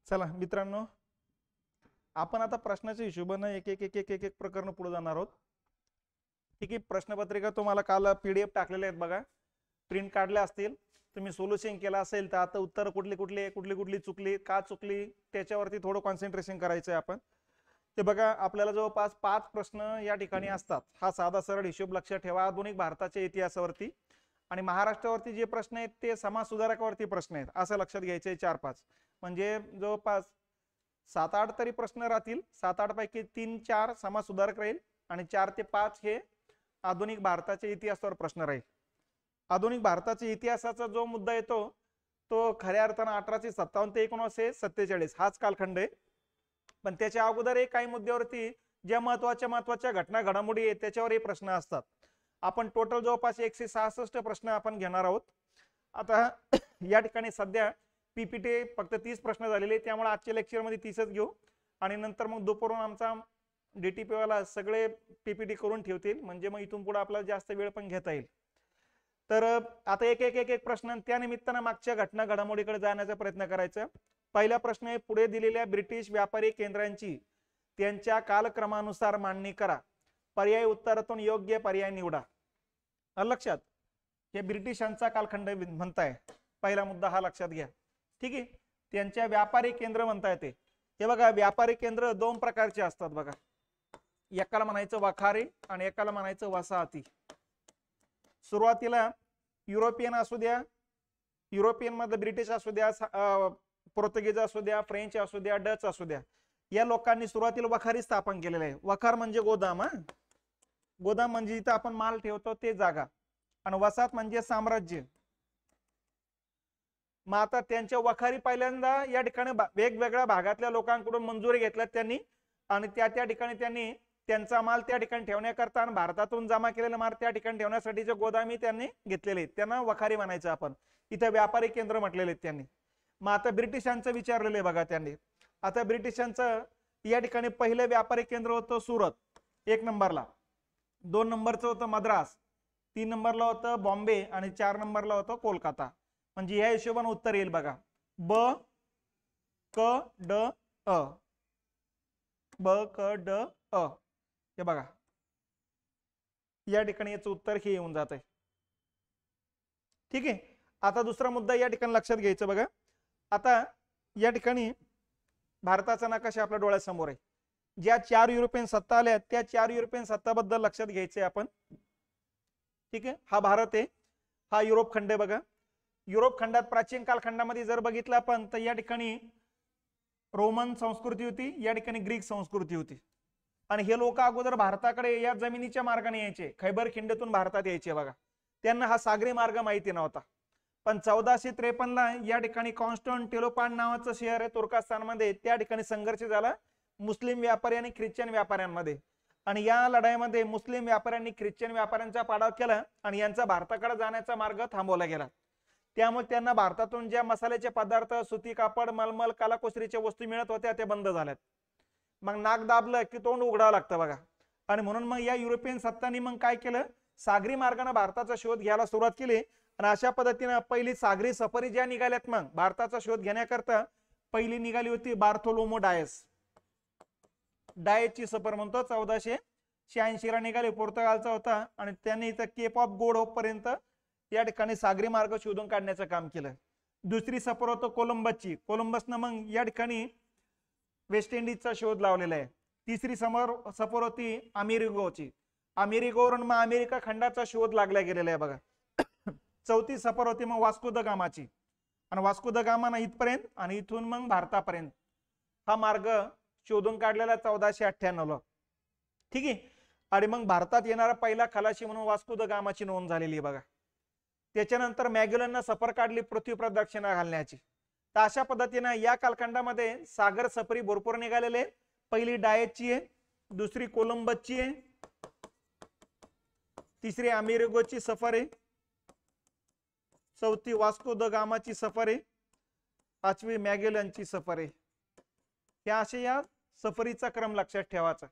चला मित्रांनो, आपण आता प्रश्नाच्या हिशोबाने एक एक एक एक एक एक प्रकरण पुढे जाणार आहोत. ठीक आहे. प्रश्नपत्रिका तुम्हाला काल PDF टाकलेले आहेत बघा, प्रिंट काढल्या असतील. तुम्ही सोल्युशन केलं असेल तर आता उत्तर कुठली कुठली कुठली कुठली चुकली, का चुकली, त्याच्यावरती थोडं कॉन्सन्ट्रेशन करायचं आहे आपण. ते बघा, आपल्याला जवळपास 5 प्रश्न या ठिकाणी असतात. हा साधा सरळ हिशोब लक्षात ठेवा. आधुनिक भारताच्या इतिहासावरती आणि महाराष्ट्रावरती जे प्रश्न आहेत ते समाज सुधारकावरती प्रश्न आहेत, असं लक्षात घ्यायचे 4-5. म्हणजे जवळपास 7-8 तरी प्रश्न राहतील. 7-8 पैकी 3-4 समाज सुधारक राहील आणि 4 ते 5 हे आधुनिक भारताच्या इतिहासावर प्रश्न राहील. आधुनिक भारताच्या इतिहासाचा जो मुद्दा येतो तो खऱ्या अर्थानं 1857 ते 1947 हाच कालखंड आहे. पण त्याच्या अगोदर काही मुद्द्यावरती ज्या महत्वाच्या घटना घडामोडी आहेत त्याच्यावर हे प्रश्न असतात. आपण टोटल जवळपास 166 प्रश्न आपण घेणार आहोत. आता या ठिकाणी सध्या PPT फक्त 30 प्रश्न झालेले, त्यामुळे आजच्या लेक्चर मध्ये 30च घेऊ आणि नंतर मग दुपारून आमचा DTP वाला सगळे PPT करून ठेवतील, म्हणजे मग इथून पुढे आपल्याला जास्त वेळ पण घेता येईल. तर आता एक एक एक एक प्रश्न त्या निमित्तानं मागच्या घटना घडामोडीकडे जाण्याचा प्रयत्न करायचा. पहिला प्रश्न आहे, पुढे दिलेल्या ब्रिटिश व्यापारी केंद्रांची त्यांच्या कालक्रमानुसार मांडणी करा. पर्याय उत्तरातून योग्य पर्याय निवडा. लक्षात, हे ब्रिटिशांचा कालखंड म्हणताय. पहिला मुद्दा हा लक्षात घ्या. ठीक आहे. त्यांच्या व्यापारी केंद्र म्हणता येते. हे बघा, व्यापारी केंद्र 2 प्रकारचे असतात बघा. एकाला म्हणायचं वखारी आणि एकाला म्हणायचं वसाहती. सुरुवातीला युरोपियन असू द्या, युरोपियन मध्ये ब्रिटिश असू द्या, पोर्तुगीज असू द्या, फ्रेंच असू द्या, डच असू द्या, या लोकांनी सुरुवातीला वखारी स्थापन केलेले आहे. वखार म्हणजे गोदाम. गोदाम म्हणजे इथं आपण माल ठेवतो ते जागा. आणि वसाहत म्हणजे साम्राज्य. मग आता त्यांच्या वखारी पहिल्यांदा या ठिकाणी वेगवेगळ्या भागातल्या लोकांकडून मंजुरी घेतल्या त्यांनी आणि त्या ठिकाणी त्यांनी त्यांचा माल त्या ठिकाणी ठेवण्याकरता आणि भारतातून जमा केलेला माल त्या ठिकाणी ठेवण्यासाठीचे गोदामी त्यांनी घेतलेले आहेत. त्यांना वखारी म्हणायचं आपण. इथे व्यापारी केंद्र म्हटलेले आहेत त्यांनी. मग आता ब्रिटिशांचं विचारलेलं आहे बघा त्यांनी. आता ब्रिटिशांचं या ठिकाणी पहिलं व्यापारी केंद्र होतं सुरत 1 नंबरला, 2 नंबरचं होतं मद्रास, 3 नंबरला होतं बॉम्बे आणि 4 नंबरला होतं कोलकाता. म्हणजे या हिशोबाने उत्तर येईल बघा. ब क ड अ, ब क ड अ. हे बघा, या ठिकाणी याचं उत्तर हे येऊन जात आहे. ठीक आहे. आता दुसरा मुद्दा या ठिकाणी लक्षात घ्यायचं बघा. आता या ठिकाणी भारताचा नकाशा आपल्या डोळ्यासमोर आहे. ज्या 4 युरोपियन सत्ता आल्या त्या 4 युरोपियन सत्ताबद्दल लक्षात घ्यायचे आपण. ठीक आहे. हा भारत आहे, हा युरोप खंड आहे बघा. युरोप खंडात प्राचीन कालखंडामध्ये जर बघितलं आपण तर या ठिकाणी रोमन संस्कृती होती, या ठिकाणी ग्रीक संस्कृती होती. आणि हे लोक अगोदर भारताकडे या जमिनीच्या मार्गाने यायचे, खैबर खिंडीतून भारतात यायचे बघा. त्यांना हा सागरी मार्ग माहिती नव्हता. पण 1453ला या ठिकाणी कॉन्स्टँटिनोपल नावाचं शहर आहे तुर्कस्तानमध्ये, त्या ठिकाणी संघर्ष झाला मुस्लिम व्यापारी आणि ख्रिश्चन व्यापाऱ्यांमध्ये. आणि या लढाईमध्ये मुस्लिम व्यापाऱ्यांनी ख्रिश्चन व्यापाऱ्यांचा पाडाव केला आणि यांचा भारताकडे जाण्याचा मार्ग थांबवला गेला. त्यामुळे त्यांना भारतातून ज्या मसाल्याचे पदार्थ, सुती कापड, मलमल, कलाकुसरीच्या वस्तू मिळत होत्या त्या बंद झाल्यात. मग नाक दाबलं की तोंड उघडावं लागतं बघा. आणि म्हणून मग या युरोपियन सत्तांनी मग काय केलं, सागरी मार्गाने भारताचा शोध घ्यायला सुरुवात केली. आणि अशा पद्धतीने पहिली सागरी सफरी ज्या निघाल्यात मग भारताचा शोध घेण्याकरता, पहिली निघाली होती बार्थोलोमो डायस. डायसची सफर म्हणतो, 1486 ला निघाली, पोर्तुगालचा होता. आणि त्यांनी इथं केप ऑफ गुड होप पर्यंत या ठिकाणी सागरी मार्ग शोधून काढण्याचं काम केलं. दुसरी सफर होतो कोलंबसची. कोलंबसनं मग या ठिकाणी वेस्ट इंडिजचा शोध लावलेला आहे. तिसरी सफर होती अमेरिगोची. अमेरिगोवरून मग अमेरिका खंडाचा शोध लागला गेलेला आहे बघा. चौथी सफर होती मग वास्को द गामाची. आणि वास्को द गामानं इथपर्यंत आणि इथून मग भारतापर्यंत हा मार्ग शोधून काढलेला 1498ला. ठीक आहे. आणि मग भारतात येणारा पहिला खलाशी म्हणून वास्को द गामाची नोंद झालेली आहे बघा. त्याच्यानंतर मॅगेलननं सफर काढली पृथ्वी प्रदक्षिणा घालण्याची. तर अशा पद्धतीनं या कालखंडामध्ये सागर सफरी भरपूर निघालेले. पहिली डायसची आहे, दुसरी कोलंबसची आहे, तिसरी अमेरिगोची सफर आहे, चौथी वास्को द गामाची सफर आहे, पाचवी मॅगेलनची सफर आहे. या अशा या सफरीचा क्रम लक्षात ठेवायचा.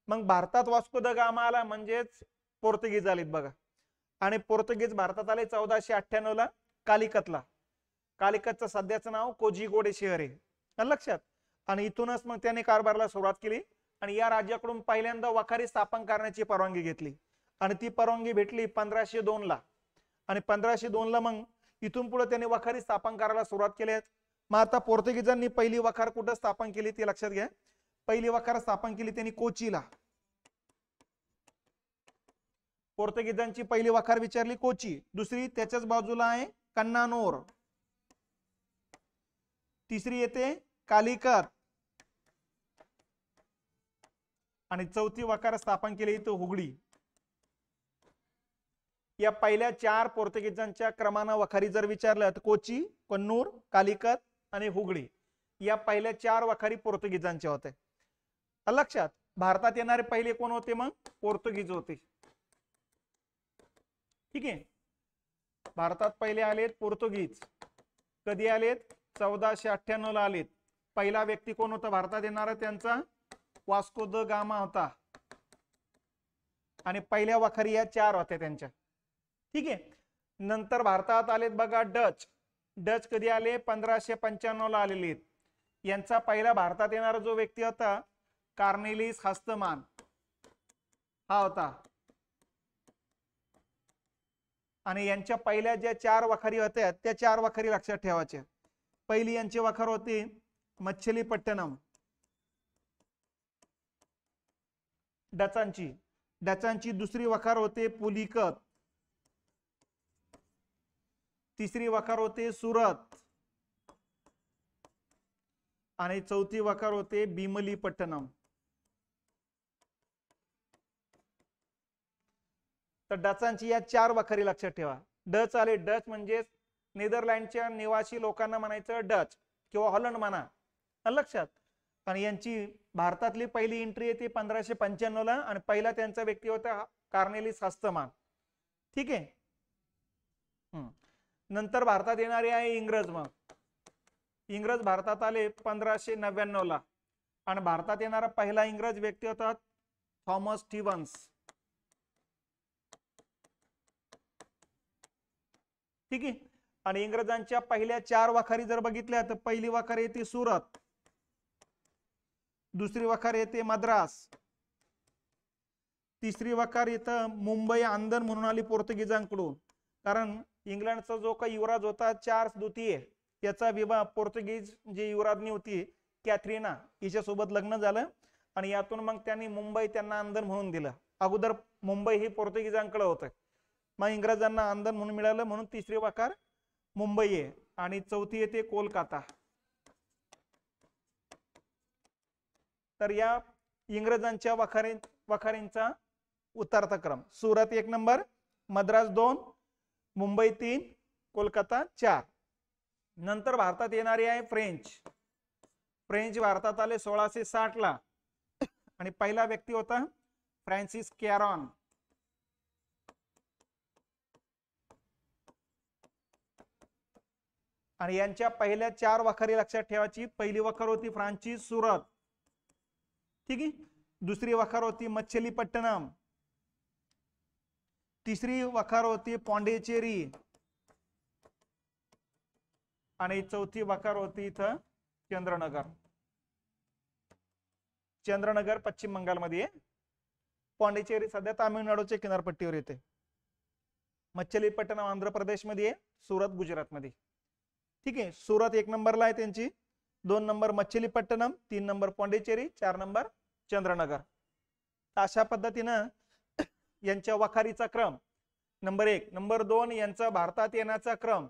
मग भारतात वास्को द गामा आला म्हणजेच पोर्तुगीज आलीत बघा. आणि पोर्तुगीज भारतात आले 1498ला कालिकतला. कालिकतचं सध्याचं नाव कोझिकोड शहर आहे. लक्षात. आणि इथूनच मग त्याने कारभाराला सुरुवात केली आणि या राज्याकडून पहिल्यांदा वखारी स्थापन करण्याची परवानगी घेतली आणि ती परवानगी भेटली 1502 ला. आणि 1502 ला मग इथून पुढे त्याने वखारी स्थापन करायला सुरुवात केली. मग आता पोर्तुगीजांनी पहिली वखार कुठं स्थापन केली ते लक्षात घ्या. पहिली वखार स्थापन केली त्यांनी कोचीला. पोर्तुगीजांची पहिली वखार विचारली कोची. दुसरी त्याच्याच बाजूला आहे कन्नानोर. तिसरी येते कालिकत आणि चौथी वखार स्थापन केली तो हुगळी. या पहिल्या 4 पोर्तुगीजांच्या क्रमानं वखारी जर विचारल्या तर कोची, कन्नूर, कालिकत आणि हुगळी या पहिल्या 4 वखारी पोर्तुगीजांच्या होत्या. लक्षात. भारतात येणारे पहिले कोण होते मग? पोर्तुगीज होते. ठीक आहे. भारतात पहिले आलेत पोर्तुगीज. कधी आलेत? 1498 ला आलेत. पहिला व्यक्ती कोण होता भारतात येणारा? त्यांचा वास्को द गामा होता. आणि पहिल्या वखारी या 4 होत्या त्यांच्या. ठीक आहे. नंतर भारतात आलेत बघा डच. डच कधी आले? 1595 ला आलेले आहेत. यांचा पहिला भारतात येणारा जो व्यक्ती होता कार्नेलिस हस्तमान हा होता. आणि यांच्या पहिल्या ज्या 4 वखारी होत्या त्या 4 वखारी लक्षात ठेवायच्या. पहिली यांची वखार होती मच्छलीपट्टणम डचांची. डचांची दुसरी वखार होते पुलिकत. तिसरी वखार होते सुरत आणि चौथी वखार होते बिमलीपट्टणम. तर डचांची या 4 वखारी लक्षात ठेवा. डच आले. डच म्हणजे नेदरलँडच्या निवासी लोकांना म्हणायचं डच किंवा हॉलंड म्हणा. लक्षात. आणि यांची भारतातली पहिली एंट्री येते 1595 ला आणि पहिला त्यांचा व्यक्ती होता कार्नेलिस हस्तमान. ठीक आहे. नंतर भारतात येणारे आहे इंग्रज. मग इंग्रज भारतात आले 1599 ला आणि भारतात येणारा पहिला इंग्रज व्यक्ती होता थॉमस स्टीव्हन्स. ठीक आहे. आणि इंग्रजांच्या पहिल्या 4 वखारी जर बघितल्या तर पहिली वखार येते सुरत, दुसरी वखार येते मद्रास, तिसरी वखार येतं मुंबई आंदन म्हणून आली पोर्तुगीजांकडून. कारण इंग्लंडचा जो काही युवराज होता चार्ल्स द्वितीय याचा विवाह पोर्तुगीज जी युवराजनी होती कॅथरीना हिच्यासोबत लग्न झालं आणि यातून मग त्यांनी मुंबई त्यांना आंदन म्हणून दिलं. अगोदर मुंबई ही पोर्तुगीजांकडे होतं. मग इंग्रजांना आंदन म्हणून मिळालं म्हणून तिसरी वखार मुंबई आहे आणि चौथी येते कोलकाता. तर या इंग्रजांच्या वखारींचा उतरता क्रम. सुरत 1 नंबर, मद्रास 2, मुंबई 3, कोलकाता 4. नंतर भारतात येणारे आहे फ्रेंच. फ्रेंच भारतात आले 1660 ला आणि पहिला व्यक्ती होता फ्रान्सिस कॅरॉन. आणि यांच्या पहिल्या 4 वखारी लक्षात ठेवायची. पहिली वखार होती फ्रान्सिस सुरत. ठीक आहे. दुसरी वखार होती मच्छलीपट्टणम, तिसरी वखार होती पॉंडिचेरी आणि चौथी वखार होती इथं चंद्रनगर. चंद्रनगर पश्चिम बंगालमध्ये आहे. पॉंडिचेरी सध्या तामिळनाडूच्या किनारपट्टीवर येते. मच्छलीपट्टणम आंध्र प्रदेशमध्ये आहे, सुरत गुजरातमध्ये. ठीक आहे. सुरत 1 नंबरला आहे त्यांची, 2 number Machilipatnam, 3 number Pondicherry, 4 number Chandranagar. अशा पद्धतीनं यांच्या वखारीचा क्रम नंबर 1. नंबर 2 यांचा भारतात येण्याचा क्रम.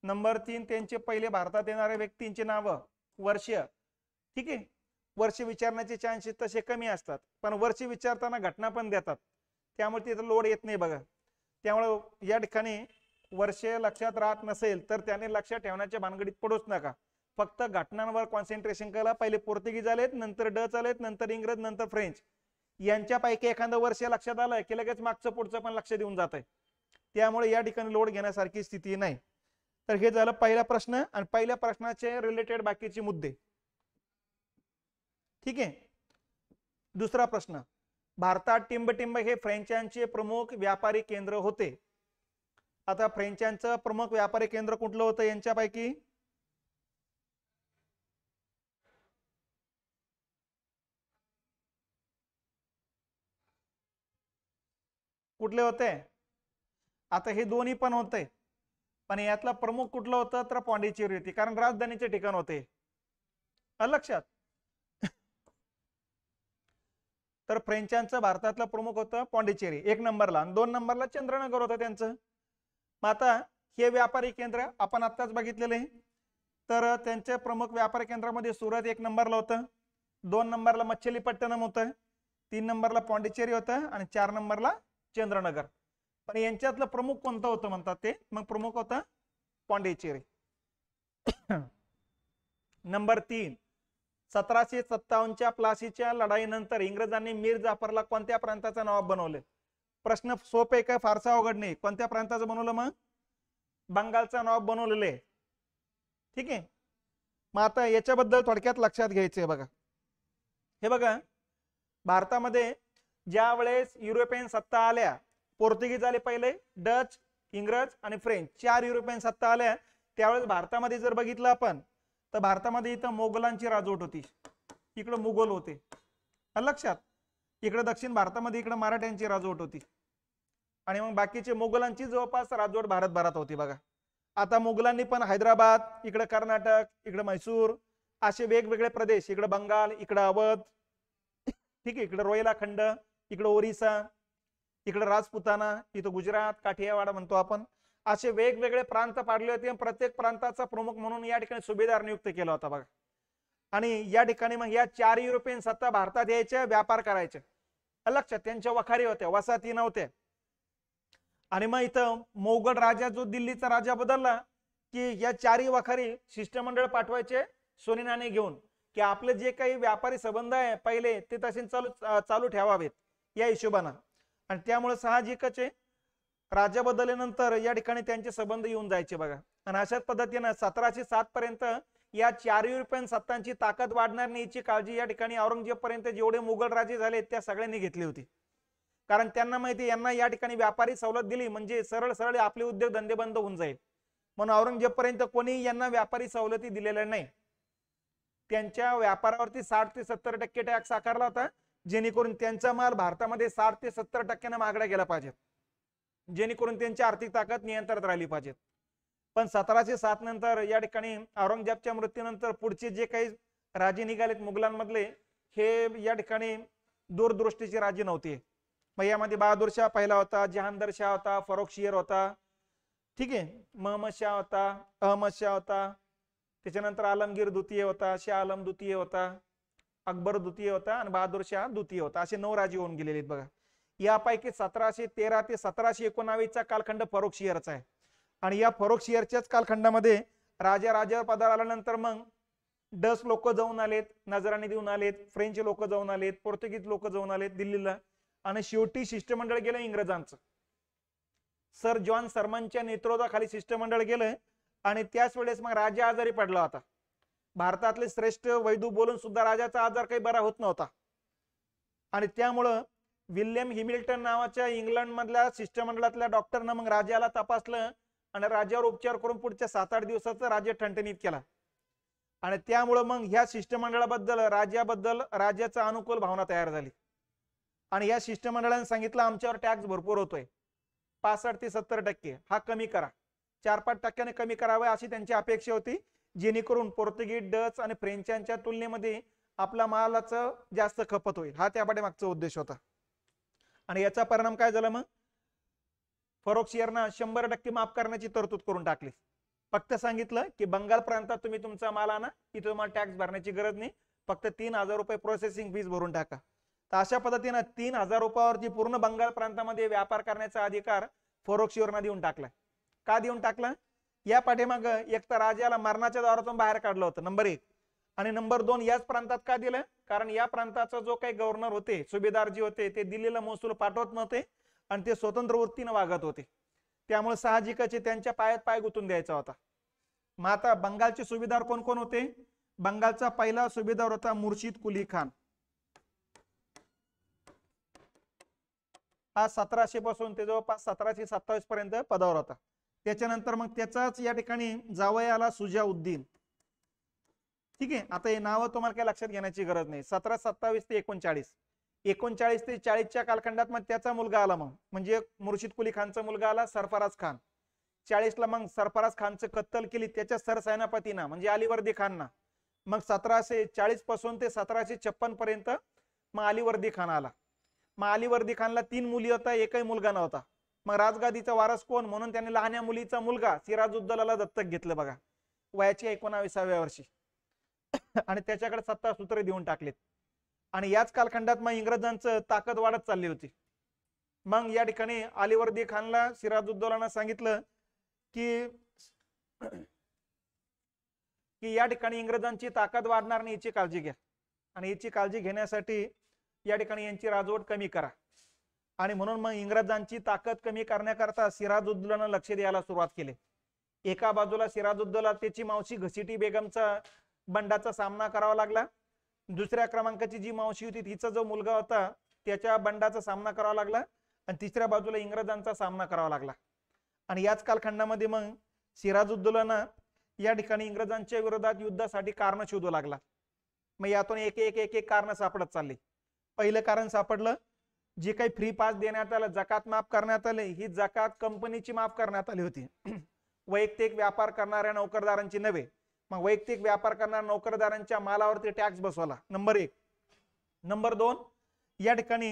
नंबर 3 त्यांचे पहिले भारतात येणाऱ्या व्यक्तींची नावं, वर्ष. ठीक आहे. वर्ष विचारण्याचे चान्सेस तसे कमी असतात पण वर्ष विचारताना घटना पण देतात त्यामुळे तिथं लोड येत नाही बघा. त्यामुळे या ठिकाणी वर्ष लक्षात राहत नसेल तर त्याने लक्षात ठेवण्याच्या भानगडीत पडूच नका. फक्त घटनांवर कॉन्सन्ट्रेशन करा. पहिले पोर्तुगीज आलेत, नंतर डच आलेत, नंतर इंग्रज, नंतर फ्रेंच. यांच्यापैकी एखादं वर्ष लक्षात आलंय की लगेच मागचं पुढचं पण लक्ष देऊन जात आहे. त्यामुळे या ठिकाणी लोड घेण्यासारखी स्थिती नाही. तर हे झालं पहिला प्रश्न आणि पहिल्या प्रश्नाचे रिलेटेड बाकीचे मुद्दे. ठीक आहे. दुसरा प्रश्न. भारतात टिंबटिंब हे फ्रेंचांचे प्रमुख व्यापारी केंद्र होते. आता फ्रेंचांचं प्रमुख व्यापारी केंद्र कुठलं होतं यांच्यापैकी? कुठले होते? आता हे दोन्ही पण होते, पण यातला प्रमुख कुठलं होतं तर पॉंडिचेरी होती, कारण राजधानीचे ठिकाण होते. लक्षात. तर फ्रेंचांचं भारतातलं प्रमुख होतं पॉंडिचेरी 1 नंबरला, आणि 2 नंबरला चंद्रनगर होतं त्यांचं. मग आता हे व्यापारी केंद्र आपण आत्ताच बघितलेले, तर त्यांच्या प्रमुख व्यापारी केंद्रामध्ये सुरत 1 नंबरला होतं, 2 नंबरला मच्छलीपट्टणम होतं, 3 नंबरला पॉंडिचेरी होतं आणि 4 नंबरला चंद्रनगर. पण यांच्यातलं प्रमुख कोणतं होतं म्हणतात ते? मग प्रमुख होतं पॉंडिचेरी. नंबर 3, 1757च्या प्लासीच्या लढाईनंतर इंग्रजांनी मीर जाफरला कोणत्या प्रांताचा नवाब बनवले? प्रश्न सोपे काय, फारसा अवघड नाही. कोणत्या प्रांताचं बनवलं? मग बंगालचा नवाब बनवलेले आहे. ठीक आहे. मग आता याच्याबद्दल थोडक्यात लक्षात घ्यायचंय बघा. हे बघा, भारतामध्ये ज्या वेळेस युरोपियन सत्ता आल्या, पोर्तुगीज आले पहिले, डच, इंग्रज आणि फ्रेंच, 4 युरोपियन सत्ता आल्या, त्यावेळेस भारतामध्ये जर बघितलं आपण तर भारतामध्ये इथं मोगलांची राजवट होती, इकडे मुघल होते. लक्षात. इकडे दक्षिण भारतामध्ये इकडे मराठ्यांची राजवट होती, आणि मग बाकीचे मोगलांची जवळपास राजवट भारतभरात होती बघा. आता मोगलांनी पण हैदराबाद, इकडे कर्नाटक, इकडे म्हैसूर, असे वेगवेगळे प्रदेश, इकडे बंगाल, इकडे अवध, ठीक आहे, इकडे रोहिला खंड, इकडे ओरिसा, इकडे राजपुताना, इथं गुजरात, काठियावाड म्हणतो आपण, असे वेगवेगळे प्रांत पाडले होते. प्रत्येक प्रांताचा प्रमुख म्हणून या ठिकाणी सुभेदार नियुक्त केला होता बघा. आणि या ठिकाणी मग या 4 युरोपियन सत्ता भारतात यायच्या, व्यापार करायच्या. लक्षात. त्यांच्या वखारी होत्या, वसाहती नव्हत्या. आणि मग इथं मोगल राजा, जो दिल्लीचा राजा बदलला, की या 4ही वखारी शिष्टमंडळ पाठवायचे सोने नाणे घेऊन, की आपले जे काही व्यापारी संबंध आहे पहिले ते तसे चालू ठेवावेत या हिशोबानं. आणि त्यामुळे साहजिकच आहे, राजा बदलल्यानंतर या ठिकाणी त्यांचे संबंध येऊन जायचे बघा. आणि अशाच पद्धतीनं 1707 पर्यंत या 4 युरोपियन सत्तांची ताकद वाढणार नाही याची काळजी या ठिकाणी औरंगजेब पर्यंत जेवढे मुघल राजे झाले त्या सगळ्यांनी घेतली होती. कारण त्यांना माहिती, यांना या ठिकाणी व्यापारी सवलत दिली म्हणजे सरळ सरळ आपले उद्योग धंदे बंद होऊन जाईल. म्हणून औरंगजेब पर्यंत कोणी यांना व्यापारी सवलती दिलेल्या नाही. त्यांच्या व्यापारावरती 60 ते 70% टॅक्स आकारला होता, जेणेकरून त्यांचा माल भारतामध्ये 60 ते 70% महागडा गेला पाहिजे, जेणेकरून त्यांची आर्थिक ताकद नियंत्रणात राहिली पाहिजे. पण 1707 नंतर या ठिकाणी औरंगजेबच्या मृत्यूनंतर पुढचे जे काही राजे निघालेत मुघलांमधले, हे या ठिकाणी दूरदृष्टीचे राजे नव्हते. मग यामध्ये बहादूर शाह पहिला होता, जहांगीर शाह होता, फरोखशियर होता, ठीक आहे, महम्मद शाह होता, अहमद शाह होता, त्याच्यानंतर आलमगीर द्वितीय होता, शाह आलम द्वितीय होता, अकबर द्वितीय होता आणि बहादूर शाह द्वितीय होता. असे 9 राजे होऊन गेलेले आहेत बघा. यापैकी 1713 ते 1719 कालखंड फरोखशियरचा आहे. आणि या फरोखशियरच्याच कालखंडामध्ये राजा पदावर आल्यानंतर मग डच लोक जाऊन आलेत, नजराणी देऊन आलेत, फ्रेंच लोक जाऊन आलेत, पोर्तुगीज लोक जाऊन आलेत दिल्लीला, आणि शेवटी शिष्टमंडळ गेलं इंग्रजांचं. सर जॉन सरमनच्या नेतृत्वाखाली शिष्टमंडळ गेलं, आणि त्याच वेळेस मग राजा आजारी पडला होता. भारतातले श्रेष्ठ वैद्य बोलून सुद्धा राजाचा आजार काही बरा होत नव्हता. आणि त्यामुळं विल्यम हॅमिल्टन नावाच्या इंग्लंड मधल्या शिष्टमंडळातल्या डॉक्टरनं मग राजाला तपासलं आणि राजावर उपचार करून पुढच्या 7-8 दिवसाचा राजा ठणठणीत केला. आणि त्यामुळं मग ह्या शिष्टमंडळाबद्दल, राजाचा अनुकूल भावना तयार झाली. आणि या शिष्टमंडळाने सांगितलं आमच्यावर टॅक्स भरपूर होतोय, 65 ते 70%, हा कमी करा, 4-5 टक्क्याने कमी करावा अशी त्यांची अपेक्षा होती, जेणेकरून पोर्तुगीज, डच आणि फ्रेंचांच्या तुलनेमध्ये आपला मालाचं जास्त खपत होईल. हा त्या पाठीमागचा उद्देश होता. आणि याचा परिणाम काय झाला? मग फरोखशियरना 100% माफ करण्याची तरतूद करून टाकली. फक्त सांगितलं की बंगाल प्रांतात तुम्ही तुमचा माल आणा, इथं तुम्हाला टॅक्स भरण्याची गरज नाही, फक्त 3000 रुपये प्रोसेसिंग फीस भरून टाका. तर अशा पद्धतीनं 3000 रुपयावरती पूर्ण बंगाल प्रांतामध्ये व्यापार करण्याचा अधिकार फरोखशियरना देऊन टाकला. का देऊन टाकला? या पाठीमाग एक तर राजाला मरणाच्या दारातून बाहेर काढलं होतं, नंबर 1, आणि नंबर 2 याच प्रांतात का दिलं? कारण या प्रांताचा जो काही गव्हर्नर होते, सुभेदार जे होते, ते दिल्लीला महसूल पाठवत नव्हते आणि ते स्वतंत्र वृत्तीने वागत होते. त्यामुळे साहजिकच त्यांच्या पायात पाय गुंतून द्यायचा होता. मग आता बंगालचे सुभेदार कोण कोण होते? बंगालचा पहिला सुभेदार होता मुर्शिद कुली खान. हा 1700 पासून ते जवळपास 1727 पर्यंत पदावर होता. त्याच्यानंतर मग त्याचाच या ठिकाणी जावई आला सुजाउद्दीन. ठीक आहे. आता हे नाव तुम्हाला काही लक्षात घेण्याची गरज नाही. 1727 ते 39 39 ते 40च्या कालखंडात मग त्याचा मुलगा आला, मग म्हणजे मुर्शिद कुली खानचा मुलगा आला सरफराज खान. 40ला मग सरफराज खानचं कत्तल केली त्याच्या सरसेनापतीनं म्हणजे अलीवर्दी खानना. मग 1740 पासून ते 1756 पर्यंत मग अलीवर्दी खान आला. मग अलीवर्दी खानला 3 मुली होता, एकही मुलगा नव्हता. मग राजगादीचा वारस कोण म्हणून त्यांनी लहान्या मुलीचा मुलगा सिराजुद्दौलाला दत्तक घेतलं बघा, वयाच्या 19व्या वर्षी. आणि त्याच्याकडे सत्ता सूत्रे देऊन टाकलेत. आणि याच कालखंडात मग इंग्रजांचं ताकद वाढत चालली होती. मग या ठिकाणी अलीवर्दी खानला सिराजुद्दौलानं सांगितलं की या ठिकाणी इंग्रजांची ताकद वाढणार नाही, याची काळजी घ्या. आणि याची काळजी घेण्यासाठी या ठिकाणी यांची राजवट कमी करा. आणि म्हणून मग इंग्रजांची ताकद कमी करण्याकरता सिराजुद्दौलानं लक्ष द्यायला सुरुवात केली. एका बाजूला सिराजुद्दौला त्याची मावशी घसिटी बेगमचा बंडाचा सामना करावा लागला. दुसऱ्या क्रमांकाची जी मावशी होती तिचा जो मुलगा होता त्याच्या बंडाचा सामना करावा लागला. आणि तिसऱ्या बाजूला इंग्रजांचा सामना करावा लागला. आणि याच कालखंडामध्ये मग सिराजुद्दौलानं या ठिकाणी इंग्रजांच्या विरोधात युद्धासाठी कारण शोधू लागला. मग यातून एक एक एक एक कारण सापडत चालली. पहिलं कारण सापडलं, जे काही फ्री पास देण्यात आलं, जकात माफ करण्यात आले, ही जकात कंपनीची माफ करण्यात आली होती, वैयक्तिक व्यापार करणाऱ्या नोकरदारांची नव्हे. मग वैयक्तिक व्यापार करणाऱ्या नोकरदारांच्या मालावरती टॅक्स बसवला, नंबर 1. नंबर 2, या ठिकाणी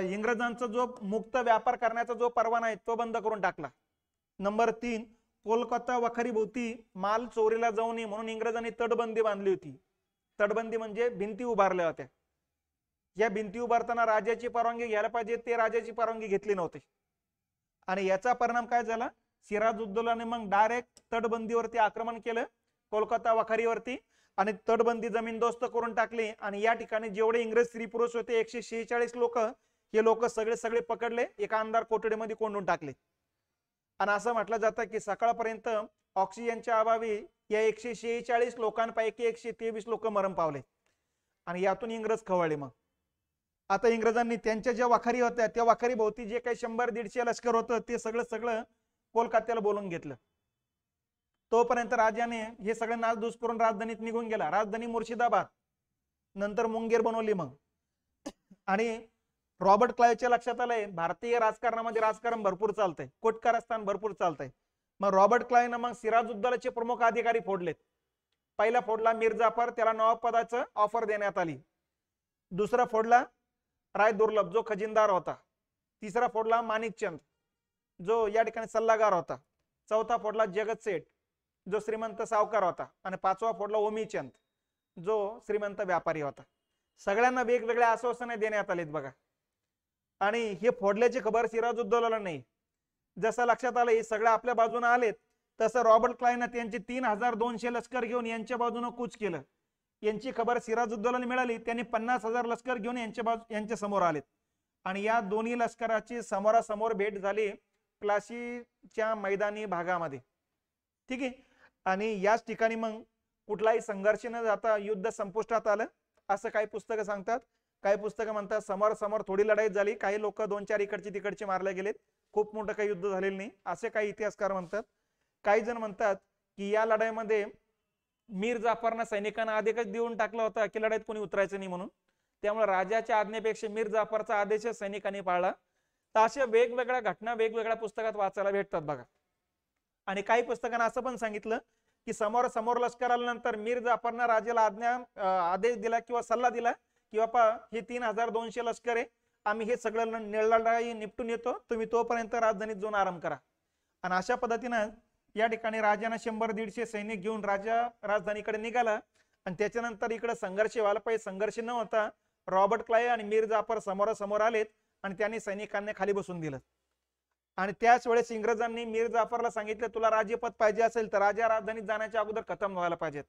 इंग्रजांचा जो मुक्त व्यापार करण्याचा जो परवाना आहे तो बंद करून टाकला. नंबर 3, कोलकाता वखारी भोवती माल चोरीला जाऊ नये म्हणून इंग्रजांनी तटबंदी बांधली होती. तटबंदी म्हणजे भिंती उभारल्या होत्या. या भिंती उभारताना राजाची परवानगी घ्यायला पाहिजे, ते राजाची परवानगी घेतली नव्हती. आणि याचा परिणाम काय झाला, सिराजुद्दौलाने मग डायरेक्ट तटबंदीवरती आक्रमण केलं, कोलकाता वखारीवरती, आणि तटबंदी जमीनदोस्त करून टाकली. आणि या ठिकाणी जेवढे इंग्रज स्त्री पुरुष होते 146 लोक, हे लोक सगळे पकडले, एका अंधार कोठडीमध्ये कोंडून टाकले. आणि असं म्हटलं जातं की सकाळपर्यंत ऑक्सिजनच्या अभावी या 146 लोकांपैकी 123 लोक मरण पावले. आणि यातून इंग्रज खवळले. मग आता इंग्रजांनी त्यांच्या ज्या वाखारी होत्या त्या वाखारी भोवती जे काही 100-150 लष्कर होतं ते सगळं कोलकात्याला बोलून घेतलं. तोपर्यंत राजाने हे सगळं नासधूस करून राजधानीत निघून गेला. राजधानी मुर्शिदाबाद, नंतर मुंगेर बनवली. मग आणि रॉबर्ट क्लाइव्हच्या लक्षात आलंय भारतीय राजकारणामध्ये राजकारण भरपूर चालतंय, कोटकारस्थान भरपूर चालतंय. मग रॉबर्ट क्लाइव्हनं मग सिराजुद्दौलाचे प्रमुख अधिकारी फोडलेत. पहिला फोडला मीर जाफर, त्याला नवाब पदाचं ऑफर देण्यात आली. दुसरा फोडला राय दुर्लभ जो खजिनदार होता. तिसरा फोडला माणिकचंद जो या ठिकाणी सल्लागार होता. चौथा फोडला जगत सेठ जो श्रीमंत सावकार होता. आणि 5वा फोडला ओमीचंद जो श्रीमंत व्यापारी होता. सगळ्यांना वेगवेगळ्या आश्वासने देण्यात आलेत बघा. आणि हे फोडल्याची खबर सिराजुद्दौलाला नाही. जसं लक्षात आलं हे सगळं आपल्या बाजूने आलेत, तसं रॉबर्ट क्लाइव्हनं त्यांचे 3200 लष्कर घेऊन यांच्या बाजूने कूच केलं. यांची खबर सिराजुद्दौलाला मिळाली, त्यांनी 50,000 लष्कर घेऊन यांच्या समोर आलेत. आणि या दोन्ही लष्कराची समोरासमोर भेट झाली प्लासीच्या मैदानी भागामध्ये. ठीक आहे. आणि याच ठिकाणी मग कुठलाही संघर्ष न जाता युद्ध संपुष्टात आलं असं काही पुस्तकं सांगतात. काही पुस्तकं म्हणतात समोर थोडी लढाई झाली, काही लोक 2-4 इकडचे तिकडचे मारले गेलेत, खूप मोठं काही युद्ध झालेलं नाही असे काही इतिहासकार म्हणतात. काही जण म्हणतात की या लढाईमध्ये मीर जाफरनं सैनिकांना आदेश देऊन टाकला होता की लढाईत कोणी उतरायचं नाही म्हणून, त्यामुळे राजाच्या आज्ञेपेक्षा मीर जाफरचा आदेश सैनिकांनी पाळला. तर अशा वेगवेगळ्या घटना वेगवेगळ्या पुस्तकात वाचायला भेटतात बघा. आणि काही पुस्तकांना असं पण सांगितलं की समोर लष्कर आल्यानंतर मीर जाफरनं राजाला आदेश दिला किंवा सल्ला दिला की बापा हे 3200 लष्कर आहे, आम्ही हे सगळं लढाई निपटून येतो, तुम्ही तोपर्यंत राजधानीत जाऊन आराम करा. आणि अशा पद्धतीनं या ठिकाणी राजाने 100-150 सैनिक घेऊन राजा राजधानीकडे निघाला. आणि त्याच्यानंतर इकडे संघर्ष व्हायला पाहिजे, संघर्ष न होता रॉबर्ट क्लाइव्ह आणि मीर जाफर समोरासमोर आलेत आणि त्यांनी सैनिकांना खाली बसून दिलं. आणि त्याच वेळेस इंग्रजांनी मीर जाफरला सांगितलं तुला राज्यपद पाहिजे असेल तर राजा राजधानीत जाण्याच्या अगोदर खतम व्हायला पाहिजेत.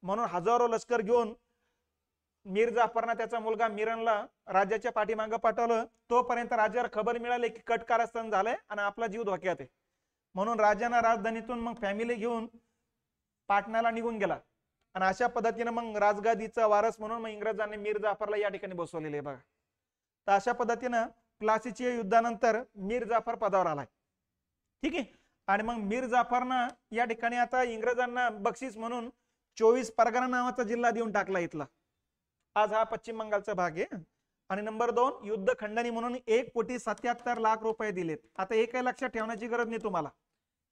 म्हणून हजारो लष्कर घेऊन मीर जाफरनं त्याचा मुलगा मिरनला राजाच्या पाठीमागं पाठवलं. तोपर्यंत राजाला खबर मिळाली की कट कारस्थान झालंय आणि आपला जीव धोक्यात आहे. म्हणून राजानं राजधानीतून मग फॅमिली घेऊन पाटणाला निघून गेला. आणि अशा पद्धतीने मग राजगादीचा वारस म्हणून मग इंग्रजांनी मीर जाफरला या ठिकाणी बसवलेले आहे बघा. तर अशा पद्धतीनं प्लासीच्या युद्धानंतर मीर जाफर पदावर आलाय. ठीक आहे. आणि मग मीर जाफरनं या ठिकाणी आता इंग्रजांना बक्षीस म्हणून 24 परगणा नावाचा जिल्हा देऊन टाकला इथला. आज हा पश्चिम बंगालचा भाग आहे. आणि नंबर 2 युद्ध खंडणी म्हणून 1,77,00,000 रुपये दिलेत. आता हे काही लक्षात ठेवण्याची गरज नाही तुम्हाला,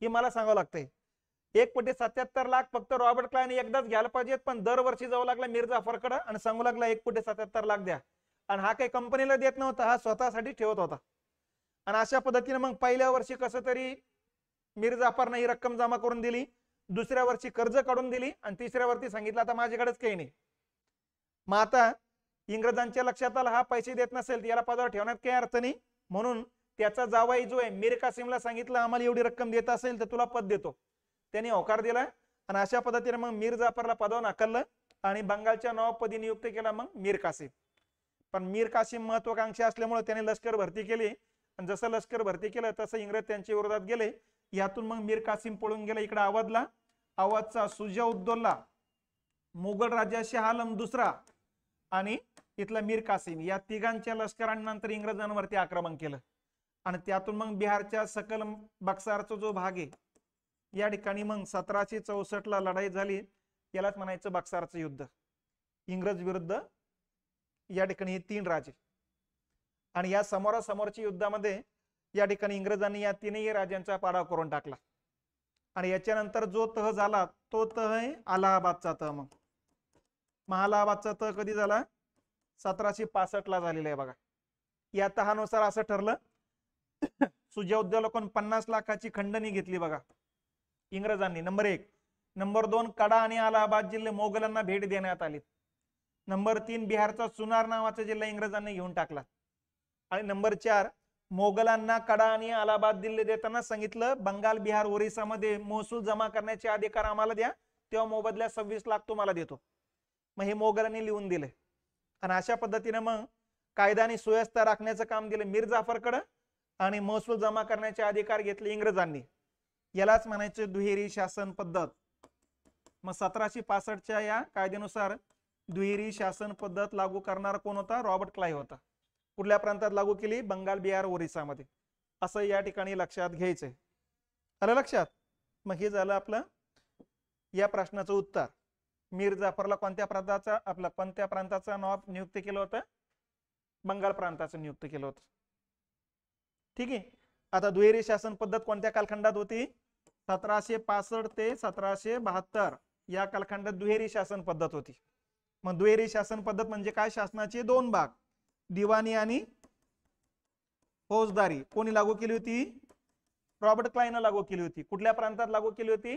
हे मला सांगावं लागतंय. 1,77,00,000 फक्त रॉबर्ट क्लायने एकदाच घ्यायला पाहिजेत, पण दरवर्षी जावं लागला मीर जाफरकडे आणि सांगू लागला 1,77,00,000 द्या. आणि हा काही कंपनीला देत नव्हता, हा स्वतःसाठी ठेवत होता. आणि अशा पद्धतीने मग पहिल्या वर्षी कसं तरी मीर जाफरने ही रक्कम जमा करून दिली, दुसऱ्या वर्षी कर्ज काढून दिली आणि तिसऱ्या वर्षी सांगितलं आता माझ्याकडेच काही नाही. मग आता इंग्रजांच्या लक्षात आलं हा पैसे देत नसेल याला पदावर ठेवण्यात काही अर्थ नाही, म्हणून त्याचा जावाई जो आहे मीर कासिमला सांगितलं आम्हाला एवढी रक्कम देत असेल तर तुला पद देतो. त्यांनी होकार दिला आणि अशा पद्धतीने मग मीर जाफरला पदावर नाकारलं आणि बंगालच्या नवाबपदी नियुक्त केला मग मीर कासिम. पण मीर कासिम महत्वाकांक्षी असल्यामुळे त्याने लष्कर भरती केली आणि जसं लष्कर भरती केलं तसं इंग्रज त्यांच्या विरोधात गेले. यातून मग मीर कासिम पळून गेला इकडे अवधला. अवधचा सुजाउद्दौला, मुघल राजा शाह आलम दुसरा आणि इथला मीर कासिम या तिघांच्या लष्करानंतर इंग्रजांवरती आक्रमण केलं आणि त्यातून मग बिहारच्या सकल बक्सारचा जो भाग आहे या ठिकाणी मग 1764 लढाई झाली. यालाच म्हणायचं बक्सारचं युद्ध. इंग्रज विरुद्ध या ठिकाणी हे 3 राजे आणि या समोरासमोरच्या युद्धामध्ये या ठिकाणी इंग्रजांनी या 3ही राजांचा पाडाव करून टाकला. आणि याच्यानंतर जो तह झाला तो तह आहे अलाहाबादचा तह. मग अलाहाबादचा तह कधी झाला? 1765 ला झालेला आहे बघा. या तहानुसार असं ठरलं सुजाउद्दौला 50 लाखाची खंडणी घेतली बघा इंग्रजांनी. नंबर 1. नंबर 2 कडा आणि अलाहाबाद जिल्हे मोगलांना भेट देण्यात आली. नंबर 3 बिहारचा चुनार नावाचा जिल्हा इंग्रजांनी घेऊन टाकला. आणि नंबर 4 मोगलांना कडा आणि अलाहाबाद जिल्हे देताना सांगितलं बंगाल बिहार ओरिसामध्ये महसूल जमा करण्याचे अधिकार आम्हाला द्या, तेव्हा मोबदल्यात 26 लाख तुम्हाला देतो. मग हे मोगलांनी लिहून दिले आणि अशा पद्धतीने मग कायदा आणि सुव्यवस्था राखण्याचं काम दिलं मीर जाफरकडे आणि महसूल जमा करण्याचे अधिकार घेतले इंग्रजांनी. यालाच म्हणायचे दुहेरी शासन पद्धत. मग 1765च्या या कायद्यानुसार दुहेरी शासन पद्धत लागू करणारा कोण होता? रॉबर्ट क्लाइव्ह होता. कुठल्या प्रांतात लागू केली? बंगाल बिहार ओरिसामध्ये. असं या ठिकाणी लक्षात घ्यायचंय. आलं लक्षात? मग हे झालं आपलं या प्रश्नाचं उत्तर. मीर जाफरला कोणत्या प्रांताचा नवाब नियुक्त केलं होतं? बंगाल प्रांताचं नियुक्त केलं होतं. ठीक आहे. आता दुहेरी शासन पद्धत कोणत्या कालखंडात होती? 1765 ते 1772 या कालखंडात दुहेरी शासन पद्धत होती. मग दुहेरी शासन पद्धत म्हणजे काय? शासनाचे 2 भाग, दिवाणी आणि फौजदारी. कोणी लागू केली होती? रॉबर्ट क्लाइव्हने लागू केली होती. कुठल्या प्रांतात लागू केली होती?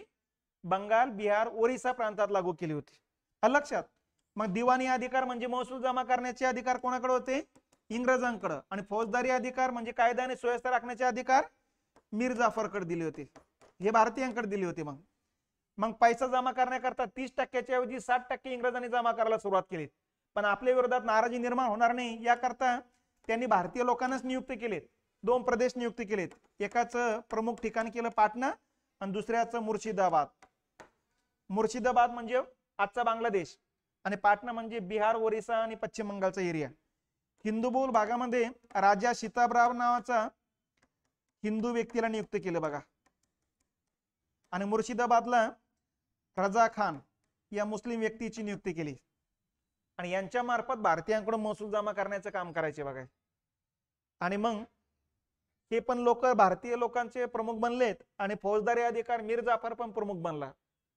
बंगाल बिहार ओरिसा प्रांतात लागू केली होती. लक्षात? मग दिवाणी अधिकार म्हणजे महसूल जमा करण्याचे अधिकार कोणाकडे होते? इंग्रजांकडे. आणि फौजदारी अधिकार म्हणजे कायदा आणि सुव्यवस्था राखण्याचे अधिकार मीर जाफरकडे दिले होते, हे भारतीयांकडे दिले होते. मग पैसा जमा करण्याकरता 30% ऐवजी 60% इंग्रजांनी जमा करायला सुरुवात केली. पण आपल्या विरोधात नाराजी निर्माण होणार नाही याकरता त्यांनी भारतीय लोकांनाच नियुक्त केलेत. 2 प्रदेश नियुक्त केलेत. एकाचं प्रमुख ठिकाण केलं पाटणा आणि दुसऱ्याचं मुर्शिदाबाद. मुर्शिदाबाद म्हणजे आजचा बांगलादेश आणि पाटणा म्हणजे बिहार ओरिसा आणि पश्चिम बंगालचा एरिया. हिंदूबहुल भागामध्ये राजा सीताबराव नावाचा हिंदू व्यक्तीला नियुक्त केलं बघा. आणि मुर्शिदाबादला रजा खान या मुस्लिम व्यक्तीची नियुक्ती केली आणि यांच्या मार्फत भारतीयांकडून महसूल जमा करण्याचं काम करायचे बघा. आणि मग हे पण लोक भारतीय लोकांचे प्रमुख बनलेत आणि फौजदारी अधिकार मीर जाफर पण प्रमुख बनला.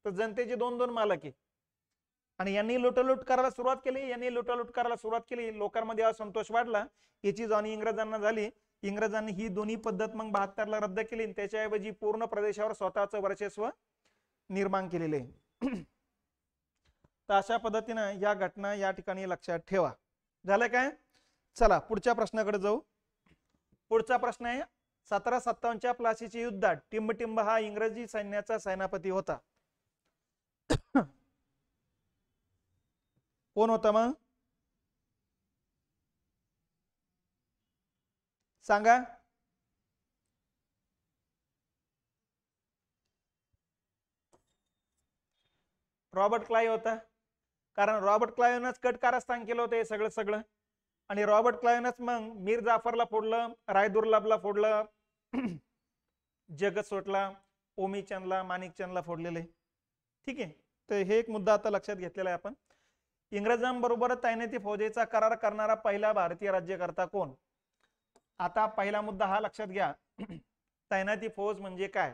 तर जनतेचे 2-2 मालक आहे आणि यांनी लुटलूट करायला सुरुवात केली. लोकांमध्ये असंतोष वाढला. याची जाणीव इंग्रजांना झाली. इंग्रजांनी ही दोन्ही पद्धत मग 72 ला रद्द केली आणि त्याच्याऐवजी पूर्ण प्रदेशावर स्वतःचं वर्चस्व निर्माण केलेले. तर अशा पद्धतीने या घटना या ठिकाणी लक्षात ठेवा. झालं काय? चला पुढच्या प्रश्नाकडे जाऊ. पुढचा प्रश्न आहे 1757च्या प्लासीच्या युद्धात टिंबटिंब हा इंग्रजी सैन्याचा सेनापती होता. कोण होता मग? सांगा. रॉबर्ट क्लाइव्ह होता. कारण रॉबर्ट क्लाइव्हनंच कट कारस्थान केलं होतं हे सगळं आणि रॉबर्ट क्लाइव्हनंच मग मीर जाफरला फोडलं, रायदुर्लभला फोडलं, जगतसोटला, ओमीचंदला, माणिकचंदला फोडलेले. ठीक आहे. तर हे एक मुद्दा आता लक्षात घेतलेला आहे आपण. इंग्रजांबरोबर तैनाती फौजेचा करार करणारा पहिला भारतीय राज्यकर्ता कोण? आता पहिला मुद्दा हा लक्षात घ्या, तैनाती फौज म्हणजे काय,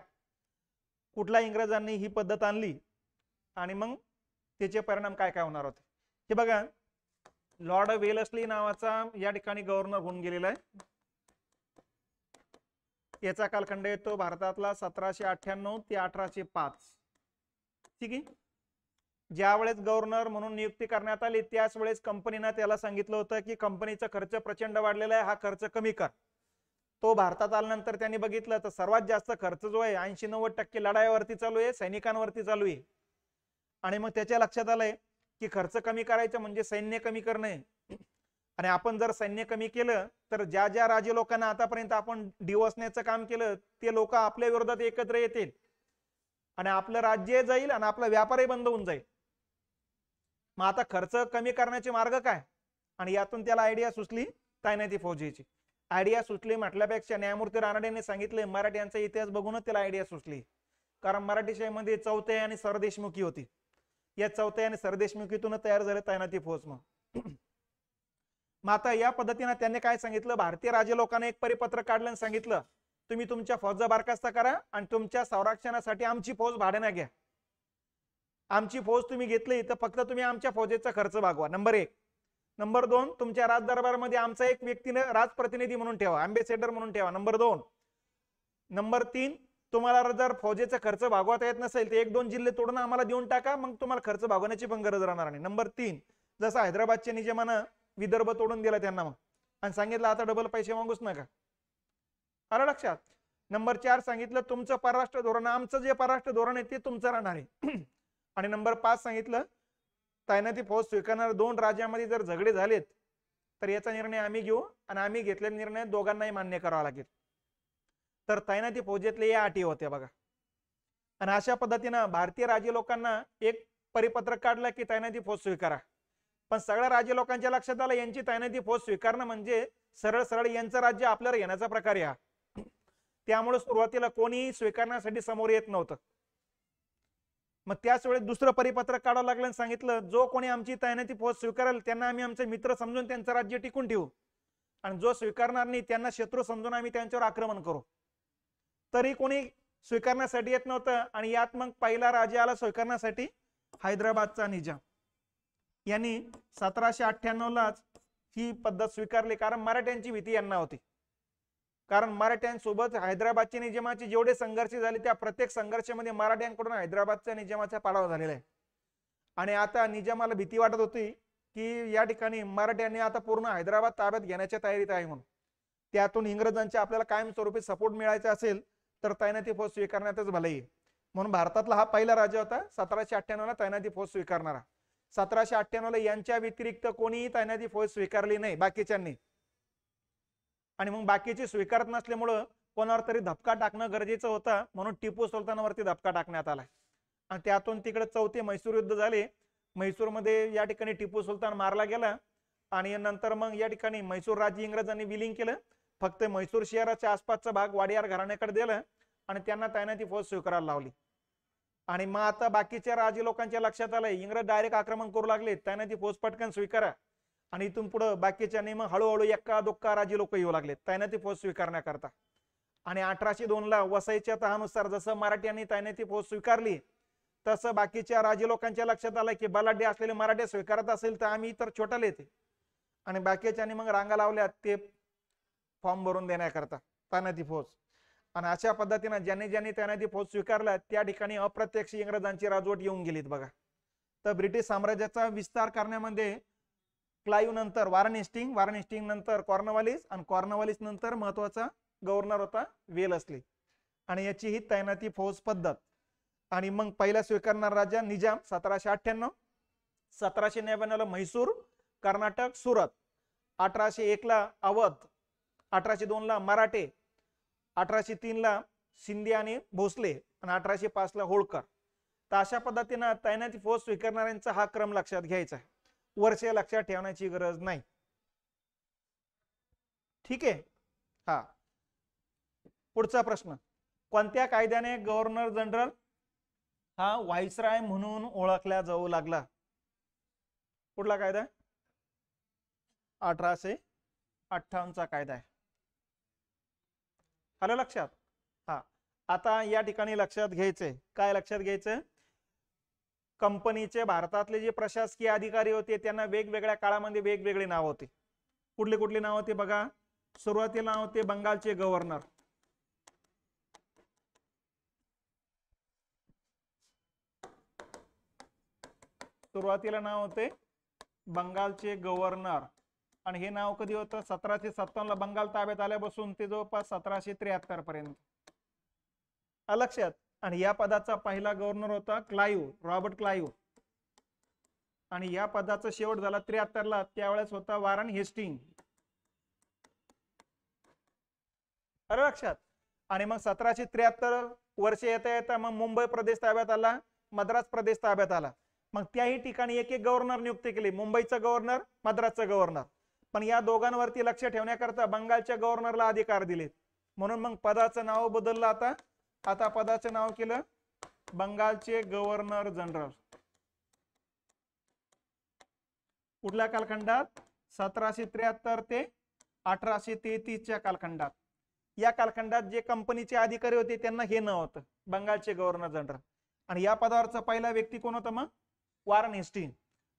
कुठल्या इंग्रजांनी ही पद्धत आणली आणि मग त्याचे परिणाम काय काय होणार होते हे बघा. लॉर्ड वेलस्ली नावाचा या ठिकाणी गव्हर्नर होऊन गेलेला आहे. याचा कालखंड येतो भारतातला 1798 ते 1805. ठीक आहे. ज्या वेळेस गव्हर्नर म्हणून नियुक्ती करण्यात आली त्याच वेळेस कंपनीनं त्याला सांगितलं होतं की कंपनीचा खर्च प्रचंड वाढलेला आहे, हा खर्च कमी कर. तो भारतात आल्यानंतर त्यांनी बघितलं तर सर्वात जास्त खर्च जो आहे 80-90% लढाईवरती चालू आहे, सैनिकांवरती चालू आहे. आणि मग त्याच्या लक्षात आलंय की खर्च कमी करायचं म्हणजे सैन्य कमी करणे. आणि आपण जर सैन्य कमी केलं तर ज्या ज्या राजे लोकांना आतापर्यंत आपण डिवसण्याचं काम केलं ते लोक आपल्या विरोधात एकत्र येतील आणि आपलं राज्य जाईल आणि आपला व्यापारही बंद होऊन जाईल. मग आता खर्च कमी करण्याचे मार्ग काय, आणि यातून त्याला आयडिया सुचली तैनाती फौजेची. आयडिया सुचली म्हटल्यापेक्षा न्यायमूर्ती रानडेंनी सांगितले मराठ्यांचा इतिहास बघूनच त्याला आयडिया सुचली. कारण मराठी शाहीमध्ये चौथाई आणि सरदेशमुखी होती. या चौथाई आणि सरदेशमुखीतून तयार झाले तैनाती फौज. मग आता या पद्धतीने त्यांनी काय सांगितलं, भारतीय राजे लोकांना एक परिपत्र काढलं आणि सांगितलं तुम्ही तुमच्या फौजा बरखास्त करा आणि तुमच्या संरक्षणासाठी आमची फौज भाड्याने घ्या. आमची फौज तुम्ही घेतली तर फक्त तुम्ही आमच्या फौजेचा खर्च भागवा. नंबर 1. नंबर 2, तुमच्या राजदरबारमध्ये आमचा एक व्यक्तीने राजप्रतिनिधी म्हणून ठेवा, अँबेसेडर म्हणून ठेवा. नंबर 2. नंबर 3, तुम्हाला जर फौजेचा खर्च भागवता येत नसेल तर 1-2 जिल्हे तोडून आम्हाला देऊन टाका, मग तुम्हाला खर्च भागवण्याची पण गरज राहणार नाही. नंबर 3, जसं हैदराबादच्या निजामानं विदर्भ तोडून दिला त्यांना मग आणि सांगितलं आता डबल पैसे मागूच नका. आलं लक्षात. नंबर 4 सांगितलं तुमचं परराष्ट्र धोरण, आमचं जे परराष्ट्र धोरण आहे ते तुमचं राहणार आहे. आणि नंबर 5 सांगितलं तैनाती फौज स्वीकारणाऱ्या 2 राज्यामध्ये जर झगडे झालेत तर याचा निर्णय आम्ही घेऊ आणि आम्ही घेतलेला निर्णय दोघांनाही मान्य करावा लागेल. तर तैनाती फौजेतले या अटी होत्या बघा. आणि अशा पद्धतीनं भारतीय राजे लोकांना एक परिपत्रक काढलं की तैनाती फौज स्वीकारा. पण सगळ्या राज्य लोकांच्या लक्षात आलं यांची तैनाती फौज स्वीकारणं म्हणजे सरळ सरळ यांचं राज्य आपल्याला घेण्याचा प्रकार आहे. त्यामुळे सुरुवातीला कोणी स्वीकारण्यासाठी समोर येत नव्हतं. मग त्याच वेळेस दुसरं परिपत्रक काढावं लागलं आणि सांगितलं जो कोणी आमची तैनाती फौज स्वीकारेल त्यांना आम्ही आमचे मित्र समजून त्यांचं राज्य टिकून ठेवू आणि जो स्वीकारणार नाही त्यांना शत्रू समजून आम्ही त्यांच्यावर आक्रमण करू. तरी कोणी स्वीकारण्यासाठी येत नव्हतं. आणि यात मग पहिला राजा आला स्वीकारण्यासाठी, हैदराबादचा निजाम. यांनी 1798लाच ही पद्धत स्वीकारली. कारण मराठ्यांची भीती यांना होती. कारण मराठ्यांसोबत हैदराबादच्या निजामाचे जेवढे संघर्ष झाले त्या प्रत्येक संघर्षामध्ये मराठ्यांकडून हैदराबादच्या निजामाचा पाडाव झालेला आहे. आणि आता निजामाला भीती वाटत होती की या ठिकाणी मराठ्यांनी आता पूर्ण हैदराबाद ताब्यात घेण्याच्या तयारीत आहे म्हणून. त्यातून इंग्रजांच्या आपल्याला कायमस्वरूपी सपोर्ट मिळायचा असेल तर तैनाती फौज स्वीकारण्यातच भलाई. म्हणून भारतातला हा पहिला राजा होता 1798ला तैनाती फौज स्वीकारणारा. 1798ला यांच्या व्यतिरिक्त कोणीही तैनाती फौज स्वीकारली नाही बाकीच्यांनी. आणि मग बाकीचे स्वीकारत नसल्यामुळं कोणावर तरी धपका टाकणं गरजेचं होतं, म्हणून टिपू सुलतानावरती धपका टाकण्यात आला. आणि त्यातून तिकडे चौथे म्हैसूर युद्ध झाले. म्हैसूरमध्ये या ठिकाणी टिपू सुलतान मारला गेला आणि नंतर मग या ठिकाणी म्हैसूर राज्य इंग्रजांनी विलीन केलं. फक्त म्हैसूर शहराच्या आसपासचा भाग वाडियार घराण्याकडे दिला आणि त्यांना तैनाती फौज स्वीकारायला लावली. आणि मग आता बाकीच्या राजे लोकांच्या लक्षात आलंय इंग्रज डायरेक्ट आक्रमण करू लागले, तैनाती फौज पटकन स्वीकारा. आणि इथून पुढे बाकीच्या मग हळूहळू एक्का दोक्का राजे लोक येऊ लागले तैनाती फौज स्वीकारण्याकरता. आणि 1802ला वसईच्या तहानुसार जसं मराठ्यांनी तैनाती फौज स्वीकारली तसं बाकीच्या राजे लोकांच्या लक्षात आलं की बलाढ्य असलेले मराठे स्वीकारत असेल तर आम्ही तर छोटाले येते. आणि बाकीच्यांनी मग रांगा लावल्या ते फॉर्म भरून देण्याकरता तैनाती फौज. आणि अशा पद्धतीने ज्यांनी ज्यांनी तैनाती फौज स्वीकारला त्या ठिकाणी अप्रत्यक्ष इंग्रजांची राजवट येऊन गेलीत बघा. तर ब्रिटिश साम्राज्याचा विस्तार करण्यामध्ये क्लाइव्ह नंतर वॉरेन हेस्टिंग नंतर कॉर्नवालिस आणि कॉर्नवालिस नंतर महत्वाचा गव्हर्नर होता वेलस्ली. आणि याची ही तैनाती फौज पद्धत. आणि मग पहिला स्वीकारणारा राजा निजाम 1798, 1799ला म्हैसूर कर्नाटक सुरत, 1801ला अवध, 1802ला मराठे, 1803ला शिंदे आणि भोसले आणि 1805ला होळकर. तर अशा पद्धतीने तैनाती फौज स्वीकारणाऱ्यांचा हा क्रम लक्षात घ्यायचा आहे, वर्ष लक्षात ठेवण्याची गरज नाही. ठीक आहे. हा पुढचा प्रश्न, कोणत्या कायद्याने गव्हर्नर जनरल हा व्हाईसराय म्हणून ओळखला जाऊ लागला? कुठला कायदा? 1858चा कायदा आहे. आलं लक्षात? हा. आता या ठिकाणी लक्षात घ्यायचंय, काय लक्षात घ्यायचं? कंपनीचे भारतातले जे प्रशासकीय अधिकारी होते त्यांना वेगवेगळ्या काळामध्ये वेगवेगळे नाव होते. कुठले कुठले नाव होते बघा? सुरुवातीला नाव होते बंगालचे गव्हर्नर. सुरुवातीला नाव होते बंगालचे गव्हर्नर. आणि हे नाव कधी होतं? 1757 ला बंगाल ताब्यात आल्यापासून ते जवळपास 1773 पर्यंत. लक्षात. आणि या पदाचा पहिला गव्हर्नर होता क्लाइव्ह, रॉबर्ट क्लाइव्ह. आणि या पदाचा शेवट झाला 73 ला, त्यावेळेस होता वॉरन हेस्टिंग. अरे लक्षात. आणि मग 1773 वर्ष येता येता मग मुंबई प्रदेश ताब्यात आला, मद्रास प्रदेश ताब्यात आला. मग त्याही ठिकाणी एक एक गव्हर्नर नियुक्त केले, मुंबईचा गव्हर्नर, मद्रासचा गव्हर्नर. पण या दोघांवरती लक्ष ठेवण्याकरता बंगालच्या गव्हर्नरला अधिकार दिलेत. म्हणून मग पदाचं नाव बदललं. आता पदाचं नाव केलं बंगालचे गव्हर्नर जनरल. कुठल्या कालखंडात? 1773 ते 1833च्या कालखंडात. या कालखंडात जे कंपनीचे अधिकारी होते त्यांना हे नाव होतं बंगालचे गव्हर्नर जनरल. आणि या पदावरचा पहिला व्यक्ती कोण होता? मग वॉरन हेस्टिंग.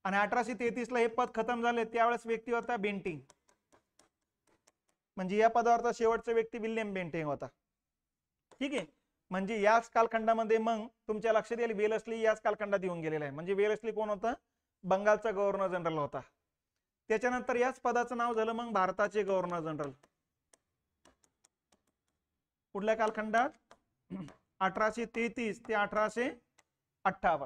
आणि 1833 ला हे पद खतम झाले, त्यावेळेस व्यक्ती होता बेंटिंग. म्हणजे या पदावरचा शेवटचा व्यक्ती विल्यम बेंटिंग होता. ठीक आहे. म्हणजे याच कालखंडामध्ये मग तुमच्या लक्षात येईल वेलस्ली याच कालखंडात येऊन गेलेला आहे. म्हणजे वेलस्ली कोण होता? बंगालचा गव्हर्नर जनरल होता. त्याच्यानंतर याच पदाचं नाव झालं मग भारताचे गव्हर्नर जनरल. कुठल्या कालखंडात? 1833 ते 1858.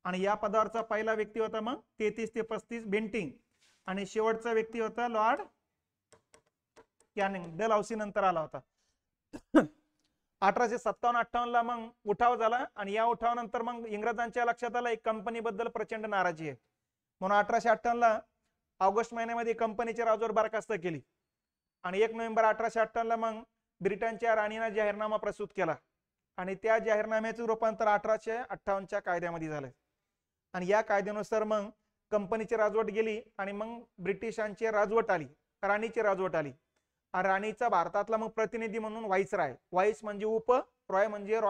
आणि या पदावरचा पहिला व्यक्ती होता मग 33 ते 35 बेंटिंग. आणि शेवटचा व्यक्ती होता लॉर्ड कॅनिंग. डलहौसी नंतर आला होता. 1857-58 ला मग उठाव झाला. आणि या उठावानंतर मग इंग्रजांच्या लक्षात आलं एक कंपनी बद्दल प्रचंड नाराजी आहे. म्हणून 1858 ला ऑगस्ट महिन्यामध्ये कंपनीची राजवट बरखास्त केली. आणि 1 नोव्हेंबर 1858 ला मग ब्रिटनच्या राणीनं जाहीरनामा प्रस्तुत केला. आणि त्या जाहीरनाम्याचे रूपांतर 1858च्या कायद्यामध्ये झालं. आणि या कायद्यानुसार मग कंपनीची राजवट गेली आणि मग ब्रिटिशांची राजवट आली, राणीची राजवट आली. राणीचा भारतातला मग प्रतिनिधी म्हणून व्हाईसराय. व्हाईस म्हणजे उप, रॉय म्हणजे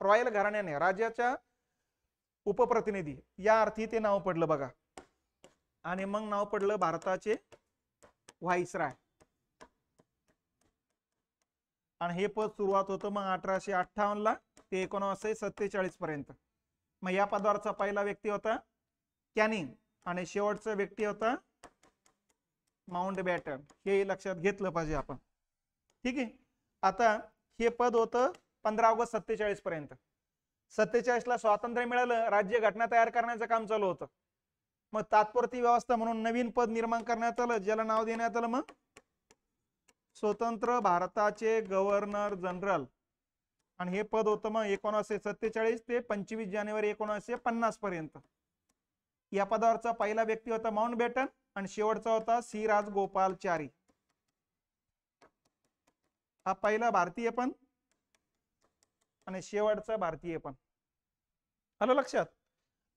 रॉयल घराण्याने राजाच्या उपप्रतिनिधी या अर्थी ते नाव पडलं बघा. आणि मग नाव पडलं भारताचे व्हाईसराय. आणि हे पद सुरुवात होतं मग 1858 ला ते 1947 पर्यंत. मग या पदावरचा पहिला व्यक्ती होता कॅनिंग आणि शेवटचा व्यक्ती होता माउंटबॅटन. हे लक्षात घेतलं पाहिजे आपण. ठीक आहे. आता हे पद होतं 15 ऑगस्ट 47 पर्यंत. 47 ला स्वातंत्र्य मिळालं, राज्य घटना तयार करण्याचं काम चालू होतं. मग तात्पुरती व्यवस्था म्हणून नवीन पद निर्माण करण्यात आलं, ज्याला नाव देण्यात आलं मग स्वतंत्र भारताचे गव्हर्नर जनरल. आणि हे पद होतं मग 1947 ते 25 जानेवारी 1950 पर्यंत. या पदावरचा पहिला व्यक्ती होता माउंटबॅटन आणि शेवटचा होता सी राजगोपालचारी. हा पहिला भारतीय पण आणि शेवटचा भारतीय पण. आलं लक्षात?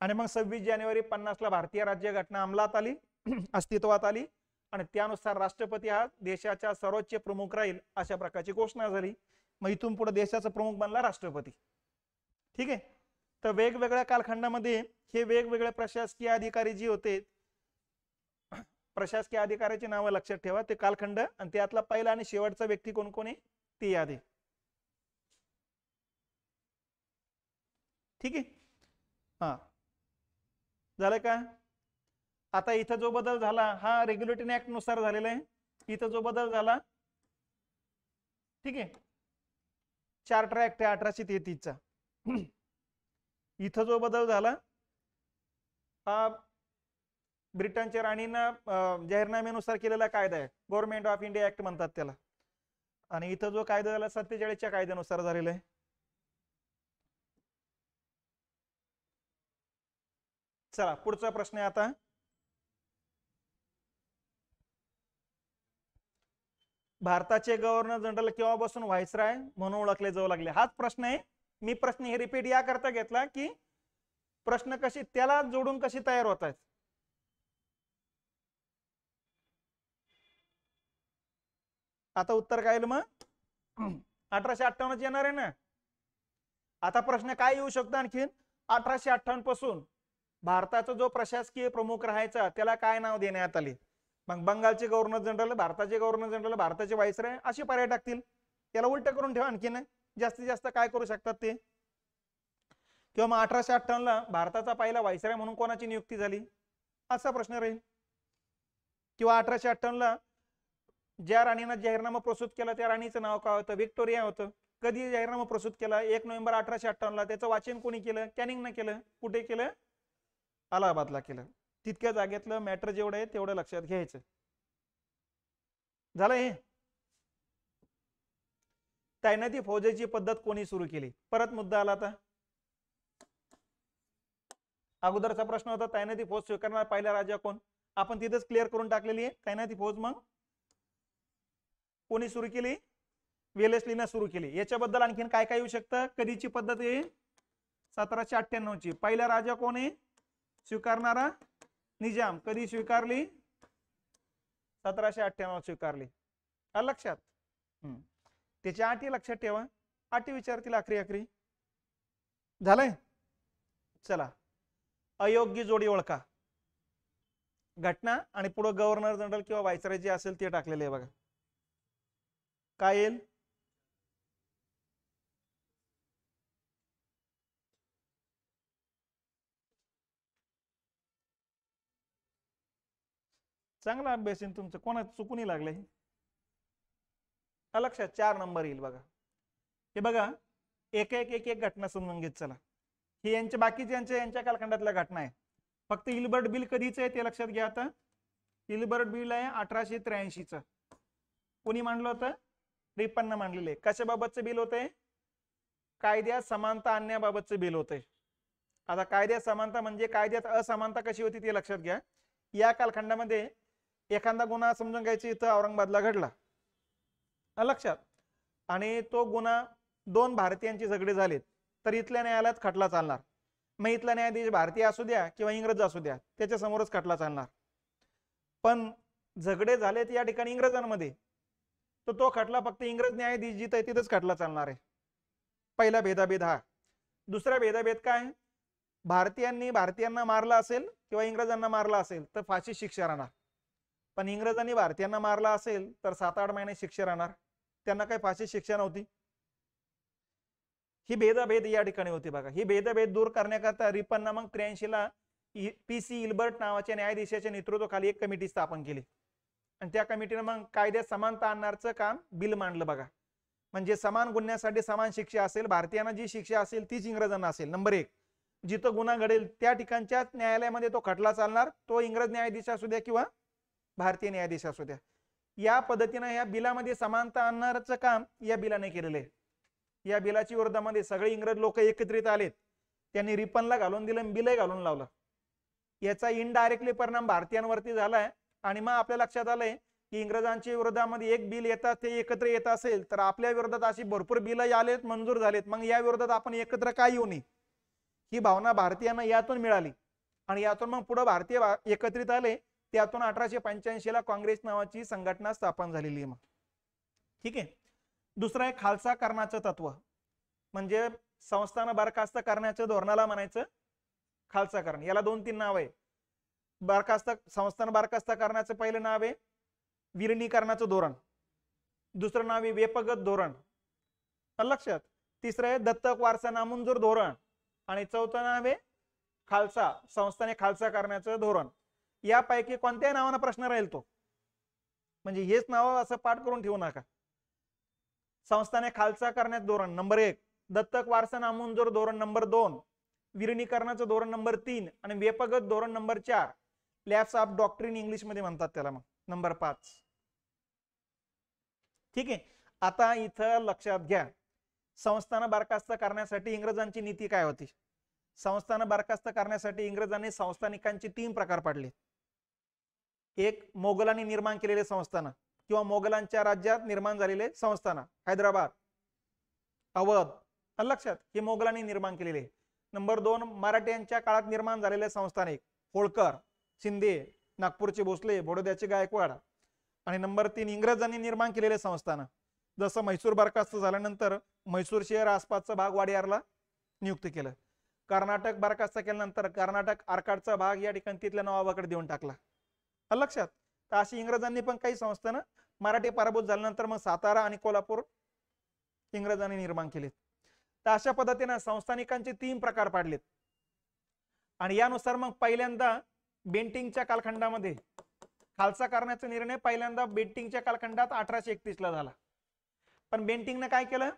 आणि मग 26 जानेवारी 50 ला भारतीय राज्यघटना अंमलात आली, अस्तित्वात आली. आणि त्यानुसार राष्ट्रपती हा देशाचा सर्वोच्च प्रमुख राहील अशा प्रकारची घोषणा झाली. मग इथून पुढे देशाचा प्रमुख बनला राष्ट्रपती. ठीक आहे. तर वेगवेगळ्या कालखंडामध्ये हे वेगवेगळे प्रशासकीय अधिकारी जे होते, प्रशासकीय अधिकाऱ्याची नावं लक्षात ठेवा, ते कालखंड आणि त्यातला पहिला आणि शेवटचा व्यक्ती कोण कोण आहे ती यादी. ठीक आहे. हा झालं का? आता इथं जो बदल झाला हा रेग्युलेटरी ऍक्ट नुसार झालेला आहे. इथं जो बदल झाला, ठीक आहे, चार्टर ऍक्ट आहे 1833 चा. इथं जो बदल झाला हा ब्रिटनच्या राणीनं जाहीरनाम्यानुसार केलेला कायदा आहे, गव्हर्नमेंट ऑफ इंडिया ऍक्ट म्हणतात त्याला. आणि इथं जो कायदा झाला 47च्या कायद्यानुसार झालेला आहे. चला पुढचा प्रश्न आहे आता. भारताचे गव्हर्नर जनरल केव्हापासून व्हाईसराय म्हणून ओळखले जाऊ लागले? हाच प्रश्न आहे. मी प्रश्न हे रिपीट या करता घेतला की प्रश्न कशी त्याला जोडून कशी तयार होत आहेत. आता उत्तर काय येईल मग 1858 येणार आहे ना. आता प्रश्न काय येऊ शकतो आणखीन 1858 पासून भारताचा जो प्रशासकीय प्रमुख राहायचा त्याला काय नाव देण्यात आले. मग बंगालचे गव्हर्नर जनरल, भारताचे गव्हर्नर जनरल, भारताचे व्हाईसरॉय असे पर्याय टाकतील. त्याला उलट करून ठेवा आणखीन जास्तीत जास्त काय करू शकतात ते. किंवा मग 1858 ला भारताचा पहिला व्हाईसरॉय म्हणून कोणाची नियुक्ती झाली असा प्रश्न राहील. किंवा 1858 ला ज्या राणीनं जाहीरनामा प्रस्तुत केला त्या राणीचं नाव काय होतं, व्हिक्टोरिया होतं. कधी जाहीरनामा प्रस्तुत केला 1 नोव्हेंबर 1858 ला. त्याचं वाचन कोणी केलं, कॅनिंगनं केलं. कुठे केलं, अलाहाबादला केलं. तितक्या जागेतलं मॅटर जेवढं आहे तेवढं लक्षात घ्यायचं. झालं हे. तैनाती फौजेची पद्धत कोणी सुरू केली, परत मुद्दा आला. आता अगोदरचा प्रश्न होता तैनाती फौज स्वीकारणारा पहिला राजा कोण, आपण तिथेच क्लिअर करून टाकलेली आहे. तैनाती फौज मग कोणी सुरू केली, वेलेस्लीनं सुरू केली. याच्याबद्दल आणखीन काय काय येऊ शकतं, कधीची पद्धत आहे 1798 ची. पहिला राजा कोण आहे स्वीकारणारा, निजाम. कधी स्वीकारली, 1798 स्वीकारली. लक्षात. त्याच्या अटी लक्षात ठेवा, अटी विचारतील आखरी. झालंय. चला, अयोग्य जोडी ओळखा. घटना आणि पुढे गव्हर्नर जनरल किंवा व्हाईसरॉय जे असेल ते टाकलेले आहे बघा. काय येईल, चांगला अभ्यास आहे तुमचं, कोणा चुकूनही लागलंय. लक्षात 4 नंबर येईल बघा. हे बघा एक एक घटना समजून घेत चला. हे यांच्या बाकीचे यांच्या कालखंडातल्या घटना आहे. फक्त इल्बर्ट बिल कधीच आहे ते लक्षात घ्या. आता इल्बर्ट बिल आहे 1883 च. कोणी मांडलं होतं, रिपननं मांडलेलं आहे. कशाबाबतचं बिल होतंय, कायद्यात समानता आणण्याबाबतचं बिल होतंय. आता कायद्यात समानता म्हणजे कायद्यात असमानता कशी होती ते लक्षात घ्या. या कालखंडामध्ये एखादा गुन्हा समजून घ्यायचा इथं औरंगाबादला घडला, लक्षात, आणि तो गुन्हा 2 भारतीयांची झगडे झालेत, तर इथल्या न्यायालयात खटला चालणार. मग इथला न्यायाधीश भारतीय असू द्या किंवा इंग्रज असू द्या त्याच्या समोरच खटला चालणार. पण झगडे झालेत या ठिकाणी इंग्रजांमध्ये, तर तो खटला फक्त इंग्रज न्यायाधीश जिथं आहे तिथंच खटला चालणार आहे. पहिला भेदाभेद हा. दुसरा भेदाभेद काय, भारतीयांना मारला असेल किंवा इंग्रजांना मारला असेल तर फाशी शिक्षा राहणार. पण इंग्रजांनी भारतीयांना मारला असेल तर 7-8 महिने शिक्षा राहणार. त्यांना काही फाशी शिक्षा नव्हती. ही भेदाभेद या ठिकाणी होती बघा. ही भेदभेद दूर करण्याकरता रिपननं मग 83 ला PC इल्बर्ट नावाच्या न्यायाधीशाच्या नेतृत्वाखाली एक कमिटी स्थापन केली. आणि त्या कमिटीनं मग कायद्यात समानता आणण्याचं काम बिल मांडलं बघा. म्हणजे समान गुन्ह्यासाठी समान शिक्षा असेल, भारतीयांना जी शिक्षा असेल तीच इंग्रजांना असेल. नंबर 1, जिथं गुन्हा घडेल त्या ठिकाणच्याच न्यायालयामध्ये तो खटला चालणार, तो इंग्रज न्यायाधीश असू द्या किंवा भारतीय न्यायाधीश असू द्या. या पद्धतीनं या बिलामध्ये समानता आणण्याचं काम या बिलाने केलेलं आहे. या बिलाच्या विरोधामध्ये सगळे इंग्रज लोक एकत्रित आलेत. त्यांनी रिपनला घालून दिलं, बिलही घालून लावलं. याचा इनडायरेक्टली परिणाम भारतीयांवरती झालाय. आणि मग आपल्या लक्षात आलंय की इंग्रजांच्या विरोधामध्ये एक बिल येतात ते एकत्र येत असेल तर आपल्या विरोधात अशी भरपूर बिलही आलेत, मंजूर झालेत. मग या विरोधात आपण एकत्र का येऊ नये, ही भावना भारतीयांना यातून मिळाली. आणि यातून मग पुढे भारतीय एकत्रित आले. त्यातून 1885 ला काँग्रेस नावाची संघटना स्थापन झालेली आहे. मग ठीक आहे. दुसरं आहे खालसा करण्याचं तत्व, म्हणजे संस्थानं बरखास्त करण्याच्या धोरणाला म्हणायचं खालसाकरण. याला 2-3 नाव आहे. संस्थानं बरखास्त करण्याचं पहिलं नाव आहे विलिनीकरणाचं धोरण, दुसरं नाव आहे वेपगत धोरण, लक्षात. तिसरं आहे दत्तक वारसा नामंजूर धोरण, आणि चौथं नाव आहे खालसा, संस्थाने खालसा करण्याचं धोरण. यापैकी कोणत्याही नावानं प्रश्न राहील तो, म्हणजे हेच नाव असं पाठ करून ठेवू नका. संस्थाने खालसा करण्याचं धोरण नंबर 1, दत्तक वारसा नामंजूर धोरण नंबर 2, विलिनीकरणाचं धोरण नंबर 3, आणि वेपगत धोरण number 4. Lapse of doctrine English मध्ये म्हणतात त्याला, मग नंबर 5. ठीक आहे. आता इथं लक्षात घ्या, संस्थानं बरखास्त करण्यासाठी इंग्रजांची नीती काय होती. संस्थानं बरखास्त करण्यासाठी इंग्रजांनी संस्थानिकांचे 3 प्रकार पाडले. एक, मोगलांनी निर्माण केलेले संस्थानं किंवा मोगलांच्या राज्यात निर्माण झालेले संस्थानं, हैदराबाद, अवध, लक्षात, हे मोगलांनी निर्माण केलेले. नंबर 2, मराठ्यांच्या काळात निर्माण झालेले संस्थानिक, होळकर, शिंदे, नागपूरचे भोसले, बडोद्याचे गायकवाड. आणि नंबर 3 इंग्रजांनी निर्माण केलेले संस्थान, जसं म्हैसूर बरखास्त झाल्यानंतर म्हैसूर शहर आसपासचा भाग वाडियारला नियुक्त केलं. कर्नाटक बरखास्त केल्यानंतर कर्नाटक आर्काडचा भाग या ठिकाणी तिथल्या नवाबाकडे देऊन टाकला. लक्षात. तर अशी इंग्रजांनी पण काही संस्थानं मराठी पराभूत झाल्यानंतर मग सातारा आणि कोल्हापूर इंग्रजांनी निर्माण केलेत. तर अशा पद्धतीने संस्थानिकांचे 3 प्रकार पाडलेत. आणि यानुसार मग पहिल्यांदा बेंटिंगच्या कालखंडामध्ये खालसा करण्याचा निर्णय पहिल्यांदा बेंटिंगच्या कालखंडात 1831 ला झाला. पण बेंटिंगने काय केलं,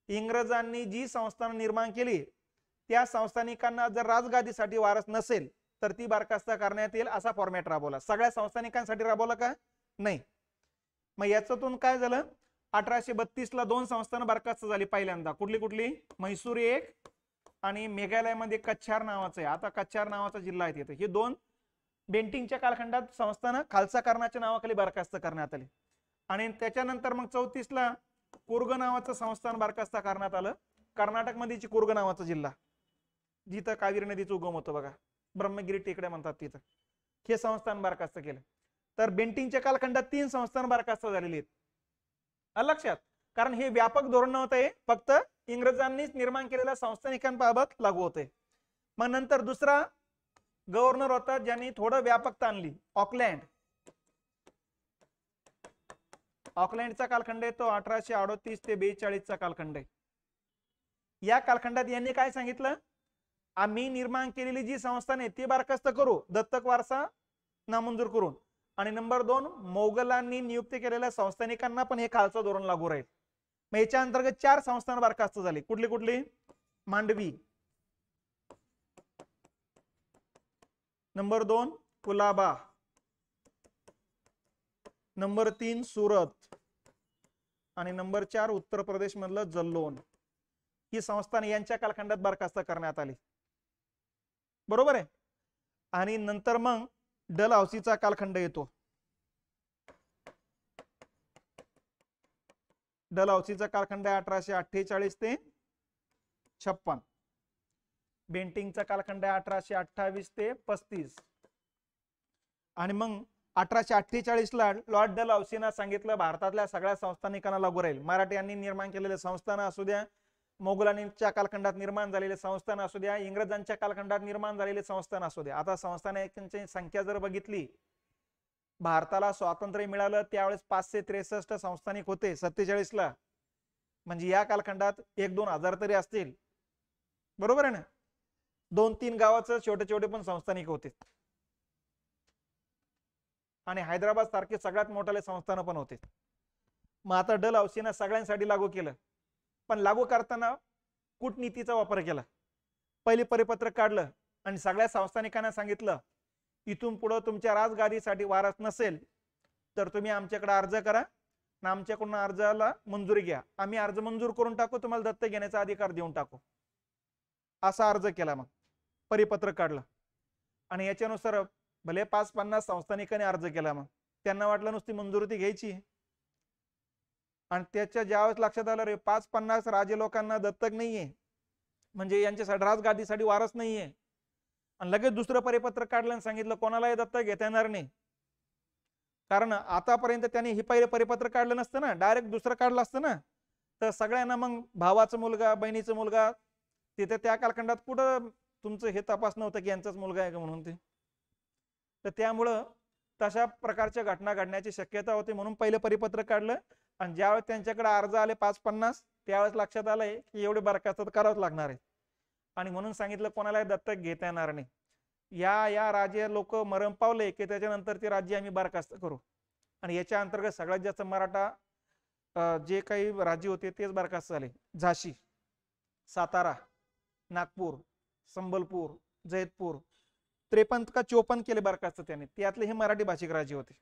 इंग्रजांनी जी संस्थानं निर्माण केली त्या संस्थानिकांना जर राजगादीसाठी वारस नसेल तर ती बरखास्त करण्यात येईल असा फॉर्मॅट राबवला. सगळ्या संस्थानिकांसाठी राबवला का नाही. मग याच्यातून काय झालं, 1832 ला 2 संस्थानं बरखास्त झाली पहिल्यांदा. कुठली कुठली, म्हैसूर एक आणि मेघालयमध्ये कच्छार नावाचं आहे, आता कच्छार नावाचा जिल्हा आहे तिथे. हे 2 बेंटिंगच्या कालखंडात संस्थानं खालसा करण्याच्या नावाखाली बरखास्त करण्यात आली. आणि त्याच्यानंतर मग 34 ला कुर्ग नावाचं संस्थान बरखास्त करण्यात आलं. कर्नाटकमध्ये कुर्ग नावाचा जिल्हा, जिथं कावेरी नदीचं उगम होतं बघा, ब्रह्मगिरी टेकड्या म्हणतात तिथं, हे संस्थान बरखास्त केलं. तर बेंटिंगच्या कालखंडात 3 संस्थान बरखास्त झालेली आहेत. लक्षात. कारण हे व्यापक धोरण नव्हतं, हे फक्त इंग्रजांनीच निर्माण केलेल्या संस्थानिकांबाबत लागू होते. मग नंतर दुसरा गव्हर्नर होता ज्यांनी थोडं व्यापकता आणली, ऑकलँड. ऑकलँडचा कालखंड आहे तो 1838 ते 42 चा कालखंड आहे. या कालखंडात यांनी काय सांगितलं, आम्ही निर्माण केलेली जी संस्थान आहे ती बरखास्त करू दत्तक वारसा नामंजूर करून. आणि नंबर 2 मोगलांनी नियुक्त केलेल्या संस्थानिकांना पण हे खालचं धोरण लागू राहील. मग याच्या अंतर्गत 4 संस्थान बरखास्त झाली. कुठली कुठली, मांडवी, नंबर 2 कुलाबा, नंबर 3 सुरत आणि नंबर 4 उत्तर प्रदेश मधलं जल्लोन. ही संस्थान यांच्या कालखंडात बरखास्त करण्यात आली. बरोबर आहे. आणि नंतर मग डलहौसीचा कालखंड येतो. डलहौसीचा कालखंड 1848 ते 56. बेंटिंगचा कालखंड 1828 ते 35. आणि मग 1848 ला लॉर्ड डलहौसीने सांगितलं भारतातल्या सगळ्या संस्थानिकांना लागू राहील. मराठ्यांनी निर्माण केलेले संस्थान असू द्या, मोगलांच्या कालखंडात निर्माण झालेले संस्थान असू द्या, इंग्रजांच्या कालखंडात निर्माण झालेले संस्थान असू द्या. आता संस्थानिकांची संख्या जर बघितली, भारताला स्वातंत्र्य मिळालं त्यावेळेस 563 संस्थानिक होते 47 ला. म्हणजे या कालखंडात 1-2 हजार तरी असतील. बरोबर आहे ना. 2-3 गावाचं छोटे छोटे पण संस्थानिक होते. आणि हैदराबाद सारखे सगळ्यात मोठाले संस्थान पण होते. मग आता डलहौसीने सगळ्यांसाठी लागू केलं. पण लागू करताना कूटनीतीचा वापर केला. पहिले परिपत्रक काढलं आणि सगळ्या संस्थानिकांना सांगितलं, इथून पुढे तुमच्या राजगादीसाठी वारस नसेल तर तुम्ही आमच्याकडे अर्ज करा आणि आमच्याकडून अर्जाला मंजुरी घ्या. आम्ही अर्ज मंजूर करून टाकू, तुम्हाला दत्तक घेण्याचा अधिकार देऊन टाकू. असा अर्ज केला. मग परिपत्रक काढलं आणि याच्यानुसार भले 5-50 संस्थानिकांनी अर्ज केला. मग त्यांना वाटलं नुसती मंजुरी ती घ्यायची. आणि त्याच्या ज्यावेळेस लक्षात आलं रे 5-50 राजे लोकांना दत्तक नाहीये, म्हणजे यांच्यासाठी राजगादीसाठी वारस नाहीये, आणि लगेच दुसरं परिपत्रक काढलं आणि सांगितलं कोणालाही दत्तक घेता येणार नाही. कारण आतापर्यंत त्यांनी हे पहिले परिपत्रक काढलं नसतं ना, डायरेक्ट दुसरं काढलं असतं ना, तर सगळ्यांना मग भावाचा मुलगा बहिणीचा मुलगा तिथे त्या कालखंडात कुठं तुमचं हे तपास नव्हतं की यांचाच मुलगा आहे का म्हणून ते. तर त्यामुळं तशा प्रकारच्या घटना घडण्याची शक्यता होती, म्हणून पहिलं परिपत्रक काढलं. आणि ज्यावेळेस त्यांच्याकडे अर्ज आले 5-50 त्यावेळेस लक्षात आलंय की एवढे बरखास्त करावंच लागणार आहे. आणि म्हणून सांगितलं कोणालाही दत्तक घेता येणार नाही. या राजे लोक मरण पावले की त्याच्यानंतर ते राज्य आम्ही बरखास्त करू. आणि याच्या अंतर्गत सगळ्यात जास्त मराठा जे काही राज्य होते तेच बरखास्त झाले. झाशी, सातारा, नागपूर, संबलपूर, जैतपूर 53 का 54 केले बरखास्त त्याने. त्यातले हे मराठी भाषिक राज्य होते.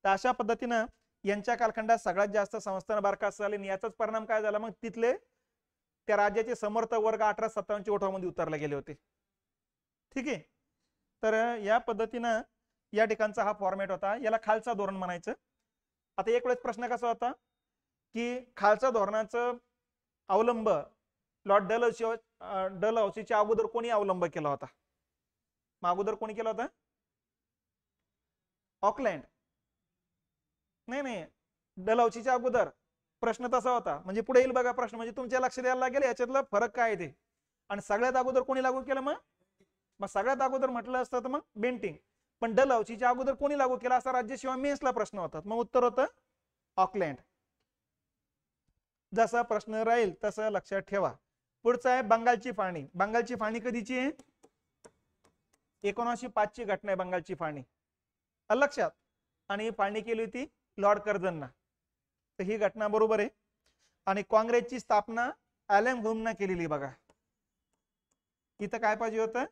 तर अशा पद्धतीनं यांच्या कालखंडात सगळ्यात जास्त संस्थान बरखास्त झाले. आणि याचाच परिणाम काय झाला, मग तिथले त्या राज्याचे समर्थक वर्ग 1857 उठावामध्ये उतरले गेले होते. ठीक आहे. तर या पद्धतीनं या ठिकाणचा हा फॉर्मॅट होता. याला खालचा धोरण म्हणायचं. आता एक वेळेस प्रश्न कसा होता की खालचा धोरणाचं अवलंब लॉर्ड डलहौसीच्या अगोदर कोणी अवलंब केला होता? अगोदर कोणी केला होता? ऑकलँड. नाही नाही, डलहौसीच्या अगोदर प्रश्न तसा होता. म्हणजे पुढे येईल बघा प्रश्न, म्हणजे तुमच्या लक्ष द्यायला लागेल याच्यातलं फरक काय आहे ते. आणि सगळ्यात अगोदर कोणी लागू केलं मग? मग सगळ्यात अगोदर म्हटलं असतं तर मग बेंटिंग. पण डलहौसीच्या अगोदर कोणी लागू केला असा राज्यसेवा मेन्सला प्रश्न होतात. मग उत्तर होतं ऑकलँड. जसा प्रश्न राहील तसं लक्षात ठेवा. पुढचा आहे बंगालची फाळणी. बंगालची फाळणी कधीची आहे? 1905 ची घटना आहे बंगालची फाळणी, लक्षात. आणि फाळणी केली होती लॉर्ड कर्झनना. तर ही घटना बरोबर आहे. आणि काँग्रेसची स्थापना ॲलन हुमना केलेली बघा. इथं काय पाहिजे होतं?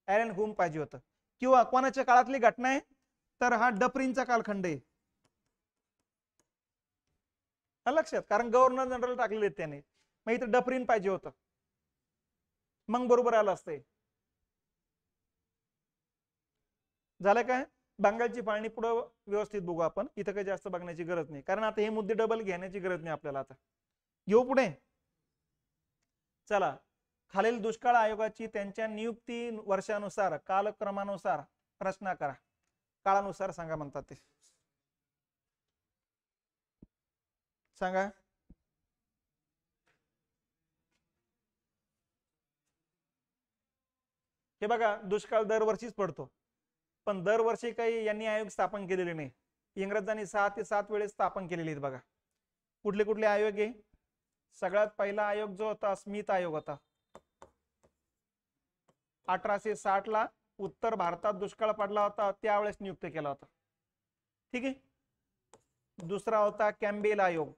ॲलन हुम पाहिजे होतं. किंवा कोणाच्या काळातली घटना आहे? तर हा डफरीनचा कालखंड आहे, लक्षात. कारण गव्हर्नर जनरल टाकलेले त्याने, मग इथं डफरीन पाहिजे होतं, मग बरोबर आलं असतंय. झालं काय? बंगालची फाळणी पुढे व्यवस्थित बघू आपण, इथं काही जास्त बघण्याची गरज नाही, कारण आता हे मुद्दे डबल घेण्याची गरज नाही आपल्याला. आता घेऊ पुढे. चला, खालील दुष्काळ आयोगाची त्यांच्या नियुक्ती वर्षानुसार कालक्रमानुसार रचना करा. काळानुसार सांगा म्हणतात ते, सांगा. हे बघा, दुष्काळ दरवर्षीच पडतो, पण दरवर्षी काही यांनी आयोग स्थापन केलेले नाही. इंग्रजांनी 6 ते 7 वेळेस स्थापन केलेले आहेत बघा. कुठले कुठले आयोग आहे? सगळ्यात पहिला आयोग जो होता स्मिथ आयोग होता. 1860 ला उत्तर भारतात दुष्काळ पडला होता, त्यावेळेस नियुक्त केला होता. ठीक आहे. दुसरा होता कॅम्बेल आयोग.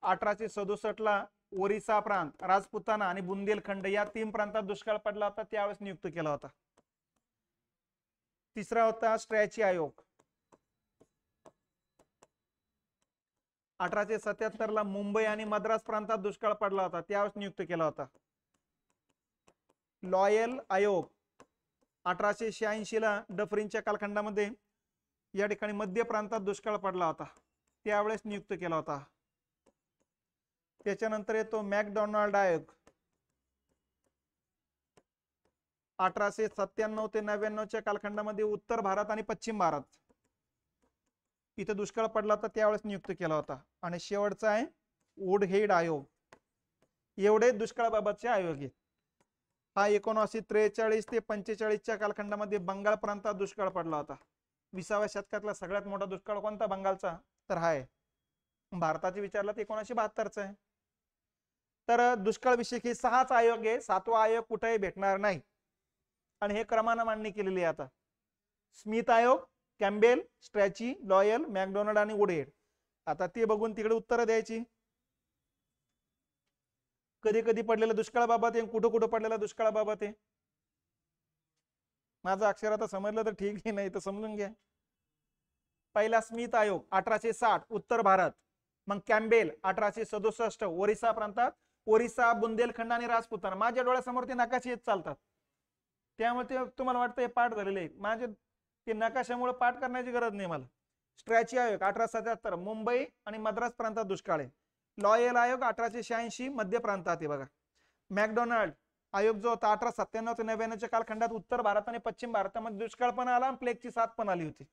1867 ला ओरिसा प्रांत, राजपुताना आणि बुंदेलखंड या 3 प्रांतात दुष्काळ पडला होता, त्यावेळेस नियुक्त केला होता. तिसरा होता स्ट्रॅची आयोग. 1877 ला मुंबई आणि मद्रास प्रांतात दुष्काळ पडला होता, त्यावेळेस नियुक्त केला होता. लॉयल आयोग 1886 ला डफरीनच्या कालखंडामध्ये या ठिकाणी मध्य प्रांतात दुष्काळ पडला होता, त्यावेळेस नियुक्त केला होता. त्याच्यानंतर येतो मॅकडोनाल्ड आयोग 1897 ते 99 कालखंडामध्ये उत्तर भारत आणि पश्चिम भारत इथे दुष्काळ पडला होता, त्यावेळेस नियुक्त केला होता. आणि शेवटचा आहे वुडहेड आयोग. एवढे दुष्काळाबाबतचे आयोग आहेत. हा 1943 ते 45 कालखंडामध्ये बंगाल प्रांतात दुष्काळ पडला होता. 20व्या शतकातला सगळ्यात मोठा दुष्काळ कोणता बंगालचा? तर हा आहे. भारताचे विचारला तर 1972 आहे. तर दुष्काळ विषयक हे 6च आयोग आहे, 7वा आयोग कुठेही भेटणार नाही. आणि हे क्रमानं मांडणी केलेली आहे. आता स्मिथ आयोग, कॅम्बेल, स्ट्रॅची, लॉयल, मॅकडोनाल्ड आणि वुडहेड. आता ते बघून तिकडे उत्तरं द्यायची. कधी कधी पडलेल्या दुष्काळाबाबत आहे, कुठं कुठं पडलेल्या दुष्काळाबाबत आहे. माझं अक्षर आता समजलं तर ठीक आहे, नाही तर समजून घ्या. पहिला स्मिथ आयोग 1860 उत्तर भारत. मग कॅम्बेल 1867 ओरिसा प्रांतात, ओरिसा, बुंदेलखंड आणि राजपुताना. माझ्या डोळ्यासमोर ते नकाशे येत चालतात, त्यामुळे ते तुम्हाला वाटतं हे पाठ झालेले आहेत. माझे ते नकाशामुळे पाठ करण्याची गरज नाही मला. स्ट्रॅची आयोग 1877 मुंबई आणि मद्रास प्रांतात दुष्काळ आहे. लॉयल आयोग 1886 मध्य प्रांतात आहे बघा. मॅकडोनाल्ड आयोग जो होता 1897 ते 99 कालखंडात उत्तर भारत आणि पश्चिम भारतामध्ये दुष्काळ पण आला आणि प्लेगची साथ पण आली होती.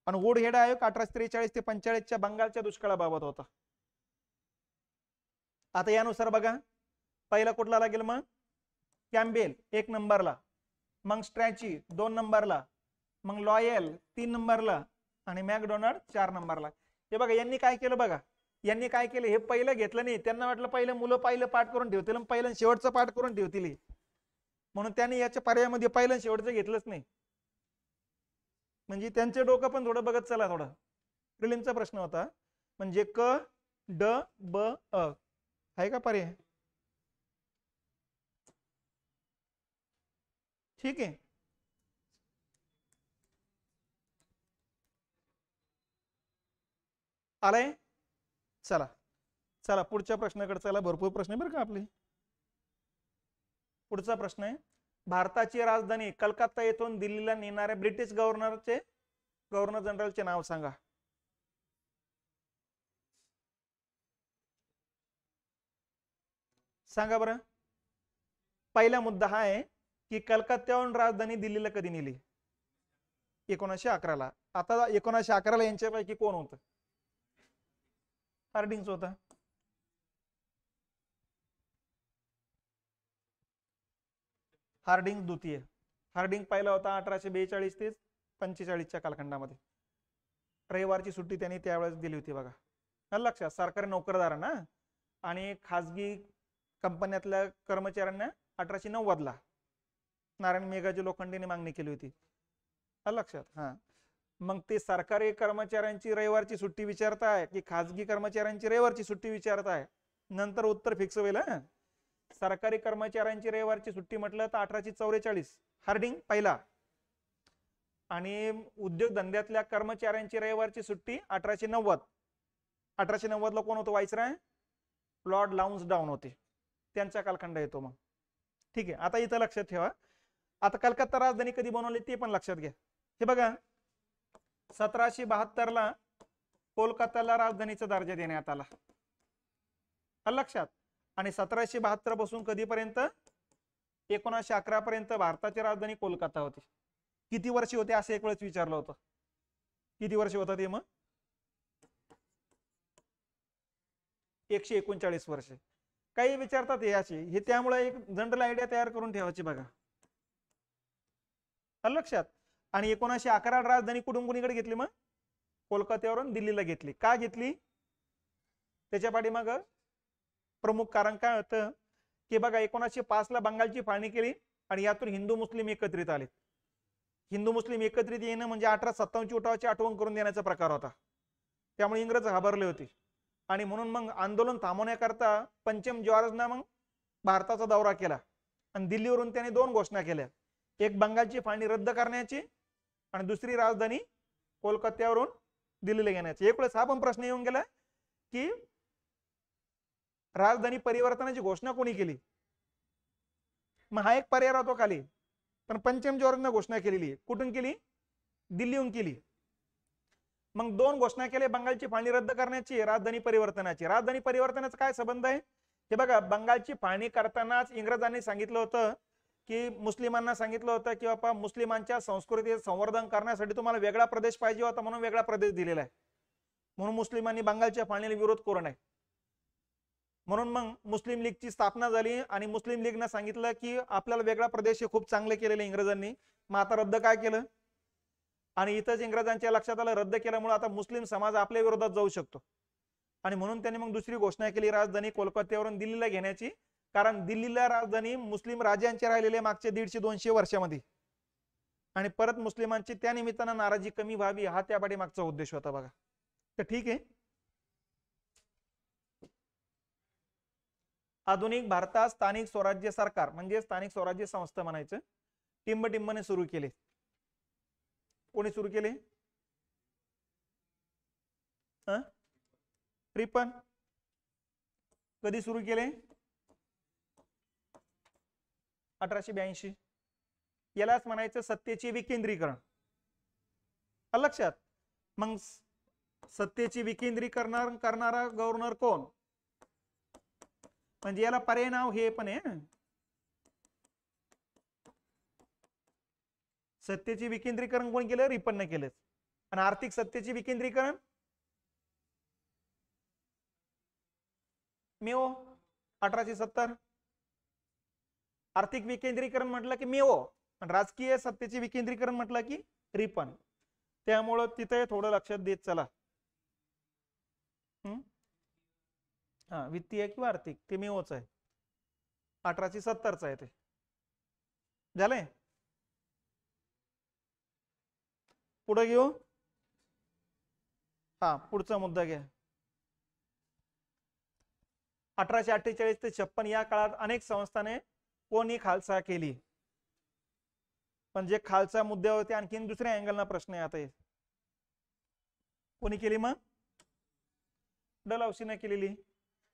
आणि वुडहेड आयोग 1843 ते 45 बंगालच्या दुष्काळाबाबत होता. आता यानुसार बघा, पहिला कुठला लागेल मग? कॅम्बेल 1 नंबरला, मग स्ट्रॅची 2 नंबरला, मग लॉयल 3 नंबरला आणि मॅकडोनाल्ड 4 नंबरला. हे बघा, यांनी काय केलं बघा, यांनी काय केलं, हे पहिलं घेतलं नाही. त्यांना वाटलं पहिलं मुलं पहिलं पाठ करून ठेवतील, पहिलं शेवटचं पाठ करून ठेवतील, म्हणून त्यांनी याच्या पर्यायामध्ये पहिलं शेवटचं घेतलंच नाही. म्हणजे त्यांचे डोकं पण थोडं बघत चला. थोडं प्रिलिमचा प्रश्न होता. म्हणजे क ड ब अ आहे का पर्याय? ठीक आहे. आलाय. चला चला पुढच्या प्रश्नाकडे चला. भरपूर प्रश्न बरं का आपले. पुढचा प्रश्न आहे, भारताची राजधानी कलकत्ता येथून दिल्लीला नेणाऱ्या ब्रिटिश गव्हर्नर जनरलचे नाव सांगा. सांगा बरं. पहिला मुद्दा हा आहे की कलकत्त्याहून राजधानी दिल्लीला कधी नेली? 1911ला. आता 1911ला यांच्यापैकी कोण होतं? हार्डिंग्स होता. हार्डिंग द्वितीय. हार्डिंग पहिला होता 1842 ते 45च्या कालखंडामध्ये. रविवारची सुट्टी त्यांनी त्यावेळेस दिली होती बघा. लक्षात, सरकारी नोकरदारांना आणि खाजगी कंपन्यातल्या कर्मचाऱ्यांना 1890ला नारायण मेघाजी लोखंडेने मागणी केली होती. लक्षात. हा, मग ते सरकारी कर्मचाऱ्यांची रविवारची सुट्टी विचारताय की खाजगी कर्मचाऱ्यांची रविवारची सुट्टी विचारताय? नंतर उत्तर फिक्स होईल. सरकारी कर्मचाऱ्यांची रविवारची सुट्टी म्हटलं तर 1844 हार्डिंग पहिला, आणि उद्योगधंद्यातल्या कर्मचाऱ्यांची रविवारची सुट्टी 1890. 1890ला कोण होतं वाईसराय? लॉर्ड लाउन्सडाउन होते. त्यांचा कालखंड येतो मग. ठीक आहे, आता इथं लक्षात ठेवा. आता कलकत्ता राजधानी कधी बनवली ते पण लक्षात घ्या. हे बघा, 1772ला कोलकात्याला राजधानीचा दर्जा देण्यात आला. लक्षात. आणि 1772 पासून कधीपर्यंत? 1911 पर्यंत भारताची राजधानी कोलकाता होती. किती वर्ष होते असं एक वेळेस विचारलं होतं. किती वर्ष होतं ते? मग 139 वर्ष. काही विचारतात याची, हे त्यामुळे एक जनरल आयडिया तयार करून ठेवायची बघा. लक्षात. आणि 1911 राजधानी कुठून कुणीकडे घेतली? मग कोलकात्यावरून दिल्लीला घेतली. का घेतली? त्याच्या पाठीमाग प्रमुख कारण काय होतं की बघा, 1905ला बंगालची फाळणी केली आणि यातून हिंदू मुस्लिम एकत्रित आले. हिंदू मुस्लिम एकत्रित येणं म्हणजे 1857ची उठावाची आठवण करून देण्याचा प्रकार होता. त्यामुळे इंग्रज घाबरले होते आणि म्हणून मग आंदोलन थांबवण्याकरता पंचम जॉर्जना मग भारताचा दौरा केला आणि दिल्लीवरून त्याने 2 घोषणा केल्या. एक बंगालची फाळणी रद्द करण्याची आणि दुसरी राजधानी कोलकात्यावरून दिल्लीला घेण्याची. एक वेळेस हा पण प्रश्न येऊन गेला की राजधानी परिवर्तनाची घोषणा कोणी केली? मग हा एक पर्याय राहतो खाली, पण पंचम जॉर्जना घोषणा केलेली आहे. कुठून केली? दिल्लीहून केली. मग 2 घोषणा केले, बंगालची फाळणी रद्द करण्याची, राजधानी परिवर्तनाची. राजधानी परिवर्तनाचा काय संबंध आहे? हे बघा, बंगालची फाळणी करतानाच इंग्रजांनी सांगितलं होतं की मुस्लिमांना सांगितलं होतं की बाबा मुस्लिमांच्या संस्कृतीचे संवर्धन करण्यासाठी तुम्हाला वेगळा प्रदेश पाहिजे होता, म्हणून वेगळा प्रदेश दिलेला आहे. म्हणून मुस्लिमांनी बंगालच्या फाळणीला विरोध करू नये. म्हणून मग मुस्लिम लीगची स्थापना झाली आणि मुस्लिम लीगनं सांगितलं की आपल्याला वेगळा प्रदेश हे खूप चांगले केलेले इंग्रजांनी, मग आता रद्द काय केलं? आणि इथंच इंग्रजांच्या लक्षात आलं रद्द केल्यामुळे आता मुस्लिम समाज आपल्या विरोधात जाऊ शकतो. आणि म्हणून त्यांनी मग दुसरी घोषणा केली राजधानी कोलकात्यावरून दिल्लीला घेण्याची. कारण दिल्लीला राजधानी मुस्लिम राजांचे राहिलेले मागच्या 150-200 वर्षामध्ये, आणि परत मुस्लिमांची त्या निमित्तानं नाराजी कमी व्हावी, हा त्या पाठीमागचा उद्देश होता बघा. तर ठीक आहे. आधुनिक भारतात स्थानिक स्वराज्य सरकार म्हणजे स्थानिक स्वराज्य संस्था म्हणायचं टिंबटिंबने सुरू केले. कोणी सुरू केले? रिपन. कधी सुरू केले? 1882. यालाच म्हणायचं सत्तेचे विकेंद्रीकरण. लक्षात. मग सत्तेचे विकेंद्रीकरण करणारा गव्हर्नर कोण? म्हणजे याला पर्याय नाव हे पण आहे. सत्तेचे विकेंद्रीकरण कोण केलं? रिपनने केलं. आणि आर्थिक सत्तेचे विकेंद्रीकरण मेओ 1870. आर्थिक विकेंद्रीकरण म्हटलं की मेओ, आणि राजकीय सत्तेचे विकेंद्रीकरण म्हटलं की रिपन. त्यामुळं तिथे थोडं लक्षात देत चला. हा, वित्तीय किंवा आर्थिक ते मेओच आहे. 1870च आहे ते. झालंय. पुढे घेऊ. हा, पुढचा मुद्दा घ्या. 1848 ते 56 या काळात अनेक संस्थाने कोणी खालसा केली. पण जे खालसा मुद्द्यावरती आणखीन दुसऱ्या अँगलना प्रश्न आहे. आता कोणी केली? मग डलहौसीने केलेली.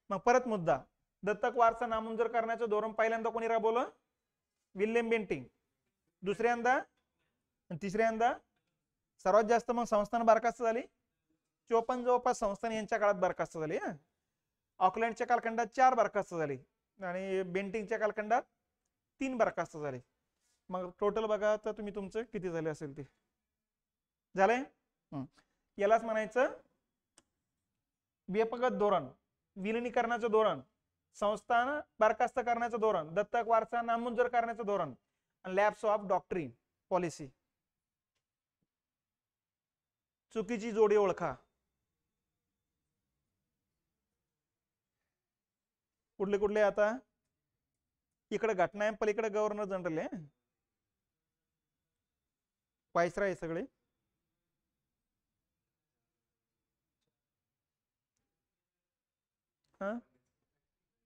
मग परत मुद्दा, दत्तक वारसा नामंजूर करण्याचं धोरण पहिल्यांदा कोणी राबवलं? William Bentinck. दुसऱ्यांदा आणि तिसऱ्यांदा सर्वात जास्त मग संस्थान बरखास्त झाली. 54 जवळपास संस्थान यांच्या काळात बरखास्त झाली. ऑकलँडच्या कालखंडात 4 बरखास्त झाली आणि बेंटिंगच्या कालखंडात 3 बरखास्त झाले. मग टोटल बघा तर तुम्ही तुमचं किती झाले असेल ते. झालंय. यालाच म्हणायचं व्यपगत धोरण, विलिनीकरणाचं धोरण, संस्थान बरखास्त करण्याचं धोरण, दत्तक वारसा नामंजूर करण्याचं धोरण, लॅप्स ऑफ डॉक्ट्रिन पॉलिसी. चुकीची जोडी ओळखा. कुठले कुठले आता इकडे घटना आहे, पलीकडे गव्हर्नर जनरल आहे, व्हाईसराय आहे सगळे.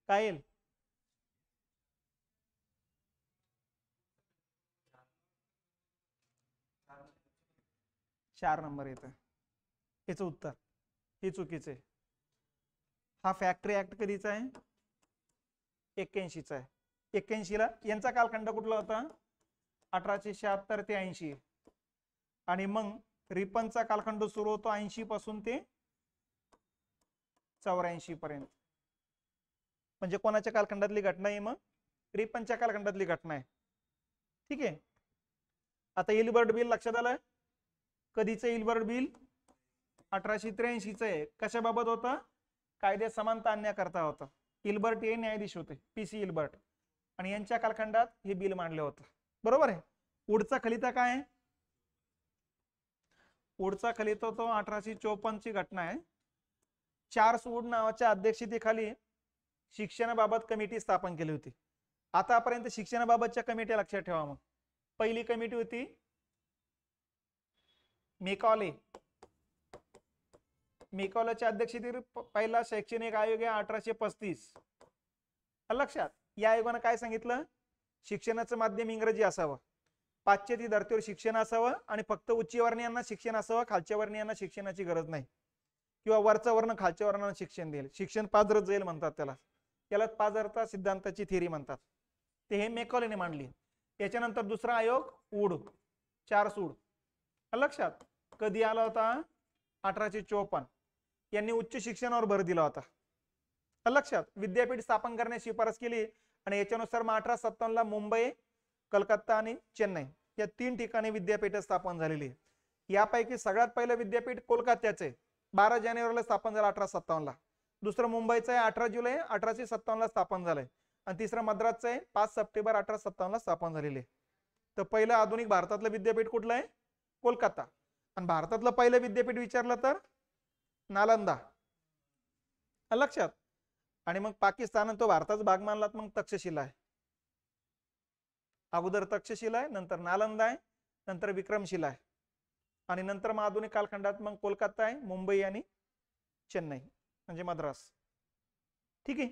काय येईल? चार नंबर येतं याचं उत्तर. हे चुकीचं आहे. हा फॅक्टरी ऍक्ट कधीचा आहे? 81चा आहे. 81ला यांचा कालखंड कुठला होता? 1876 ते 80. आणि मग रिपनचा कालखंड सुरू होतो 80 पासून ते 84 पर्यंत. म्हणजे कोणाच्या कालखंडातली घटना आहे? मग रिपनच्या कालखंडातली घटना आहे. ठीक आहे. आता इल्बर्ट बिल लक्षात आलं? कधीचं इल्बर्ट बिल? 1883चं आहे. कशाबाबत होतं? कायदे समानता आणण्याकरता होतं. इल्बर्ट हे न्यायाधीश होते, PC इल्बर्ट, आणि यांच्या कालखंडात हे बिल मांडलं होतं. बरोबर आहे. वुडचा खलिता काय आहे? वुडचा खलिता तो 1854ची घटना आहे. चार्ल्स वुड नावाच्या अध्यक्षतेखाली शिक्षणाबाबत कमिटी स्थापन केली होती. आतापर्यंत शिक्षणाबाबतच्या कमिट्या लक्षात ठेवा. मग पहिली कमिटी होती मेकॉले. मेकॉलेच्या अध्यक्षतेखाली पहिला शैक्षणिक आयोग आहे 1835. लक्षात. या आयोगाने काय सांगितलं? शिक्षणाचं माध्यम इंग्रजी असावं, पाश्चात्य धर्तीवर शिक्षण असावं, आणि फक्त उच्चवर्णीयांना शिक्षण असावं, खालच्या वर्णीयांना शिक्षणाची गरज नाही, किंवा वरचा वर्ण खालच्या वर्णाला शिक्षण देईल. शिक्षण पाझरत जाईल म्हणतात त्याला. त्याला पाझरता सिद्धांताची थिअरी म्हणतात. ते हे मेकॉलेने मांडली. त्याच्यानंतर दुसरा आयोग वुड, चार्ल्स वुड. लक्षात. कधी आला होता? 1854. यांनी उच्च शिक्षणावर भर दिला होता. लक्षात. विद्यापीठ स्थापन करण्याची शिफारस केली, आणि याच्यानुसार 1857ला मुंबई, कलकत्ता आणि चेन्नई या 3 ठिकाणी विद्यापीठ स्थापन झालेली आहे. यापैकी सगळ्यात पहिलं विद्यापीठ कोलकात्याचे 12 जानेवारीला स्थापन झालं 1857ला. दुसरं मुंबईचं आहे 18 जुलै 1857ला स्थापन झालंय, आणि तिसरं मद्रासचं आहे 5 सप्टेंबर 1857ला स्थापन झालेले. तर पहिलं आधुनिक भारतातलं विद्यापीठ कुठलं आहे? कोलकाता. आणि भारतातलं पहिलं विद्यापीठ विचारलं तर नालंदा. लक्षात. आणि मग पाकिस्तान तो भारताचा भाग मानला, मग तक्षशिला आहे. अगोदर तक्षशिला आहे, नंतर नालंदा आहे, नंतर विक्रमशिला आहे, आणि नंतर मग आधुनिक कालखंडात मग कोलकाता आहे, मुंबई आणि चेन्नई म्हणजे मद्रास. ठीक आहे.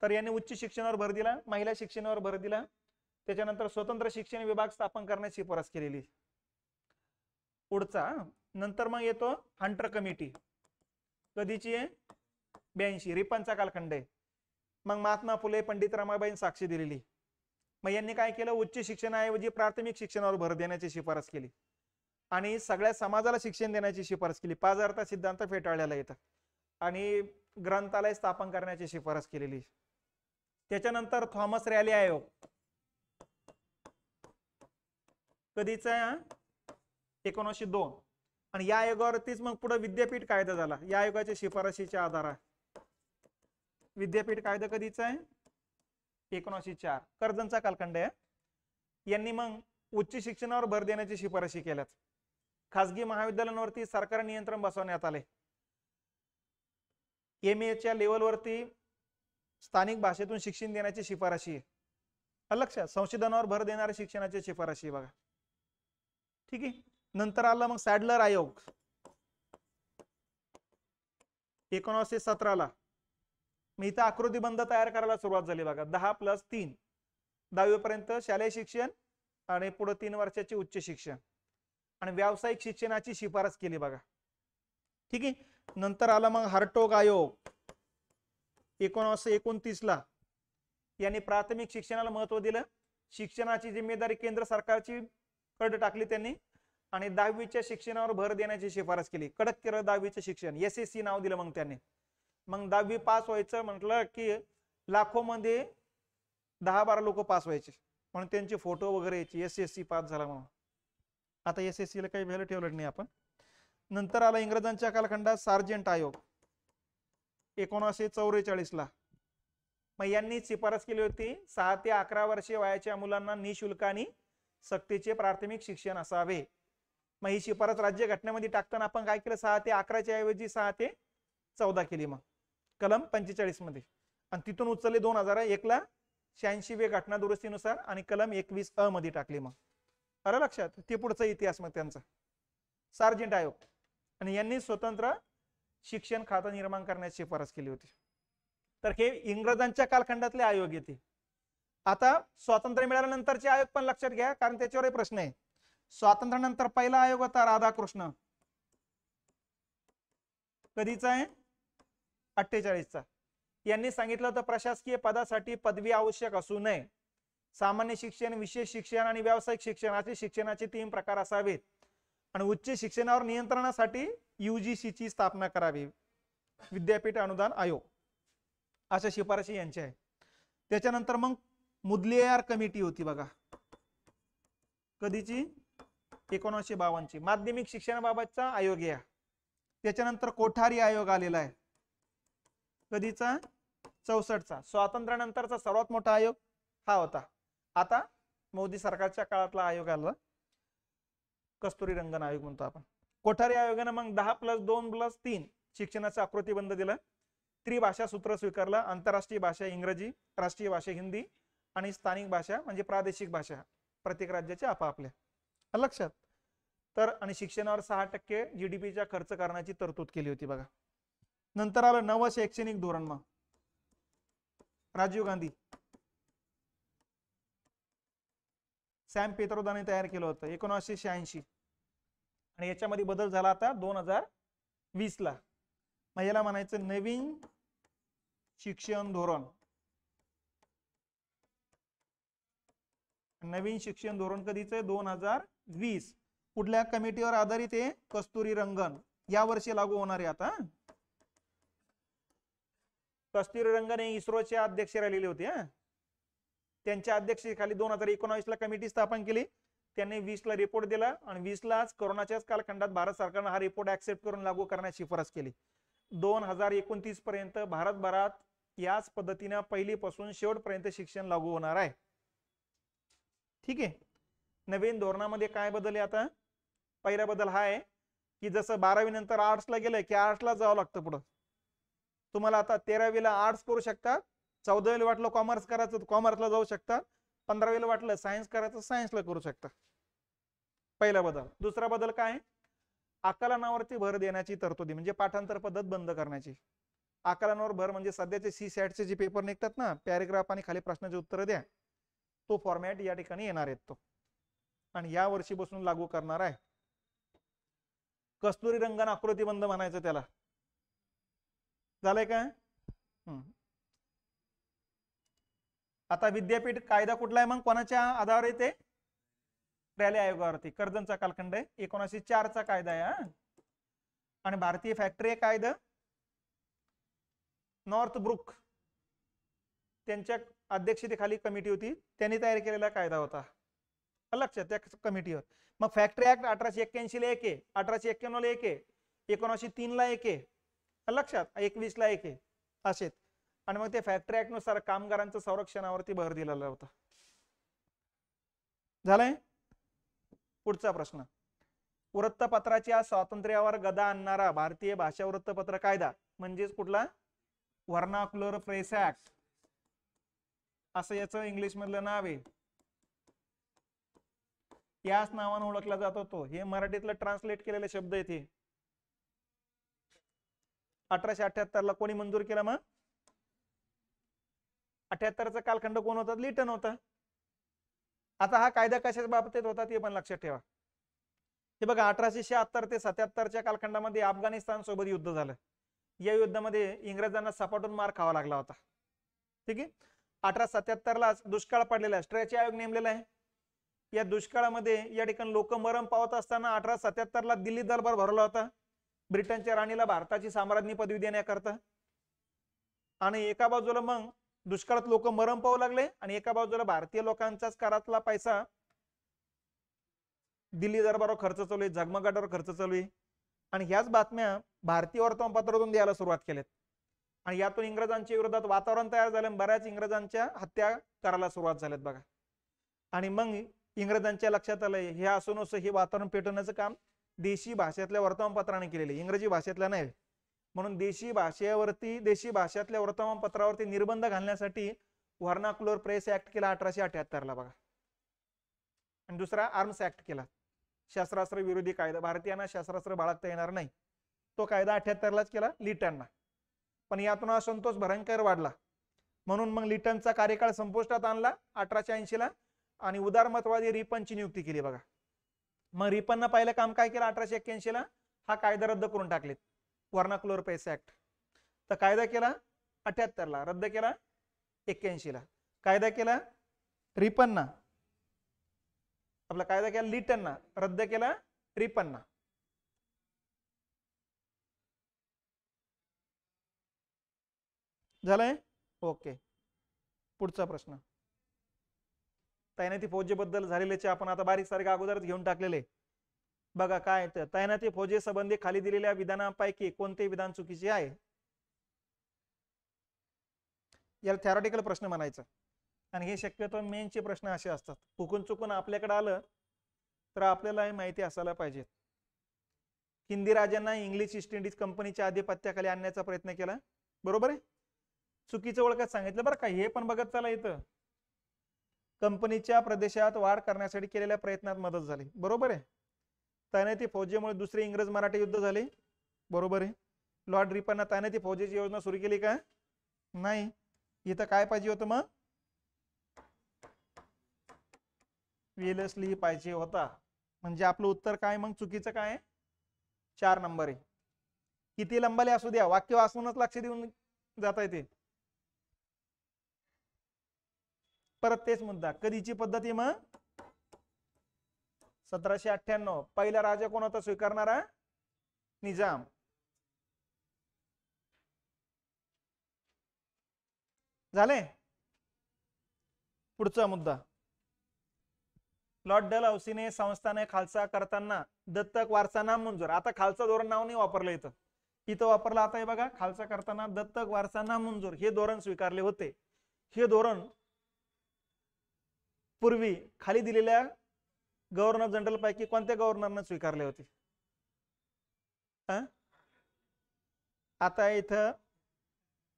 तर यांनी उच्च शिक्षणावर भर दिला, महिला शिक्षणावर भर दिला. त्याच्यानंतर स्वतंत्र शिक्षण विभाग स्थापन करण्याची शिफारस केलेली. पुढचा नंतर मग येतो हंटर कमिटी. कधीची आहे? 82. रिपनचा कालखंड आहे. मग महात्मा फुले, पंडित रमाबाईंनी साक्षी दिलेली. मग यांनी काय केलं? उच्च शिक्षणाऐवजी प्राथमिक शिक्षणावर भर देण्याची शिफारस केली, आणि सगळ्या समाजाला शिक्षण देण्याची शिफारस केली. पाझरता सिद्धांत फेटाळलेला येतं, आणि ग्रंथालय स्थापन करण्याची शिफारस केलेली. त्याच्यानंतर थॉमस रॅली आयोग. कधीचा? 1902. आणि या आयोगावरतीच मग पुढे विद्यापीठ कायदा झाला. या आयोगाच्या शिफारशीच्या आधारावर विद्यापीठ कायदा कधीचा आहे? 1904. कर्जनचा कालखंड आहे. यांनी मग उच्च शिक्षणावर भर देण्याची शिफारशी केल्यात. खासगी महाविद्यालयांवरती सरकार नियंत्रण बसवण्यात आले. MA लेवलवरती स्थानिक भाषेतून शिक्षण देण्याची शिफारशी आहे. लक्षात. संशोधनावर भर देणाऱ्या शिक्षणाची शिफारशी बघा. ठीक आहे. नंतर आला मग सॅडलर आयोग 1917ला. मी इथं आकृतीबंध तयार करायला सुरुवात झाली बघा. 10+3 10वी पर्यंत शालेय शिक्षण, आणि पुढे 3 वर्षाचे उच्च शिक्षण, आणि व्यावसायिक शिक्षणाची शिफारस केली बघा. ठीक आहे. नंतर आला मग हार्टोग आयोग 1929ला. यांनी प्राथमिक शिक्षणाला महत्व दिलं. शिक्षणाची जिम्मेदारी केंद्र सरकारची कडे टाकली त्यांनी, आणि 10वीच्या शिक्षणावर भर देण्याची शिफारस केली. कडक केलं 10वीचं शिक्षण. SSC नाव दिलं मग त्यांनी. मग 10वी पास व्हायचं म्हटलं की लाखो मध्ये 10-12 लोक पास व्हायचे, म्हणून त्यांचे फोटो वगैरे यायचे SSC पास झाला म्हणून. आता SSC ला काही व्हॅल्यू ठेवलं नाही आपण. नंतर आला इंग्रजांच्या कालखंडात सार्जंट आयोग 1944 ला. मग यांनी शिफारस केली होती 6 ते 11 वर्षे वयाच्या मुलांना निशुल्क आणि सक्तीचे प्राथमिक शिक्षण असावे. मग ही शिफारस राज्य घटनेमध्ये टाकताना आपण काय केलं, 6 ते 11च्या ऐवजी 6 ते 14 केली मग कलम 45 मध्ये. आणि तिथून उचलले 2001 ला 86वे घटना दुरुस्तीनुसार आणि कलम 21 मध्ये टाकली. मग आलं लक्षात, ते पुढचा इतिहास मग त्यांचा सार्जंट आयोग. आणि यांनी स्वतंत्र शिक्षण खातं निर्माण करण्याची शिफारस केली होती. तर हे इंग्रजांच्या कालखंडातले आयोग येते. आता स्वातंत्र्य मिळाल्यानंतरचे आयोग पण लक्षात घ्या, कारण त्याच्यावर प्रश्न आहे. स्वातंत्र्यानंतर पहिला आयोग होता राधाकृष्ण, कधीचा आहे 48चा. यांनी सांगितलं होतं प्रशासकीय पदासाठी पदवी आवश्यक असू नये, सामान्य शिक्षण, विशेष शिक्षण आणि व्यावसायिक शिक्षण असे शिक्षणाचे 3 प्रकार असावेत आणि उच्च शिक्षणावर नियंत्रणासाठी UGC ची स्थापना करावी, विद्यापीठ अनुदान आयोग. अशा शिफारशी यांच्या आहे. त्याच्यानंतर मग मुदलियार कमिटी होती बघा, कधीची 1952ची, माध्यमिक शिक्षणाबाबतचा आयोग आहे. त्याच्यानंतर कोठारी आयोग आलेला आहे, कधीचा 64चा. स्वातंत्र्यानंतरचा सर्वात मोठा आयोग हा होता. आता मोदी सरकारच्या काळातला आयोग आला, कस्तुरी रंगन आयोग म्हणतो आपण. कोठारी आयोगाने मग 10+2+3 शिक्षणाचा आकृतीबंध दिला, त्रिभाषा सूत्र स्वीकारला, आंतरराष्ट्रीय भाषा इंग्रजी, राष्ट्रीय भाषा हिंदी आणि स्थानिक भाषा म्हणजे प्रादेशिक भाषा प्रत्येक राज्याच्या आपापल्या. लक्षात. तर आणि शिक्षणावर 6% GDPचा खर्च करण्याची तरतूद केली होती बघा. नंतर आलं नवं शैक्षणिक धोरण, मग राजीव गांधी, सॅम पेत्रोदाने तयार केलं होतं 1986. आणि याच्यामध्ये बदल झाला आता 2020 ला. मग याला म्हणायचं नवीन शिक्षण धोरण. नवीन शिक्षण धोरण कधीच 2020. कुठल्या कमिटीवर आधारित आहे, कस्तुरी रंगन. या वर्षी लागू होणार आहे आता. कस्तुरी रंगन हे इस्रोचे अध्यक्ष राहिलेले होते. त्यांच्या अध्यक्षतेखाली 2019 ला कमिटी स्थापन केली. त्यांनी 20 ला रिपोर्ट दिला आणि 20 लाच कोरोनाच्याच कालखंडात भारत सरकारने हा रिपोर्ट ऍक्सेप्ट करून लागू करण्याची शिफारस केली. 2029 पर्यंत भारतभरात याच पद्धतीने पहिलीपासून शेवटपर्यंत शिक्षण लागू होणार आहे. ठीक आहे. नवीन धोरणामध्ये काय बदल आहे आता? पहिला बदल हा आहे की जसं 12वी नंतर आर्ट्सला गेलं की आर्ट्सला जावं लागतं पुढं. तुम्हाला आता 13वीला आर्ट्स करू शकता, 14वीला वाटलं कॉमर्स करायचं कॉमर्सला जाऊ शकता, 15वीला वाटलं सायन्स करायचं सायन्सला करू शकता. पहिला बदल. दुसरा बदल काय? आकलनावरती भर देण्याची तरतुदी, म्हणजे पाठांतर पद्धत बंद करण्याची. आकलनावर भर म्हणजे सध्याचे CSAT चे जे पेपर निघतात ना, पॅरेग्राफ आणि खाली प्रश्नाचे उत्तर द्या, तो फॉर्मॅट या ठिकाणी येणार आहे तो. आणि या वर्षी बसून लागू करणार आहे. कस्तुरी रंगन आकृतीबंध म्हणायचं त्याला. झालंय का? आता विद्यापीठ कायदा कुठला आहे मग, कोणाच्या आधारावर येते? रॅली आयोगावरती. कर्जनचा कालखंड आहे, 1904 चा कायदा आहे. आणि भारतीय फॅक्टरी कायदा नॉर्थब्रुक त्यांच्या अध्यक्षतेखाली कमिटी होती, त्यांनी तयार केलेला कायदा होता. लक्षात त्या कमिटीवर. मग फॅक्टरी ऍक्ट 1881 ला एक आहे, 1891 ला एक आहे, 1903 ला एक आहे. लक्षात. 21 ला एक आहे असेच. आणि मग ते फॅक्टरी ऍक्ट नुसार कामगारांच्या संरक्षणावरती भर दिलेला होता. झालंय. पुढचा प्रश्न. वृत्तपत्राच्या स्वातंत्र्यावर गदा आणणारा भारतीय भाषा वृत्तपत्र कायदा म्हणजेच कुठला? व्हर्नाक्युलर प्रेस ऍक्ट असं याचं इंग्लिश मधलं नाव आहे. याच नावाने ओळखला जातो तो. हे मराठीतलं ट्रान्सलेट केलेले शब्द येते. 1878 ला कोणी मंजूर केला? मग 78चा कालखंड कोण होता? लिटन होता. आता हा कायदा कशाच्या बाबतीत होता ते पण लक्षात ठेवा. हे बघा 1876 ते 77च्या कालखंडामध्ये अफगाणिस्तान सोबत युद्ध झालं. या युद्धामध्ये इंग्रजांना सपाटून मार खावा लागला होता. ठीक आहे. 1877 ला दुष्काळ पडलेला, स्ट्रेच आयोग नेमलेला आहे. या दुष्काळामध्ये या ठिकाणी लोक मरण पावत असताना 1877 ला दिल्ली दरबार भरवला होता ब्रिटनच्या राणीला भारताची साम्राज्ञी पदवी देण्याकरता. आणि एका बाजूला मग दुष्काळात लोक मरण पावू लागले आणि एका बाजूला भारतीय लोकांचाच करातला पैसा दिल्ली दरबारावर खर्च चालू आहे, झगमगाटावर खर्च चालू आहे. आणि ह्याच बातम्या भारतीय वर्तमानपत्रातून द्यायला सुरुवात केल्यात. आणि यातून इंग्रजांच्या विरोधात वातावरण तयार झालं, बऱ्याच इंग्रजांच्या हत्या करायला सुरुवात झाल्यात बघा. आणि मग इंग्रजांच्या लक्षात आलंय हे असून असं हे वातावरण पेटवण्याचं काम देशी भाषेतल्या वर्तमानपत्राने केलेले, इंग्रजी भाषेतल्या नाही. म्हणून देशी भाषेवरती, देशी भाषेतल्या वर्तमानपत्रावरती निर्बंध घालण्यासाठी व्हर्नाक्युलर प्रेस ऍक्ट केला 1878 बघा. आणि दुसरा आर्म्स ऍक्ट केला, शस्त्रास्त्र विरोधी कायदा. भारतीयांना शस्त्रास्त्र बाळगता येणार नाही, तो कायदा 78लाच केला लिटनना. पण यातून असंतोष भयंकर वाढला, म्हणून मग लिटनचा कार्यकाळ संपुष्टात आणला 1880ला आणि उदारमतवादी रिपनची नियुक्ती केली बघा. मग रिपननं पहिलं काम काय केलं 1881ला, हा कायदा रद्द करून टाकलेत, व्हर्नाक्युलर प्रेस ऍक्ट. तर कायदा केला 78ला, रद्द केला 81ला. कायदा केला रिपनना, आपला कायदा केला लिटनना, रद्द केला रिपनना. झालंय? ओके. पुढचा प्रश्न. तैनाती फौजेबद्दल झालेल्याचे आपण आता बारीक सारीक अगोदरच घेऊन टाकलेले बघा. काय तर तैनाती फौजे संबंधी खाली दिलेल्या विधानांपैकी कोणते विधान चुकीचे आहे? याला थेरॉटिकल प्रश्न म्हणायचं. आणि हे शक्यतो मेनचे प्रश्न असे असतात, चुकून चुकून आपल्याकडे आलं तर आपल्याला हे माहिती असायला पाहिजे. हिंदी राजांना इंग्लिश ईस्ट इंडिज कंपनीच्या आधिपत्याखाली आणण्याचा प्रयत्न केला, बरोबर आहे. चुकीचं ओळखत सांगितलं बरं का, हे पण बघत चला. इथं कंपनीच्या प्रदेशात वाढ करण्यासाठी केलेल्या प्रयत्नात मदत झाली, बरोबर आहे. तैनाती फौजेमुळे दुसरे इंग्रज मराठी युद्ध झाले, बरोबर आहे. लॉर्ड रिपनने तैनाती फौजेची योजना सुरू केली का? नाही. इथं काय पाहिजे होतं मग? वेलेस्ली पाहिजे होता. म्हणजे आपलं उत्तर काय मग चुकीचं काय? 4 नंबर आहे. किती लंबाले असू द्या, वाक्य वाचूनच लक्ष देऊन जाता येते. परत तेच मुद्दा, कधीची पद्धती मग? 1798. पहिला राजा कोण होता स्वीकारणारा? निजाम. झाले? पुढचा मुद्दा. लॉर्ड डलहौसीने संस्थाने खालसा करताना दत्तक वारसा नामंजूर. आता खालसा धोरण नाव नाही वापरलं इथं, इथं वापरलं आता हे बघा, खालसा करताना दत्तक वारसा नामंजूर हे धोरण स्वीकारले होते. हे धोरण पूर्वी खाली दिलेल्या गव्हर्नर जनरल पैकी कोणत्या गव्हर्नरने स्वीकारले होते? आता इथं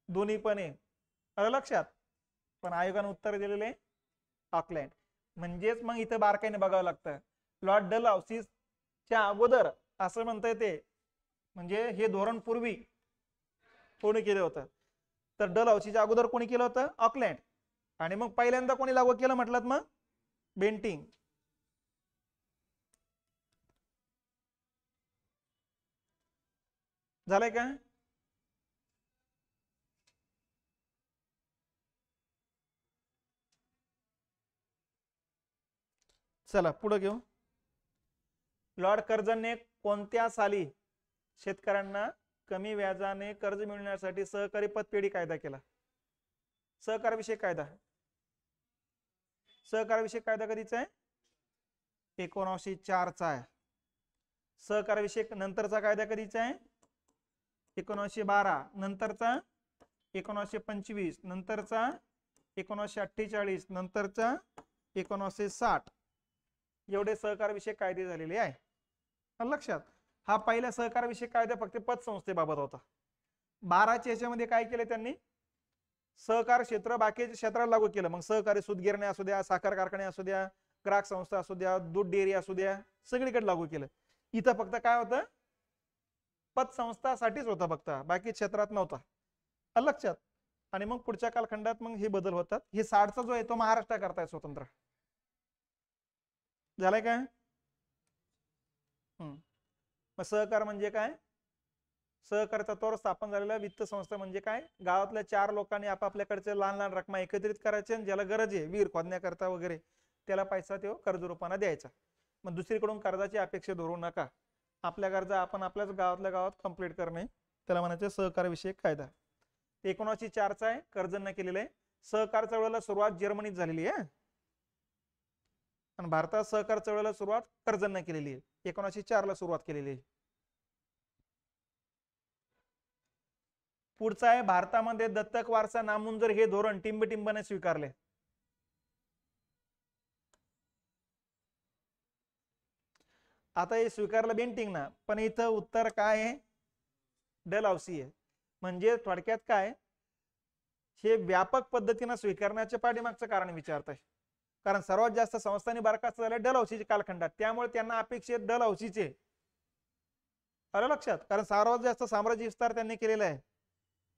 दोन्ही पण आहे, आलं लक्षात. पण आयोगाने उत्तर दिलेले ऑकलँड. म्हणजेच मग इथं बारकाईने बघावं लागतं. लॉर्ड डलहौसीच्या अगोदर असं म्हणता येते, म्हणजे हे धोरण पूर्वी कोणी केलं होतं? तर डलहौसीच्या अगोदर कोणी केलं होतं? ऑकलँड. आणि मग पहिल्यांदा कोणी लागू केलं म्हटलं मग? बेंटिंग. झालंय का? चला पुढे घेऊ. लॉर्ड कर्झनने कोणत्या साली शेतकऱ्यांना कमी व्याजाने कर्ज मिळण्यासाठी सहकारी पतपेढी कायदा केला? सहकारविषयक कायदा. सहकारविषयक कायदा कधीचा आहे? 1904 चा आहे. सहकारविषयक नंतरचा कायदा कधीचा आहे? 1912. नंतरचा 1925. नंतरचा 1948. नंतरचा 1960. एवढे सहकारविषयक कायदे झालेले आहे. लक्षात. हा पहिला सहकारविषयक कायदा फक्त पतसंस्थेबाबत होता. 12च्या याच्यामध्ये काय केलं त्यांनी? सहकार क्षेत्र बाकीच्या क्षेत्राला लागू केलं. मग सहकारी सूतगिरण्या असू द्या, साखर कारखाने असू द्या, ग्राहक संस्था असू द्या, दूध डेअरी असू द्या, सगळीकडे लागू केलं. इथं फक्त काय होतं? पतसंस्थासाठीच होता फक्त, बाकी क्षेत्रात नव्हता. लक्षात. आणि मग पुढच्या कालखंडात मग हे बदल होतात. हे 60चा जो आहे तो महाराष्ट्र करताय स्वतंत्र. झालंय काय? मग सहकार म्हणजे काय? सहकार तत्वावर स्थापन झालेल्या वित्त संस्था म्हणजे काय? गावातल्या 4 लोकांनी आपापल्याकडचे लहान लहान रकमा एकत्रित करायचे आणि ज्याला गरज आहे विहीर खोदण्याकरता वगैरे त्याला पैसा तो कर्ज रूपाने द्यायचा. मग दुसरीकडून कर्जाची अपेक्षा धरू नका. आपल्या गरजा आपण आपल्याच गावातल्या गावात कंप्लीट करणे, त्याला म्हणायचे सहकारविषयक कायदा. 1904 चा आहे, कर्जन केलेलं आहे. सहकार चळवळीला सुरुवात जर्मनीत झालेली आहे. आणि भारतात सहकार चळवळीला सुरुवात कर्जनने केलेली आहे, 1904 ला सुरुवात केलेली आहे. पुढचा आहे, भारतामध्ये दत्तक वारसा नामंजूर हे धोरण टिंबटिंबने स्वीकारले. आता हे स्वीकारलं बेंटिंग ना, पण इथं उत्तर काय आहे, डलहौसी आहे. म्हणजे थोडक्यात काय, हे व्यापक पद्धतीने स्वीकारण्याच्या पाठीमागचं कारण विचारत आहे. कारण सर्वात जास्त संस्थांनी बरखास्त झाले डलहौसीच्या कालखंडात, त्यामुळे त्यांना अपेक्षित डलहौसीचे. आलं लक्षात, कारण सर्वात जास्त साम्राज्य विस्तार त्यांनी केलेला आहे.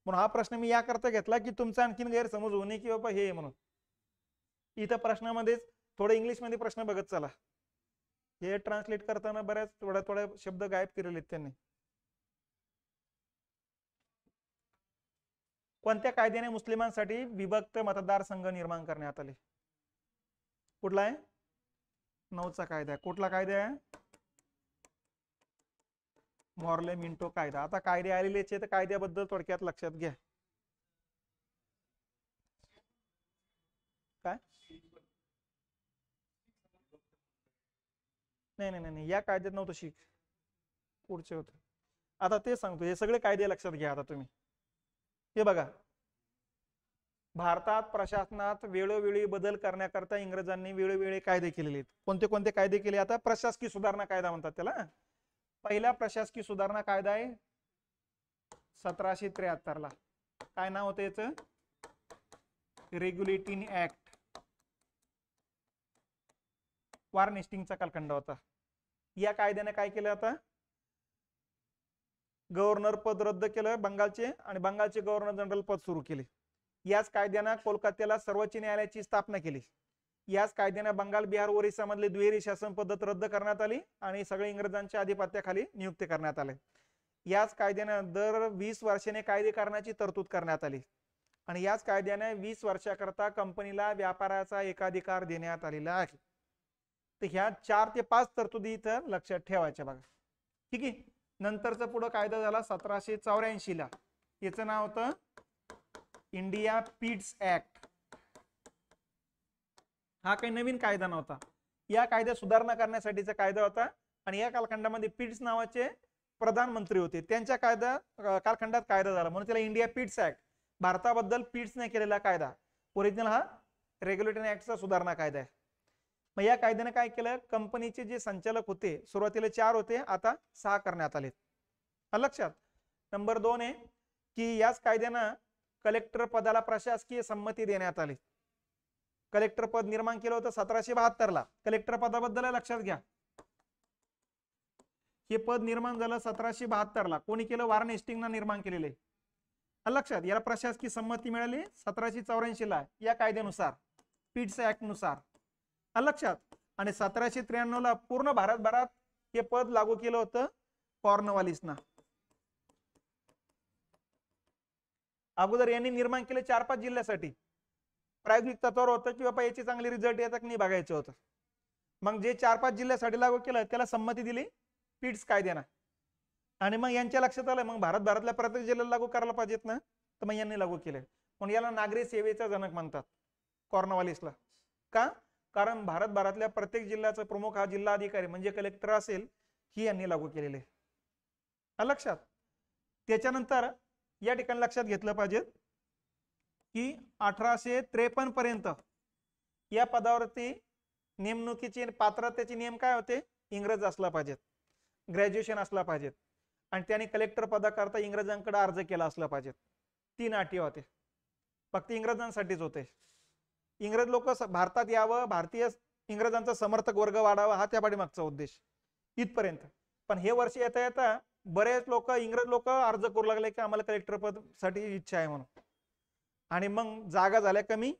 म्हणून हा प्रश्न मी याकरता घेतला की तुमचा आणखीन गैरसमज होऊ नये की बाबा हे म्हणून. इथं प्रश्नामध्येच थोडं इंग्लिशमध्ये प्रश्न बघत चला, हे ट्रान्सलेट करताना बऱ्याच थोड्या शब्द गायब केलेले आहेत त्यांनी. कोणत्या कायद्याने मुस्लिमांसाठी विभक्त मतदारसंघ निर्माण करण्यात आले? कुठला आहे? 9चा कायदा. कुठला कायदा आहे? मॉर्ले मिंटो कायदा. आता कायदे आलेले तर कायद्याबद्दल थोडक्यात लक्षात घ्या. काय? नाही, या कायद्यात नव्हतं शिक, पुढचे होते. आता ते सांगतो, हे सगळे कायदे लक्षात घ्या आता तुम्ही. हे बघा, भारतात प्रशासनात वेळोवेळी बदल करण्याकरता इंग्रजांनी वेळोवेळी कायदे केलेले आहेत. कोणते कोणते कायदे केले? आता प्रशासकीय सुधारणा कायदा म्हणतात त्याला. पहिला प्रशासकीय सुधारणा कायदा आहे 1773 ला. काय नाव होतं याचं? Regulating act. वॉरेन हेस्टिंग्सचा कालखंड होता. या कायद्याने काय केलं? आता गव्हर्नर पद रद्द केलं बंगालचे, आणि बंगालचे गव्हर्नर जनरल पद सुरू केले. याच कायद्यानं कोलकात्याला सर्वोच्च न्यायालयाची स्थापना केली. याच कायद्याने बंगाल, बिहार, ओरिसा मधली दुहेरी शासन पद्धत रद्द करण्यात आली आणि सगळे इंग्रजांच्या अधिपत्याखाली नियुक्त करण्यात आले. याच कायद्याने दर 20 वर्षाने कायदे करण्याची तरतूद करण्यात आली, आणि याच कायद्याने 20 वर्षाकरता कंपनीला व्यापाराचा एकाधिकार देण्यात आलेला आहे. तर ह्या 4 ते 5 तरतुदी इथं लक्षात ठेवायच्या बघा. ठीक आहे. नंतरचा पुढे कायदा झाला 1784 ला. याचं नाव होतं इंडिया पीट्स ऍक्ट. हा काही नवीन कायदा नव्हता, या कायद्यात सुधारणा करण्यासाठीचा कायदा होता. आणि या कालखंडामध्ये पीट्स नावाचे प्रधानमंत्री होते, त्यांच्या कालखंडात कायदा झाला, म्हणून त्याला इंडिया पीट्स ऍक्ट. भारताबद्दल पीट्सने केलेला कायदा. ओरिजिनल हा रेग्युलेटिंग ऍक्टचा सुधारणा कायदा आहे. मग या कायद्याने काय केलं? कंपनीचे जे संचालक होते, सुरुवातीला 4 होते, आता 6 करण्यात आले. लक्षात. नंबर 2 आहे की याच कायद्यानं कलेक्टर पदाला प्रशासकीय संमती देण्यात आली. कलेक्टर पद निर्माण केलं होतं 1772 ला. कलेक्टर पदाबद्दल लक्षात घ्या, हे पद निर्माण झालं 1772 ला. कोणी केलं? वॉरेन हेस्टिंग्सने निर्माण केलेले. लक्षात. याला प्रशासकीय संमती मिळाली 1784 ला या कायद्यानुसार, पीट्स ऍक्ट नुसार. लक्षात. आणि 1793 ला पूर्ण भारतभरात हे पद लागू केलं होतं कॉर्नवालिसना. अगोदर यांनी निर्माण केले 4-5 जिल्ह्यासाठी. प्रायोगिक तत्वावर होतं की बाबा याचे चांगले रिझल्ट येतात की नाही बघायचं होतं. मग जे 4-5 जिल्ह्यासाठी लागू केलं त्याला संमती दिली पीट्स कायद्यानं. आणि मग यांच्या लक्षात आलं मग भारतभरातल्या प्रत्येक जिल्ह्याला लागू करायला पाहिजेत ना, तर मग यांनी लागू केले. म्हणून याला नागरी सेवेचा जनक म्हणतात कॉर्नवालिसला. का? कारण भारतभरातल्या प्रत्येक जिल्ह्याचा प्रमुख हा जिल्हा अधिकारी म्हणजे कलेक्टर असेल, ही यांनी लागू केलेले. लक्षात. त्याच्यानंतर या ठिकाणी लक्षात घेतलं पाहिजे की 1853 पर्यंत या पदावरती नेमणुकीचे पात्रतेचे नियम काय होते? इंग्रज असला पाहिजेत, ग्रॅज्युएशन असला पाहिजेत, आणि त्यांनी कलेक्टर पदाकरता इंग्रजांकडे अर्ज केला असला पाहिजेत. 3 अटी होते, फक्त इंग्रजांसाठीच होते. इंग्रज लोक भारतात यावं, भारतीय इंग्रजांचा समर्थक वर्ग वाढावा, हा त्या पाठीमागचा उद्देश इथपर्यंत. पण हे वर्ष येता येता बरेच इंग्रज लोक अर्ज करू लागले की आम्हाला कलेक्टर पद साठी इच्छा आहे म्हणून. आणि मग जागा झाल्या कमी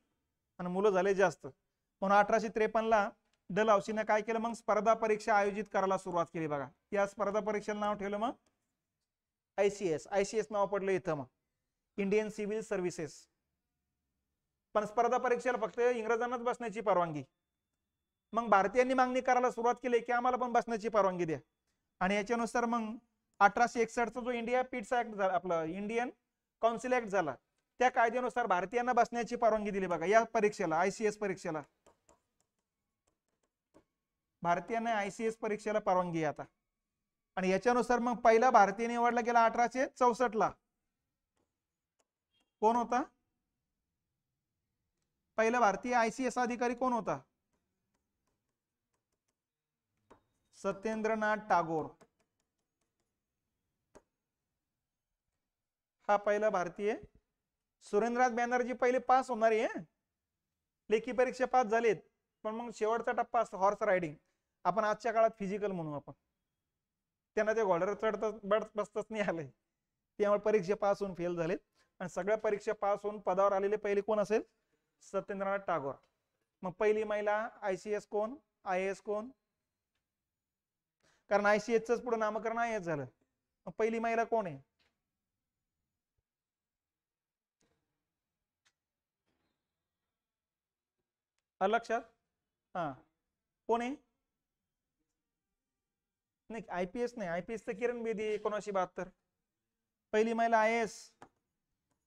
आणि मुलं झाले जास्त. म्हणून 1853 ला डलहौसीने काय केलं? मग स्पर्धा परीक्षा आयोजित करायला सुरुवात केली बघा. या स्पर्धा परीक्षेला नाव ठेवलं मग ICS. ICS नाव पडलं इथं मग इंडियन सिव्हिल सर्व्हिसेस. पण स्पर्धा परीक्षेला फक्त इंग्रजांनाच बसण्याची परवानगी. मग भारतीयांनी मागणी करायला सुरुवात केली की आम्हाला पण बसण्याची परवानगी द्या. आणि याच्यानुसार मग 1861 चा जो इंडिया पीट्स ऍक्ट झाला, आपलं इंडियन काउन्सिल ऍक्ट झाला, त्या कायद्यानुसार भारतीयांना बसण्याची परवानगी दिली बघा या परीक्षेला, ICS परीक्षेला. भारतीयांना ICS परीक्षेला परवानगी आहे आता. आणि याच्यानुसार मग पहिला भारतीय निवडला गेला 1864 ला. कोण होता पहिला भारतीय ICS अधिकारी? कोण होता? सत्येंद्रनाथ टागोर हा पहिला भारतीय. सुरेंद्रनाथ बॅनर्जी पहिले पास होणार आहे, लेखी परीक्षा पास झालेत, पण मग शेवटचा टप्पा असतो हॉर्स रायडिंग, आपण आजच्या काळात फिजिकल म्हणू आपण. त्यांना ते घोड्यावर चढत बसताच नाही आलंय, त्यामुळे परीक्षा पास होऊन फेल झालेत. आणि सगळ्या परीक्षा पास होऊन पदावर आलेले पहिले कोण असेल? सत्येंद्रनाथ टागोर. मग पहिली महिला ICS कोण? IAS कोण? कारण ICS पुढे नामकरण IAS झालं. मग पहिली महिला कोण आहे? लक्षात? हा, कोण आहे? नाही IPS नाही, IPS तर किरण बेदी 1972. पहिली महिला IAS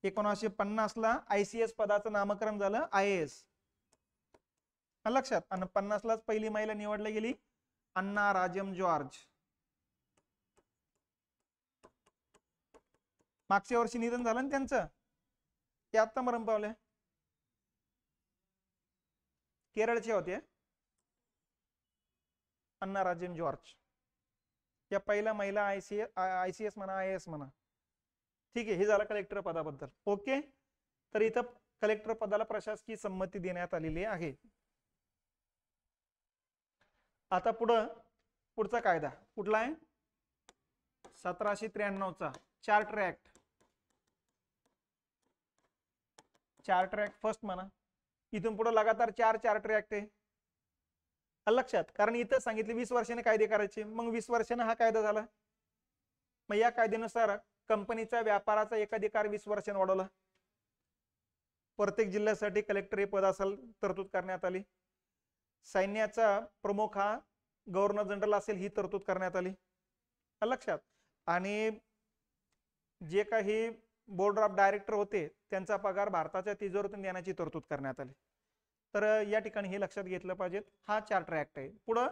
1950 ला ICS पदाचं नामकरण झालं IAS. लक्षात? आणि 50 लाच पहिली महिला निवडली गेली अन्ना राजम जॉर्ज. मागच्या वर्षी निधन झालं ना त्यांचं, ते आता मरण पावले. केरळचे होते अन्ना राजम जॉर्ज. या पहिल्या महिला ICS म्हणा IAS म्हणा. ठीक आहे, हे झालं कलेक्टर पदाबद्दल. ओके, तर इथं कलेक्टर पदाला प्रशासकीय संमती देण्यात आलेली आहे. आता पुढचा कायदा कुठला आहे? 1793 चा charter act. Charter act first म्हणा. इथून पुढे लगातार 4 चार्टर ऍक्ट आहे. लक्षात? कारण इथं सांगितले 20 वर्षाने कायदे करायचे, मग 20 वर्षाने हा कायदा झाला. मग या कायद्यानुसार कंपनीचा व्यापाराचा एकाधिकार 20 वर्षांनी वाढवला. प्रत्येक जिल्ह्यासाठी कलेक्टर हे पद असेल तरतूद करण्यात आली. सैन्याचा प्रमुख हा गव्हर्नर जनरल असेल ही तरतूद करण्यात आली. लक्षात? आणि जे काही बोर्ड ऑफ डायरेक्टर होते त्यांचा पगार भारताच्या तिजोरीतून देण्याची तरतूद करण्यात आली. तर या ठिकाणी हे लक्षात घेतलं पाहिजे. हा चार्टर ऍक्ट आहे. पुढं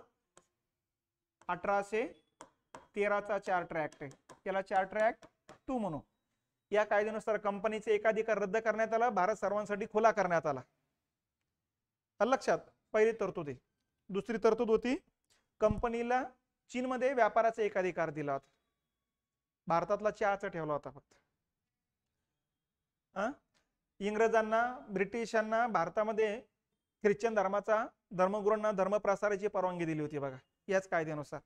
1813 चा चार्टर ऍक्ट आहे, याला चार्टर ऍक्ट 2 म्हणू. या कायद्यानुसार कंपनीचे एकाधिकार रद्द करण्यात आला, भारत सर्वांसाठी खुला करण्यात आला. लक्षात? पहिली तरतूद आहे. दुसरी तरतूद होती कंपनीला चीनमध्ये व्यापाराचा एकाधिकार दिला होता, भारतातला चहाचा ठेवला होता फक्त. इंग्रजांना ब्रिटिशांना भारतामध्ये ख्रिश्चन धर्माचा धर्मगुरूंना धर्मप्रसाराची परवानगी दिली होती बघा याच कायद्यानुसार.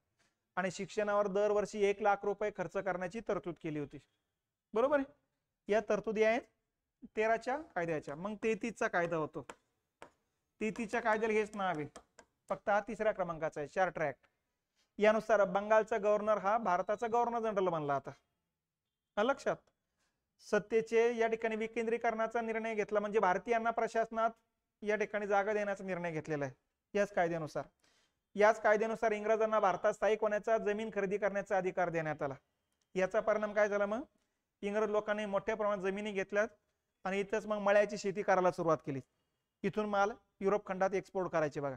आणि शिक्षणावर दरवर्षी 1 लाख रुपये खर्च करण्याची तरतूद केली होती. बरोबर आहे? या तरतुदी आहेत 13च्या कायद्याच्या. मग 33चा कायदा होतो. 33च्या कायद्याला हेच नाव आहे, फक्त हा 3ऱ्या क्रमांकाचा आहे, चार्टर ऍक्ट. यानुसार बंगालचा गव्हर्नर हा भारताचा गव्हर्नर जनरल बनला आता. लक्षात? सत्तेचे या ठिकाणी विकेंद्रीकरणाचा निर्णय घेतला, म्हणजे भारतीयांना प्रशासनात या ठिकाणी जागा देण्याचा निर्णय घेतलेला आहे याच कायद्यानुसार. याच कायद्यानुसार इंग्रजांना भारतात स्थायिक होण्याचा, जमीन खरेदी करण्याचा अधिकार देण्यात आला. याचा परिणाम काय झाला? मग इंग्रज लोकांनी मोठ्या प्रमाणात जमिनी घेतल्यात आणि इथंच मग मळ्याची शेती करायला सुरुवात केली. इथून माल युरोप खंडात एक्सपोर्ट करायचे बघा.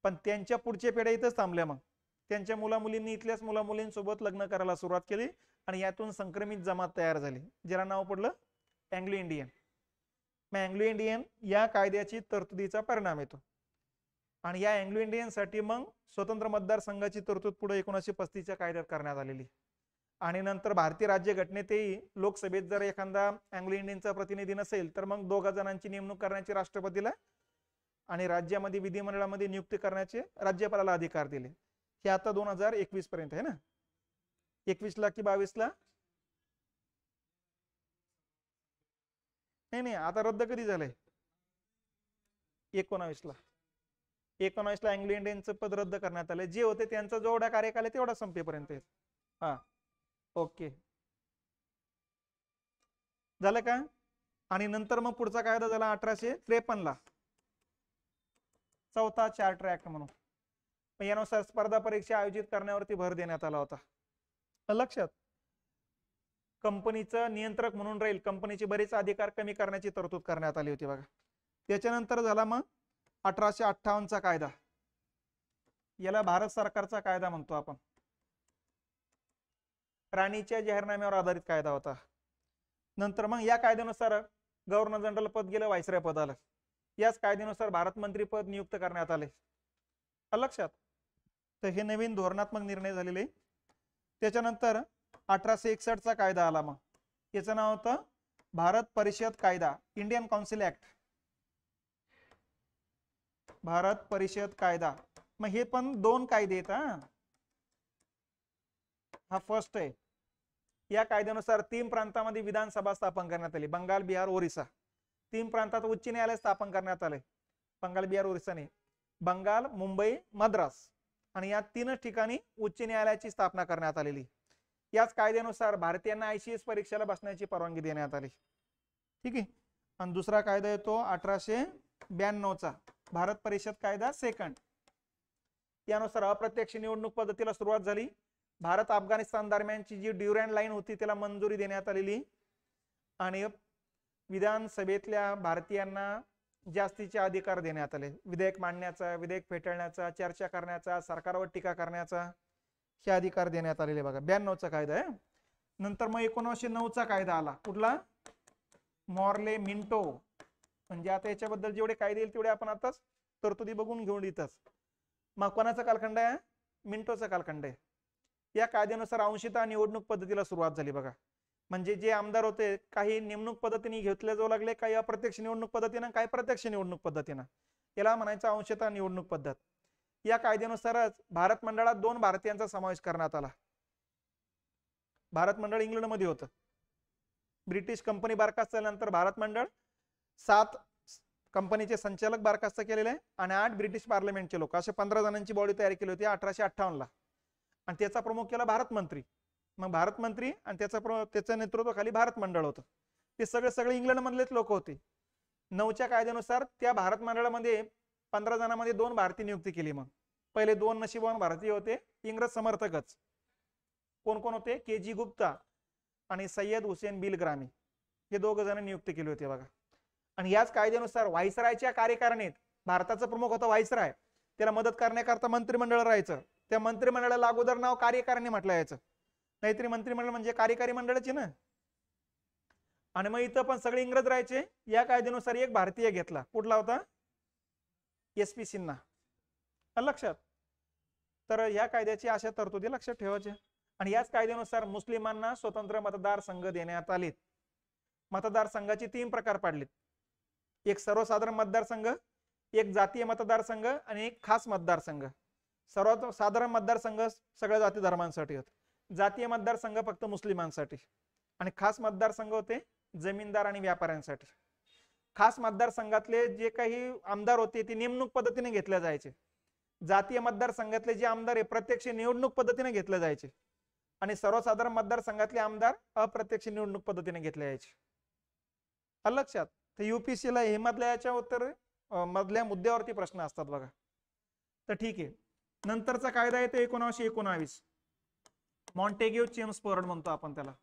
पण त्यांच्या पुढच्या पिढ्या इथंच थांबल्या. मग त्यांच्या मुलामुलींनी इथल्याच मुलामुलींसोबत लग्न करायला सुरुवात केली आणि यातून संक्रमित जमात तयार झाली, ज्याला नाव पडलं अँग्लो इंडियन. मग अँग्लो इंडियन या कायद्याची तरतुदीचा परिणाम येतो. आणि या अँग्लो इंडियन साठी मग स्वतंत्र मतदारसंघाची तरतूद पुढे 1935च्या कायद्यात करण्यात आलेली. आणि नंतर भारतीय राज्यघटनेतही लोकसभेत जर एखादा अँग्लो इंडियनचा प्रतिनिधी नसेल तर मग 2 जणांची नेमणूक करण्याची राष्ट्रपतीला आणि राज्यामध्ये विधिमंडळामध्ये नियुक्ती करण्याचे राज्यपालाला अधिकार दिले. हे आता 2021 पर्यंत आहे ना. 21 ला की 22 ला? नाही, आता रद्द कधी झालंय? 19 ला. 19 ला अँग्लो इंडियनचं पद रद्द करण्यात आलं. जे होते त्यांचा जेवढा कार्यकाल आहे तेवढा संपेपर्यंत. हा, ओके, झालं का? आणि नंतर मग पुढचा कायदा झाला 1853 ला, चौथा चार्टर ऍक्ट म्हणून. यानुसार स्पर्धा परीक्षा आयोजित करण्यावरती भर देण्यात आला होता. लक्षात? कंपनीचं नियंत्रक म्हणून राहील, कंपनीचे बरेच अधिकार कमी करण्याची तरतूद करण्यात आली होती बघा. त्याच्यानंतर झाला मग 1858 चा कायदा. याला भारत सरकारचा कायदा म्हणतो आपण. राणीच्या जाहीरनाम्यावर आधारित कायदा होता. नंतर मग या कायद्यानुसार गव्हर्नर जनरल पद गेलं व्हाईसराय पद आलं. याच कायद्यानुसार भारत मंत्री पद नियुक्त करण्यात आले. लक्षात. तर हे नवीन धोरणात्मक निर्णय झालेले. त्याच्यानंतर 1861चा कायदा आला. मग याचं नाव होतं भारत परिषद कायदा, इंडियन काउन्सिल ऍक्ट. भारत परिषद कायदा. मग हे पण 2 कायदे आहेत. हा फर्स्ट आहे. या कायद्यानुसार 3 प्रांतांमध्ये विधानसभा स्थापन करण्यात आली. बंगाल, बिहार, ओरिसा. 3 प्रांतात उच्च न्यायालय स्थापन करण्यात आले. बंगाल, बिहार, ओरिसा नाही, बंगाल, मुंबई, मद्रास. आणि या 3 ठिकाणी उच्च न्यायालयाची स्थापना करण्यात आलेली. याच कायद्यानुसार भारतीयांना ICS परीक्षेला बसण्याची परवानगी देण्यात आली. ठीक आहे. आणि दुसरा कायदा येतो 1892चा भारत परिषद कायदा सेकंड. यानुसार अप्रत्यक्ष निवडणूक पद्धतीला सुरुवात झाली. भारत अफगाणिस्तान दरम्यानची जी ड्युरँड लाईन होती त्याला मंजुरी देण्यात आलेली. आणि विधानसभेतल्या भारतीयांना जास्तीचे अधिकार देण्यात आले. विधेयक मांडण्याचा, विधेयक फेटाळण्याचा, चर्चा करण्याचा, सरकारवर टीका करण्याचा हे अधिकार देण्यात आलेले. बघा 92चा कायदा आहे. नंतर मग 1909चा कायदा आला. कुठला? Morley Minto. म्हणजे आता याच्याबद्दल जेवढे कायदे येईल तेवढे आपण आताच तरतुदी बघून घेऊन इथंच. मग कोणाचा कालखंड आहे? मिंटोचा कालखंड आहे. या कायद्यानुसार अंशतः निवडणूक पद्धतीला सुरुवात झाली. बघा म्हणजे जे आमदार होते काही नेमणूक पद्धतीने घेतले जाऊ लागले, काही अप्रत्यक्ष निवडणूक पद्धतीनं, काही प्रत्यक्ष निवडणूक पद्धतीनं. याला म्हणायचं अंशतः निवडणूक पद्धत. या कायद्यानुसारच भारत मंडळात 2 भारतीयांचा समावेश करण्यात आला. भारत मंडळ इंग्लंडमध्ये होतं. ब्रिटिश कंपनी बरखास्त झाल्यानंतर भारत मंडळ 7 कंपनीचे संचालक बरखास्त केलेले आहे आणि 8 ब्रिटिश पार्लमेंटचे लोक, असे 15 जणांची बॉडी तयार केली होती 1858ला. आणि त्याचा प्रमुख केला भारत मंत्री. मग भारत मंत्री आणि त्याचं नेतृत्वाखाली भारत मंडळ होतं. ते सगळे इंग्लंड मधलेच लोक होते. 9च्या कायद्यानुसार त्या भारत मंडळामध्ये 15 जणांमध्ये 2 भारतीय नियुक्ती केली. मग पहिले 2 नशीबवान भारतीय होते, इंग्रज समर्थकच. कोण कोण होते? KG गुप्ता आणि सय्यद हुसेन बिलग्रामी. हे 2 जण नियुक्त केले होते. बघा. आणि याच कायद्यानुसार व्हाईसरायच्या कार्यकारिणीत भारताचा प्रमुख होता व्हाईसराय, त्याला मदत करण्याकरता मंत्रिमंडळ राहायचं. त्या मंत्रिमंडळाला अगोदर नाव कार्यकारिणी म्हटलं यायचं. नाहीतरी मंत्रिमंडळ म्हणजे कार्यकारी मंडळाची ना. आणि मग इथं पण सगळे इंग्रज राहायचे. या कायद्यानुसार एक भारतीय घेतला. कुठला होता? SP सिन्हा. लक्षात. तर या कायद्याची अशा तरतुदी लक्षात ठेवायच्या. आणि याच कायद्यानुसार मुस्लिमांना स्वतंत्र मतदारसंघ देण्यात आले. मतदारसंघाचे 3 प्रकार पाडलेत. एक सर्वसाधारण मतदारसंघ, एक जातीय मतदारसंघ आणि एक खास मतदारसंघ. सर्वात साधारण मतदारसंघ सगळ्या जाती धर्मांसाठी होते. जातीय मतदारसंघ फक्त मुस्लिमांसाठी. आणि खास मतदारसंघ होते जमीनदार आणि व्यापाऱ्यांसाठी. खास मतदारसंघातले जे काही आमदार होते ते नेमणूक पद्धतीने घेतले जायचे. जातीय मतदारसंघातले जे आमदार आहे प्रत्यक्ष निवडणूक पद्धतीने घेतले जायचे. आणि सर्वसाधारण मतदारसंघातले आमदार अप्रत्यक्ष निवडणूक पद्धतीने घेतले जायचे. लक्षात. तर UPSCला हे मधल्या याच्या उत्तर मधल्या मुद्द्यावरती प्रश्न असतात. बघा. तर ठीक आहे. नंतरचा कायदा येतो 1919. मॉन्टेग्यू चेम्सफोर्ड म्हणतो आपण त्याला.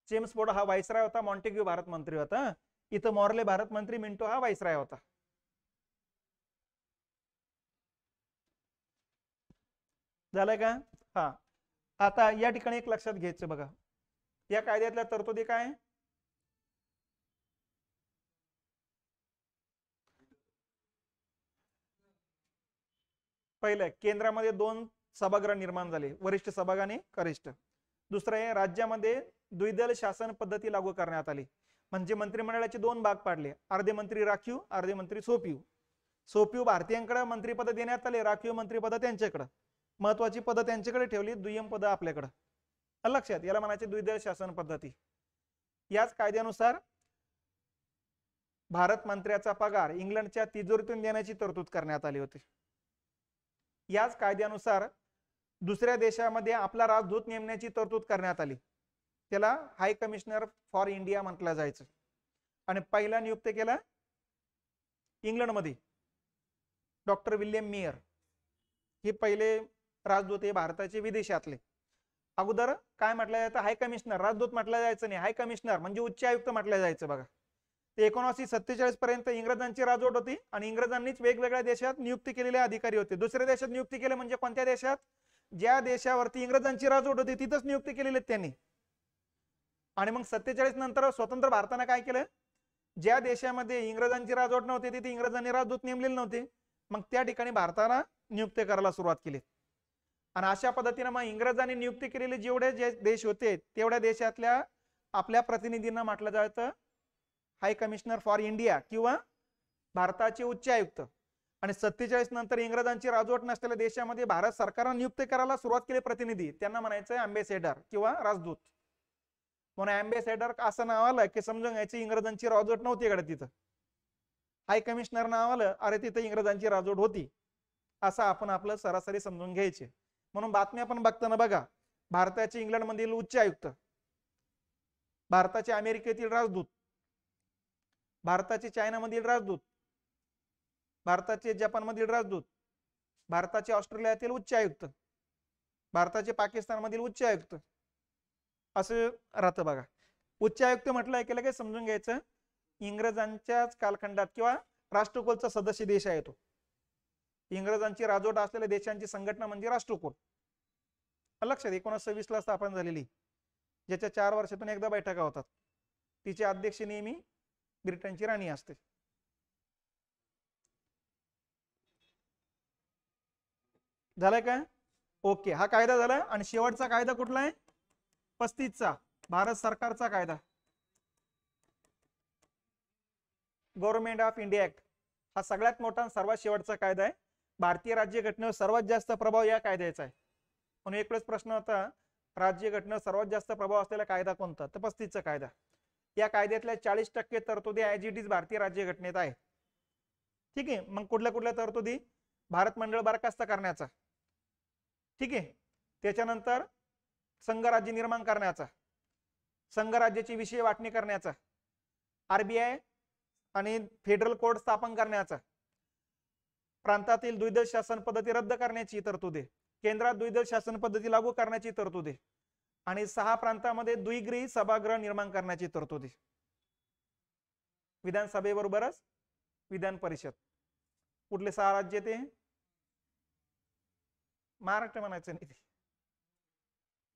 चेम्सफोर्ड हा व्हाईसराय होता, मॉन्टेग्यू भारत मंत्री होता. इथं मॉर्ले भारत मंत्री, मिंटो हा व्हाईसराय होता. झालंय का? हा. आता या ठिकाणी एक लक्षात घ्यायचं. बघा या कायद्यातल्या तरतुदी काय? पहिलं केंद्रामध्ये 2 सभागृह निर्माण झाले, वरिष्ठ सभागृह आणि कनिष्ठ. दुसरं आहे राज्यामध्ये द्विदल शासन पद्धती लागू करण्यात आली. म्हणजे मंत्रिमंडळाचे 2 भाग पाडले. अर्धे मंत्री राखीव, अर्धे मंत्री सोपीव. सोपीव भारतीयांकडे मंत्रिपद देण्यात आले, राखीव मंत्रिपद त्यांच्याकडे. महत्वाची पद त्यांच्याकडे ठेवली, दुय्यम पद आपल्याकडे. लक्षात. याला म्हणायचे द्विदल शासन पद्धती. याच कायद्यानुसार भारत मंत्र्याचा पगार इंग्लंडच्या तिजोरीतून देण्याची तरतूद करण्यात आली होती. याच कायद्यानुसार दुसऱ्या देशामध्ये आपला राजदूत नेमण्याची तरतूद करण्यात आली. त्याला हाय कमिशनर फॉर इंडिया म्हटलं जायचं. आणि पहिला नियुक्त केला इंग्लंडमध्ये डॉक्टर विल्यम मेयर. हे पहिले राजदूत आहे भारताचे विदेशातले. अगोदर काय म्हटलं जायचं? हाय कमिशनर. राजदूत म्हटलं जायचं नाही, हाय कमिशनर म्हणजे उच्च आयुक्त म्हटलं जायचं. बघा ते 1947 पर्यंत इंग्रजांची राजवट होती आणि इंग्रजांनीच वेगवेगळ्या देशात नियुक्ती केलेले अधिकारी होते. दुसऱ्या देशात नियुक्ती केले म्हणजे कोणत्या देशात? ज्या देशावरती इंग्रजांची राजवट होती तिथंच नियुक्ती केलेली त्यांनी. आणि मग 47 नंतर स्वतंत्र भारतानं काय केलं? ज्या देशामध्ये इंग्रजांची राजवट नव्हती तिथे इंग्रजांनी राजदूत नेमलेले नव्हते, मग त्या ठिकाणी भारताला नियुक्ती करायला सुरुवात केली. आणि अशा पद्धतीने मग इंग्रजांनी नियुक्ती केलेले जेवढे जे देश होते तेवढ्या देशातल्या आपल्या प्रतिनिधींना म्हटलं जायचं हाय कमिशनर फॉर इंडिया किंवा भारताचे उच्चायुक्त. आणि 47 नंतर इंग्रजांची राजवट नसलेल्या देशामध्ये भारत सरकारने नियुक्त करायला सुरुवात केली प्रतिनिधी, त्यांना म्हणायचं अँबेसेडर किंवा राजदूत. म्हणून अँबेसेडर असं नाव आलं की समजून घ्यायचं इंग्रजांची राजवट नव्हती इकडे, तिथं हाय कमिशनर नाव आलं, अरे तिथं इंग्रजांची राजवट होती, असं आपण आपलं सरासरी समजून घ्यायचे. म्हणून बातम्या पण बघताना बघा, भारताचे इंग्लंडमधील उच्चायुक्त, भारताचे अमेरिकेतील राजदूत, भारताचे चायनामधील राजदूत, भारताचे जपानमधील राजदूत, भारताचे ऑस्ट्रेलियातील उच्चायुक्त, भारताचे पाकिस्तानमधील उच्चायुक्त, असं राहतं बघा. उच्चायुक्त म्हटलं की लगेच समजून घ्यायचं इंग्रजांच्याच कालखंडात किंवा राष्ट्रकुलचा सदस्य देश आहे तो. इंग्रजांची राजवट असलेल्या देशांची संघटना म्हणजे राष्ट्रकुल. लक्षात 1926 ला स्थापन झालेली, ज्याच्या 4 वर्षातून एकदा बैठका होतात. तिचे अध्यक्ष नेहमी ब्रिटनची राणी असते. झालंय का? ओके, हा कायदा झाला. आणि शेवटचा कायदा कुठला आहे? 35 चा भारत सरकारचा कायदा, गव्हर्नमेंट ऑफ इंडिया ऍक्ट. हा सगळ्यात मोठा सर्वात शेवटचा कायदा आहे. भारतीय राज्यघटनेवर सर्वात जास्त प्रभाव या कायद्याचा आहे. म्हणून एक वेळेस प्रश्न होता, राज्यघटनेवर सर्वात जास्त प्रभाव असलेला कायदा कोणता? तर 35 चा कायदा. या कायद्यातल्या 40% तरतुदी ऍज इट इज भारतीय राज्यघटनेत आहे. ठीक आहे. मग कुठल्या कुठल्या तरतुदी? भारत मंडळ बरखास्त करण्याचा, ठीक आहे, त्याच्यानंतर संघराज्य निर्माण करण्याचा, संघराज्याची विषय वाटणी करण्याचा, आरबीआय आणि फेडरल कोर्ट स्थापन करण्याचा, प्रांतातील द्विदल शासन पद्धती रद्द करण्याची तरतूद आहे, केंद्रात द्विदल शासन पद्धती लागू करण्याची तरतूद आहे, आणि 6 प्रांतामध्ये द्विगृही सभागृह निर्माण करण्याची तरतूद आहे. विधानसभेबरोबरच विधान परिषद. कुठले 6 राज्य ते? महाराष्ट्र म्हणायचं नाही,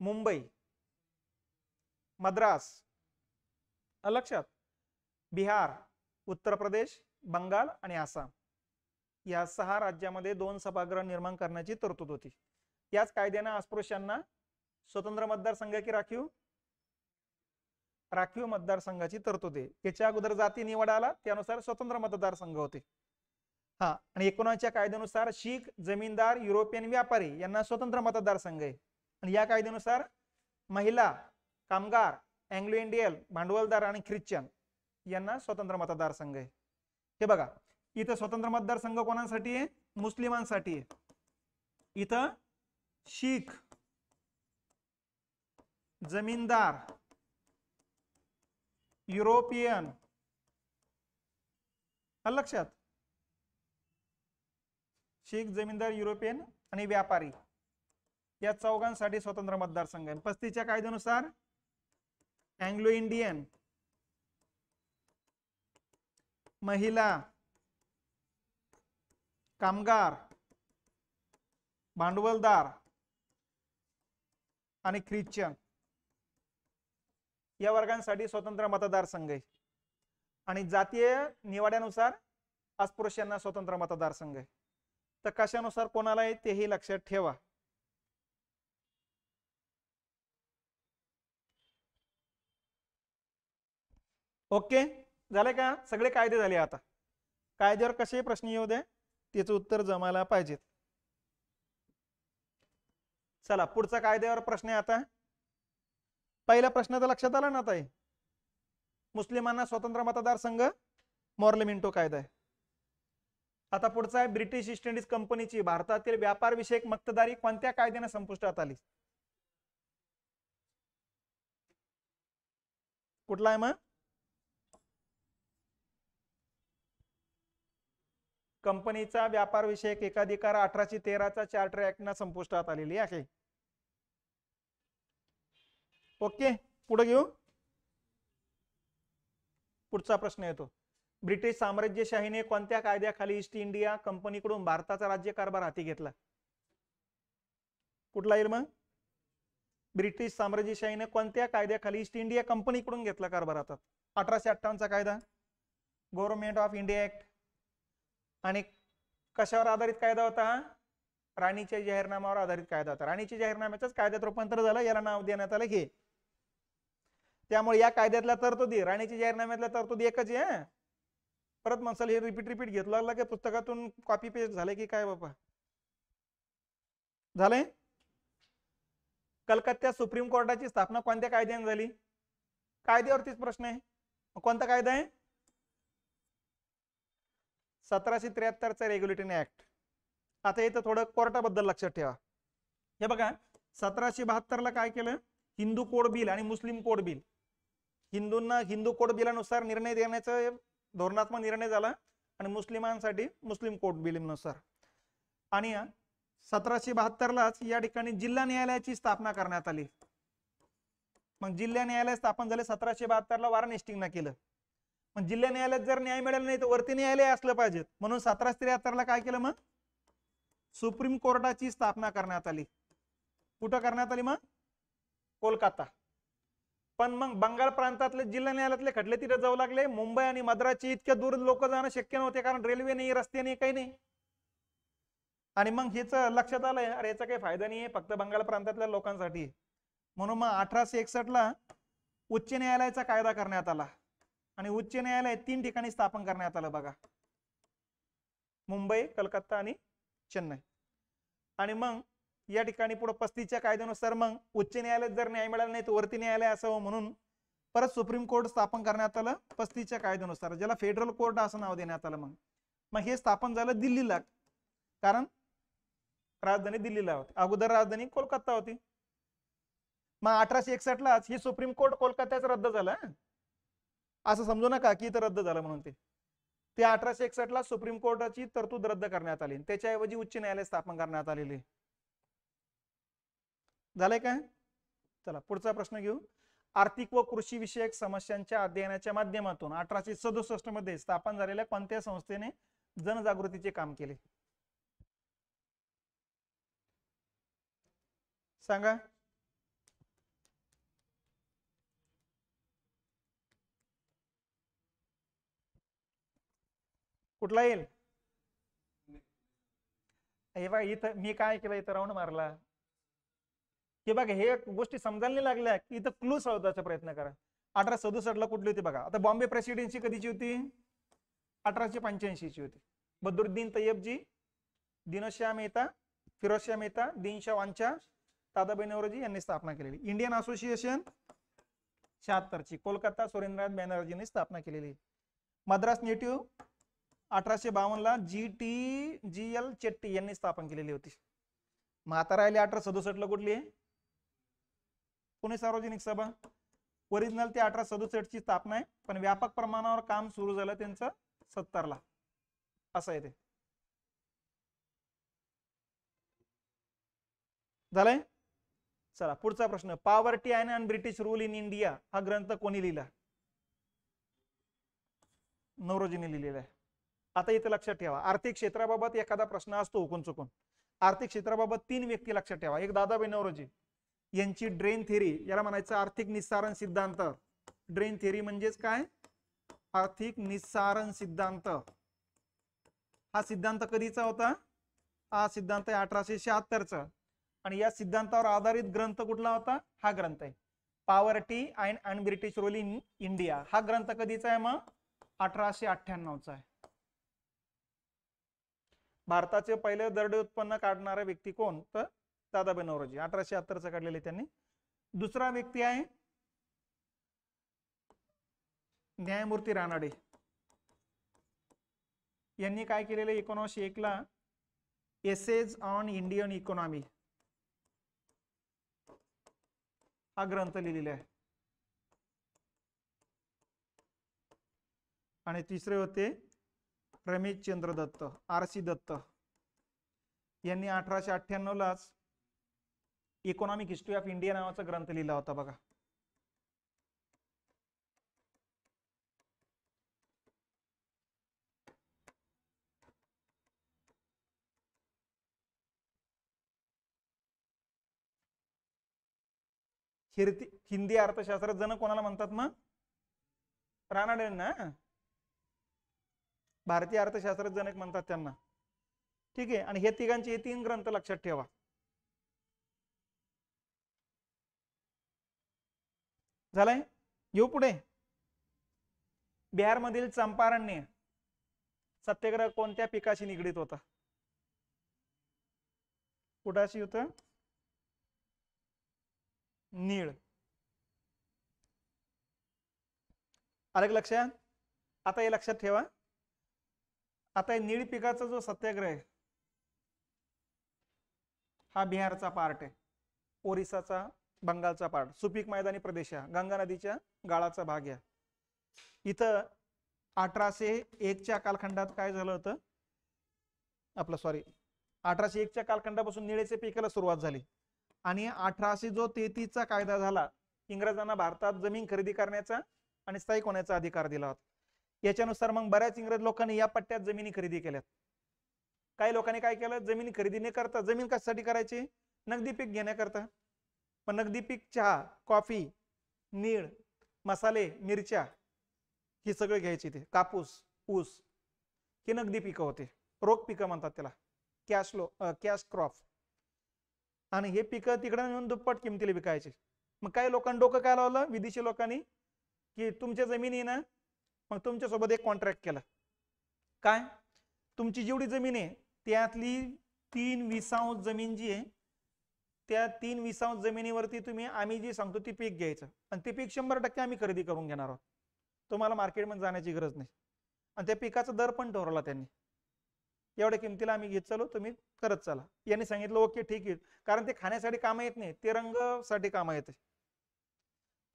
मुंबई, मद्रास, लक्षात, बिहार, उत्तर प्रदेश, बंगाल आणि आसाम. या 6 राज्यामध्ये 2 सभागृह निर्माण करण्याची तरतूद होती. याच कायद्याने अस्पृश्यांना स्वतंत्र मतदारसंघ की राखीव मतदारसंघाची तरतूद आहे. त्याच्या अगोदर जाती निवड आला त्यानुसार स्वतंत्र मतदारसंघ होते. हा, आणि 19च्या कायद्यानुसार शीख, जमीनदार, युरोपियन व्यापारी यांना स्वतंत्र मतदारसंघ आहे. आणि या कायद्यानुसार महिला, कामगार, अँग्लो इंडियन, भांडवलदार आणि ख्रिश्चन यांना स्वतंत्र मतदारसंघ आहे. हे बघा, इथं स्वतंत्र मतदारसंघ कोणासाठी आहे? मुस्लिमांसाठी आहे. इथं शीख, जमीनदार, युरोपियन, लक्षात, शीख, जमीनदार, युरोपियन आणि व्यापारी या 4 स्वतंत्र मतदारसंघ आहे. 35च्या कायद्यानुसार अँग्लो इंडियन, महिला, कामगार, भांडवलदार आणि ख्रिश्चन या वर्गांसाठी स्वतंत्र मतदारसंघ आहे. आणि जातीय निवाड्यानुसार अस्पृश्यांना स्वतंत्र मतदारसंघ आहे. तर कशानुसार कोणाला आहे तेही लक्षात ठेवा. ओके, झाले का? सगळे कायदे झाले. आता कायद्यावर कसे प्रश्न येऊ दे, त्याचं उत्तर जमायला पाहिजेत. चला, पुढचा कायद्यावर प्रश्न आहे. आता पहिला प्रश्न तर लक्षात आला ना ताई? मुस्लिमांना स्वतंत्र मतदारसंघ, मॉर्लेमिंटो कायदा आहे. आता पुढचा आहे ब्रिटिश ईस्ट इंडिज कंपनीची भारतातील व्यापार विषयक मक्तेदारी कोणत्या कायद्याने संपुष्टात आली? कुठला आहे मग? कंपनीचा व्यापार विषयक एकाधिकार 1813 चार्टर ऍक्ट ना संपुष्टात आलेली आहे. ओके, पुढे घेऊ. पुढचा प्रश्न येतो, ब्रिटिश साम्राज्यशाहीने कोणत्या कायद्याखाली ईस्ट इंडिया कंपनीकडून भारताचा राज्यकारभार हाती घेतला? कुठला येईल मग? ब्रिटिश साम्राज्यशाहीने कोणत्या कायद्याखाली ईस्ट इंडिया कंपनीकडून घेतला कारभार हातात? 1858चा कायदा, गव्हर्नमेंट ऑफ इंडिया ऍक्ट. आणि कशावर आधारित कायदा होता? राणीच्या जाहीरनाम्यावर आधारित कायदा होता. राणीच्या जाहीरनाम्याचाच कायद्यात रूपांतर झालं, याला नाव देण्यात आलं घे. त्यामुळे या कायद्यातल्या तरतुदी, राणीच्या जाहीरनाम्यातल्या तरतुदी एकच आहे. परत म्हणसाल हे रिपीट घेतलं लागला की पुस्तकातून कॉपी पेस्ट झाले की काय बाबा? झालंय. कलकत्त्यात सुप्रीम कोर्टाची स्थापना कोणत्या कायद्याने झाली? कायद्यावरतीच प्रश्न आहे. कोणता कायदा आहे? 1773चा रेग्युलेटिंग ऍक्ट. आता इथं थोडं कोर्टाबद्दल लक्षात ठेवा. हे बघा, 1772ला काय केलं? हिंदू कोड बिल आणि मुस्लिम कोड बिल. हिंदूंना हिंदू कोड बिलानुसार निर्णय देण्याचा धोरणात्मक निर्णय झाला आणि मुस्लिमांसाठी मुस्लिम कोड बिलनुसार. आणि 1772लाच या ठिकाणी जिल्हा न्यायालयाची स्थापना करण्यात आली. मग जिल्हा न्यायालय स्थापन झाले 1772ला, वॉरेन हेस्टिंग्जने केलं. मग जिल्हा न्यायालयात जर न्याय मिळाला नाही तर वरती न्यायालय असलं पाहिजे, म्हणून 1773ला काय केलं? मग सुप्रीम कोर्टाची स्थापना करण्यात आली. कुठं करण्यात आली? मग कोलकाता. पण मग बंगाल प्रांतातले जिल्हा न्यायालयातले खटले तिथे जाऊ लागले. मुंबई आणि मद्रासची इतक्या दूर लोक जाणं शक्य नव्हते, कारण रेल्वे नाही, रस्ते नाही, काही नाही. आणि मग हेच लक्षात आलंय, अरे याचा काही फायदा नाहीये, फक्त बंगाल प्रांतातल्या लोकांसाठी. म्हणून मग 1861ला उच्च न्यायालयाचा कायदा करण्यात आला आणि उच्च न्यायालय 3 ठिकाणी स्थापन करण्यात आलं बघा, मुंबई, कलकत्ता आणि चेन्नई. आणि मग या ठिकाणी पुढे 35च्या कायद्यानुसार मग उच्च न्यायालयात जर न्याय मिळाला नाही तर वरती न्यायालय असावं, म्हणून परत सुप्रीम कोर्ट स्थापन करण्यात आलं 35च्या कायद्यानुसार, ज्याला फेडरल कोर्ट असं नाव देण्यात आलं. मग हे स्थापन झालं दिल्लीला, कारण राजधानी दिल्लीला होती, अगोदर राजधानी कोलकाता होती. मग 1861लाच हे सुप्रीम कोर्ट कोलकात्याचं रद्द झालं. असं समजू नका की इथं रद्द झालं म्हणून. ते 1861ला सुप्रीम कोर्टाची तरतूद रद्द करण्यात आली, त्याच्याऐवजी उच्च न्यायालय स्थापन करण्यात आलेले. झालंय काय? चला पुढचा प्रश्न घेऊ. आर्थिक व कृषी विषयक समस्यांच्या अध्ययनाच्या माध्यमातून 1867 मध्ये स्थापन झालेल्या कोणत्या संस्थेने जनजागृतीचे काम केले? सांगा. कुठला येईल? हे बघा, इथं मी काय केलं, इथं राऊंड मारला की बघा हे गोष्टी समजायला नाही लागल्या की इथं क्लू शोधायचा प्रयत्न करा. 1867ला कुठली होती बघा. आता बॉम्बे प्रेसिडेन्सी कधीची होती? 1885ची होती. बद्रुद्दीन तय्यबजी, दिनशाह मेहता, फिरोजशाह मेहता, दिनशाह वांचा, दादाभाई नौरोजी यांनी स्थापना केलेली. इंडियन असोसिएशन 76ची, कोलकाता सुरेंद्रनाथ बॅनर्जींनी स्थापना केलेली. मद्रास नेटिव्ह 1852ला GTGL चेट्टी यांनी स्थापन केलेली होती. मग आता राहिली 1867ला कुठली आहे? पुणे सार्वजनिक सभा. ओरिजिनल ते 1867ची स्थापना आहे, पण व्यापक प्रमाणावर काम सुरू झालं त्यांचं 70ला, असं आहे ते. झालंय. चला पुढचा प्रश्न. Poverty and British rule in India हा ग्रंथ कोणी लिहिला? नौरोजीने लिहिलेला आहे. आता इथे लक्षात ठेवा, आर्थिक क्षेत्राबाबत एखादा प्रश्न असतो हुकून चुकून. आर्थिक क्षेत्राबाबत 3 व्यक्ती लक्षात ठेवा. एक दादाभाई नौरोजी यांची ड्रेन थेरी, याला म्हणायचं आर्थिक निस्सारण सिद्धांत. ड्रेन थेरी म्हणजेच काय? आर्थिक निस्सारण सिद्धांत. हा सिद्धांत कधीचा होता? हा सिद्धांत आहे 1876चा. आणि या सिद्धांतावर आधारित ग्रंथ कुठला होता? हा ग्रंथ आहे poverty and British rule in India. हा ग्रंथ कधीचा आहे? मग 1898चा आहे. भारताचे पहिले दरडोई उत्पन्न काढणारा व्यक्ती कोण? तर दादाभाई नौरोजी, 1876चा काढलेले त्यांनी. दुसरा व्यक्ती आहे न्यायमूर्ती रानडे. यांनी काय केलेलं? 1901ला एसेज ऑन इंडियन इकॉनॉमी हा ग्रंथ लिहिलेला आहे. आणि तिसरे होते रमेशचंद्र दत्त, RC दत्त. यांनी 1898लाच इकॉनॉमिक हिस्ट्री ऑफ इंडिया नावाचा ग्रंथ लिहिला होता बघा. हिंदी अर्थशास्त्रात जनक कोणाला म्हणतात मग? रानडेंना. भारतीय अर्थशास्त्रात जनक म्हणतात त्यांना. ठीक आहे. आणि हे तिघांचे हे 3 ग्रंथ लक्षात ठेवा. झालंय. येऊ पुढे. बिहारमधील चंपारण्य सत्याग्रह कोणत्या पिकाशी निगडीत होता? कुठाशी होतं? नीळ. आलं लक्षात? आता हे लक्षात ठेवा. आता नीळ पिकाचा जो सत्याग्रह आहे हा बिहारचा पार्ट आहे, ओरिसाचा, बंगालचा पार्ट, सुपीक मैदानी प्रदेश आहे, गंगा नदीच्या गाळाचा भाग आहे. इथं 1801च्या कालखंडात काय झालं होतं, 1801च्या कालखंडापासून निळेचे पिकाला सुरुवात झाली आणि 1833चा कायदा झाला. इंग्रजांना भारतात जमीन खरेदी करण्याचा आणि स्थायिक होण्याचा अधिकार दिला होता. याच्यानुसार मग बऱ्याच इंग्रज लोकांनी या पट्ट्यात जमिनी खरेदी केल्यात. काही लोकांनी काय केलं, जमीन खरेदी न करता, जमीन कशासाठी करायची? नगदी पीक घेण्याकरता. पण नगदी पीक चहा, कॉफी, नीळ, मसाले, मिरच्या ही सगळे घ्यायची. ते कापूस, ऊस ही नगदी पिकं होते, रोख पिकं म्हणतात त्याला, कॅश क्रॉप. आणि हे पिकं तिकडे नेऊन दुप्पट किमतीला विकायचे. मग काही लोकांनी डोकं काय लावलं, विदेशी लोकांनी, की तुमच्या जमिनी ना, मग तुमच्यासोबत एक कॉन्ट्रॅक्ट केला. काय? तुमची जेवढी जमीन आहे त्यातली 3/20 जमीन जी आहे त्या 3/20 जमिनीवरती तुम्ही आम्ही जी सांगतो ती पीक घ्यायचं आणि ते पीक 100% आम्ही खरेदी करून घेणार आहोत. तुम्हाला मार्केटमध्ये जाण्याची गरज नाही. आणि त्या पिकाचा दर पण ठरवला त्यांनी, एवढ्या किमतीला आम्ही घेत चालू, तुम्ही करत चला. यांनी सांगितलं ओके ठीक आहे, कारण ते खाण्यासाठी कामं येत नाही, ते रंगासाठी कामं येते.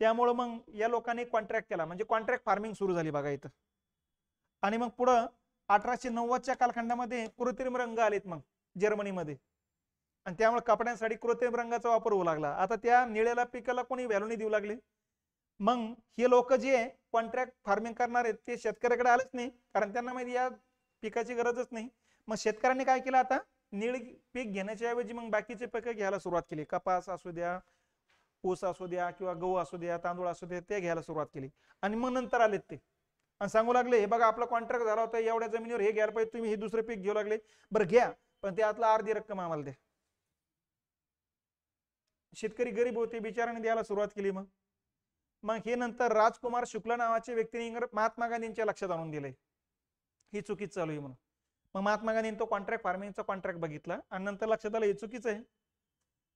त्यामुळं मग या लोकांनी कॉन्ट्रॅक्ट केला, म्हणजे कॉन्ट्रॅक्ट फार्मिंग सुरू झाली बघा इथं. आणि मग पुढं 1890च्या कालखंडामध्ये कृत्रिम रंग आलेत मग जर्मनीमध्ये, आणि त्यामुळे कपड्यांसाठी कृत्रिम रंगाचा वापर होऊ लागला. आता त्या निळ्याला पिकाला कोणी व्हॅल्यू नाही देऊ लागले. मग हे लोक जे कॉन्ट्रॅक्ट फार्मिंग करणार आहेत ते शेतकऱ्याकडे आलेच नाही, कारण त्यांना माहिती या पिकाची गरजच नाही. मग शेतकऱ्यांनी काय केलं, आता निळ पीक घेण्याच्या ऐवजी मग बाकीचे पिकं घ्यायला सुरुवात केली. कपास असू द्या, ऊस असू द्या, किंवा गहू असू द्या, तांदूळ असू द्या, ते घ्यायला सुरुवात केली. आणि मग नंतर आलेत ते आणि सांगू लागले, हे बघा आपला कॉन्ट्रॅक्ट झाला होता, एवढ्या जमिनीवर हे घ्यायला पाहिजे, तुम्ही हे दुसरे पीक घेऊ लागले, बरं घ्या, पण त्यातला अर्धी रक्कम आम्हाला द्या. शेतकरी गरीब होते, बिचाराने द्यायला सुरुवात केली. मग हे नंतर राजकुमार शुक्ला नावाच्या व्यक्तीने महात्मा गांधींच्या लक्षात आणून दिलंय ही चुकीच चालू आहे म्हणून. मग महात्मा गांधींनी तो कॉन्ट्रॅक्ट फार्मिंगचा कॉन्ट्रॅक्ट बघितला आणि नंतर लक्षात आलं हे चुकीचं आहे.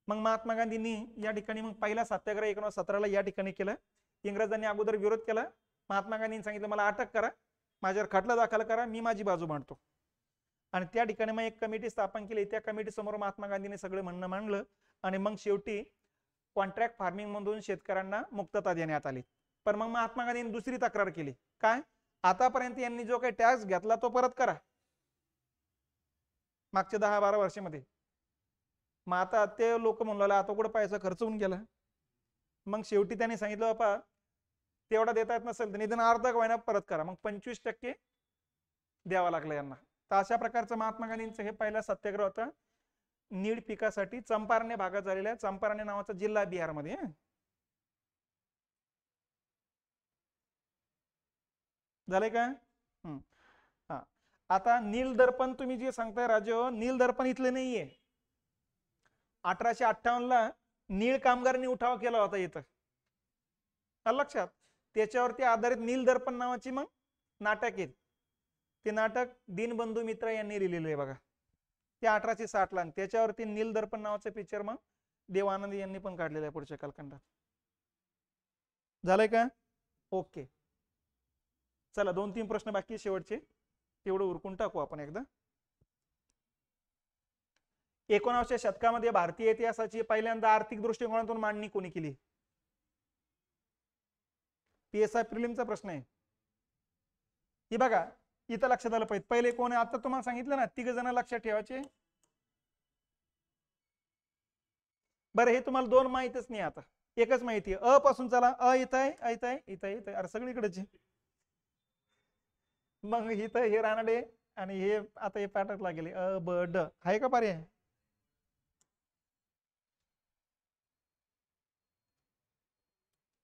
मग महात्मा गांधींनी या ठिकाणी मग पहिला सत्याग्रह 1917ला या ठिकाणी केला. इंग्रजांनी अगोदर विरोध केला. महात्मा गांधींनी सांगितलं मला अटक करा, माझ्यावर खटला दाखल करा, मी माझी बाजू मांडतो. आणि त्या ठिकाणी मग एक कमिटी स्थापन केली. त्या कमिटी समोर महात्मा गांधींनी सगळं म्हणणं मांडलं आणि मग शेवटी कॉन्ट्रॅक्ट फार्मिंग मधून शेतकऱ्यांना मुक्तता देण्यात आली. पण मग महात्मा गांधींनी दुसरी तक्रार केली. काय? आतापर्यंत यांनी जो काही टॅक्स घेतला तो परत करा, मागच्या 10-12 वर्षामध्ये. मग आता ते लोक म्हणले आता कुठं पैसा खर्च होऊन गेला. मग शेवटी त्यांनी सांगितलं बापा तेवढा देता येत नसेल तर निदान अर्धा महिना परत करा. मग 25% द्यावा लागला यांना. तर अशा प्रकारचं महात्मा गांधींचं हे पहिला सत्याग्रह होता नीळ पिकासाठी. चंपारण्य भागात झालेला, चंपारण्य नावाचा जिल्हा बिहारमध्ये. झाले का? हा. आता नील दर्पण तुम्ही जे सांगताय राजो, नील दर्पण इथले नाहीये. 1858ला नीळ कामगारांनी उठाव केला होता इथं, लक्षात. त्याच्यावरती आधारित नील दर्पण नावाची मग नाटक आहेत. ते नाटक दीनबंधू मित्र यांनी लिहिलेलं आहे बघा, ते 1860ला. आणि त्याच्यावरती नील दर्पण नावाचं पिक्चर मग देव आनंद यांनी पण काढलेलं आहे पुढच्या कालखंडात. झालंय का? ओके. चला 2-3 प्रश्न बाकी शेवटचे, तेवढं उरकून टाकू आपण एकदा. 19व्या शतकामध्ये भारतीय इतिहासाची पहिल्यांदा आर्थिक दृष्टिकोनातून मांडणी कोणी केली? PSI प्रिलिमचा प्रश्न आहे. हे बघा इथं लक्षात आलं पाहिजे. पहिले कोण आहे? आता तुम्हाला सांगितलं ना 3 जण लक्षात ठेवायचे. बरं हे तुम्हाला 2 माहितच नाही, आता एकच माहिती आहे. अ पासून चला. अ इथं आहे, इथं आहे, इथं आहे, इथं. अरे सगळीकडेच. मग इथं हे रानडे आणि हे आता हे पाठात लागेल. अ ब ड आहे का पर्याय?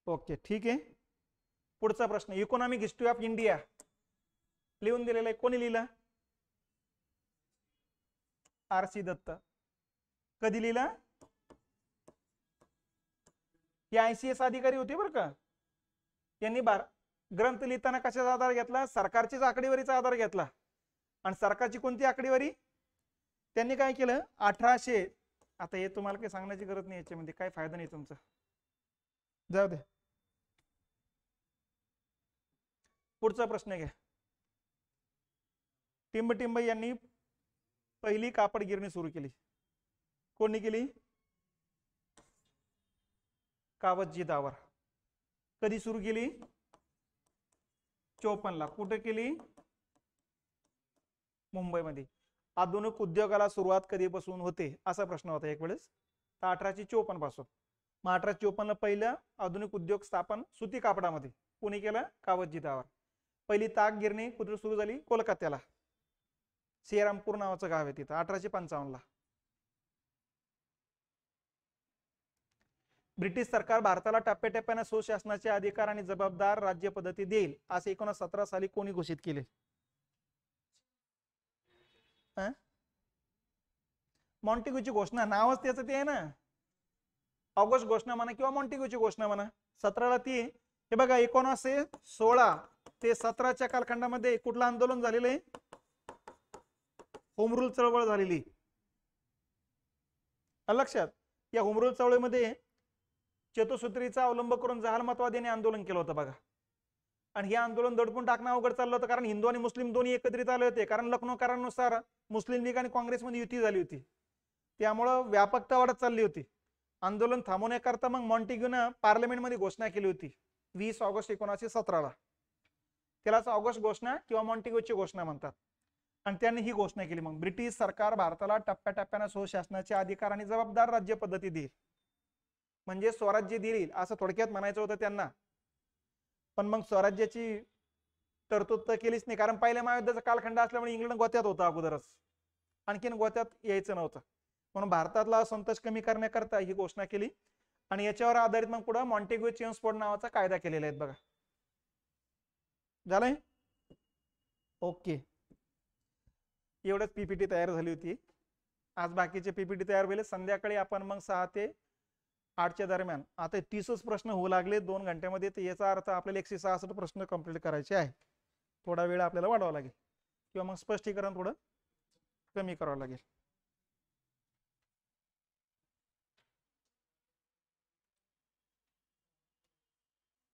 ओके ठीक आहे. पुढचा प्रश्न, इकॉनॉमिक हिस्ट्री ऑफ इंडिया लिहून दिलेला आहे, कोणी लिहिला? RC दत्त. कधी लिहिला? हे ICS अधिकारी होते बरं का. यांनी ग्रंथ लिहिताना कशाचा आधार घेतला? सरकारचीच आकडेवारीचा आधार घेतला. आणि सरकारची कोणती आकडेवारी? त्यांनी काय केलं 1800, आता हे तुम्हाला काही सांगण्याची गरज नाही, याच्यामध्ये काय फायदा नाही तुमचा, जाऊ दे. पुढचा प्रश्न घ्या. टिंबटिंब यांनी पहिली कापड गिरणी सुरू केली, कोणी केली? कावतजी दावर. कधी सुरू केली? 54 ला. कुठे केली? मुंबईमध्ये. आधुनिक उद्योगाला सुरुवात कधीपासून होते असा प्रश्न होता एक वेळेस, तर 1854 पासून. मग 1854 ला पहिलं आधुनिक उद्योग स्थापन सुती कापडामध्ये कोणी केलं? कावतजी दावर. पहिली ताग गिरणी कुठे सुरू झाली? कोलकात्याला, श्रीरामपूर नावाचं गाव आहे तिथं, 1855 ला. ब्रिटिश सरकार भारताला टप्प्याटप्प्याने सुशासनाचे अधिकार आणि जबाबदार राज्य पद्धती देईल असे 1917 साली कोणी घोषित केले? मॉन्टेग्यूची घोषणा, नावच त्याचं ते आहे ना, ऑगस्ट घोषणा म्हणा किंवा मॉन्टेग्यूची घोषणा म्हणा. 17 ला ती. हे बघा 1916 ते 17च्या कालखंडामध्ये कुठलं आंदोलन झालेलं आहे? होम रूल चळवळ झालेली. लक्षात. या होम रूल चळवळीमध्ये चतुसूत्रीचा अवलंब करून जहालमतवाद्यांनी आंदोलन केलं होतं बघा. आणि हे आंदोलन दडपून टाकणं अवघड चाललं होतं, कारण हिंदू आणि मुस्लिम दोन्ही एकत्रित आले होते. कारण लखनौ करारानुसार मुस्लिम लीग आणि काँग्रेसमध्ये युती झाली होती, त्यामुळं व्यापकता वाढत चालली होती. आंदोलन थांबवण्याकरता मग मॉन्टेग्यूनं पार्लमेंटमध्ये घोषणा केली होती 20 ऑगस्ट 1917 ला. त्यालाच ऑगस्ट घोषणा किंवा मॉन्टेग्यूची घोषणा म्हणतात. आणि त्यांनी ही घोषणा केली, मग ब्रिटिश सरकार भारताला टप्प्याटप्प्याने सुशासनाचे अधिकार आणि जबाबदार राज्य पद्धती देईल, म्हणजे स्वराज्य देईल असं थोडक्यात म्हणायचं होतं त्यांना. पण मग स्वराज्याची तरतूद तर केलीच नाही, कारण पहिल्या महायुद्धाचा कालखंड असल्यामुळे इंग्लंड गोत्यात होता अगोदरच, आणखीन गोत्यात यायचं नव्हतं. म्हणून भारतातला असंतोष कमी करण्याकरता ही घोषणा केली. आणि याच्यावर आधारित मग पुढे मॉन्टेग्यू चेम्सफोर्ड नावाचा कायदा केलेला आहे बघा. झालंय? ओके. एवढंच PPT तयार झाली होती आज. बाकीचे PPT तयार होईल संध्याकाळी. आपण मग 6 ते 8च्या दरम्यान. आता 30च प्रश्न होऊ लागले 2 घंट्यामध्ये, तर याचा अर्थ आपल्याला 166 प्रश्न कंप्लीट करायचे आहे. थोडा वेळ आपल्याला वाढवावा लागेल किंवा मग स्पष्टीकरण थोडं कमी करावं लागेल.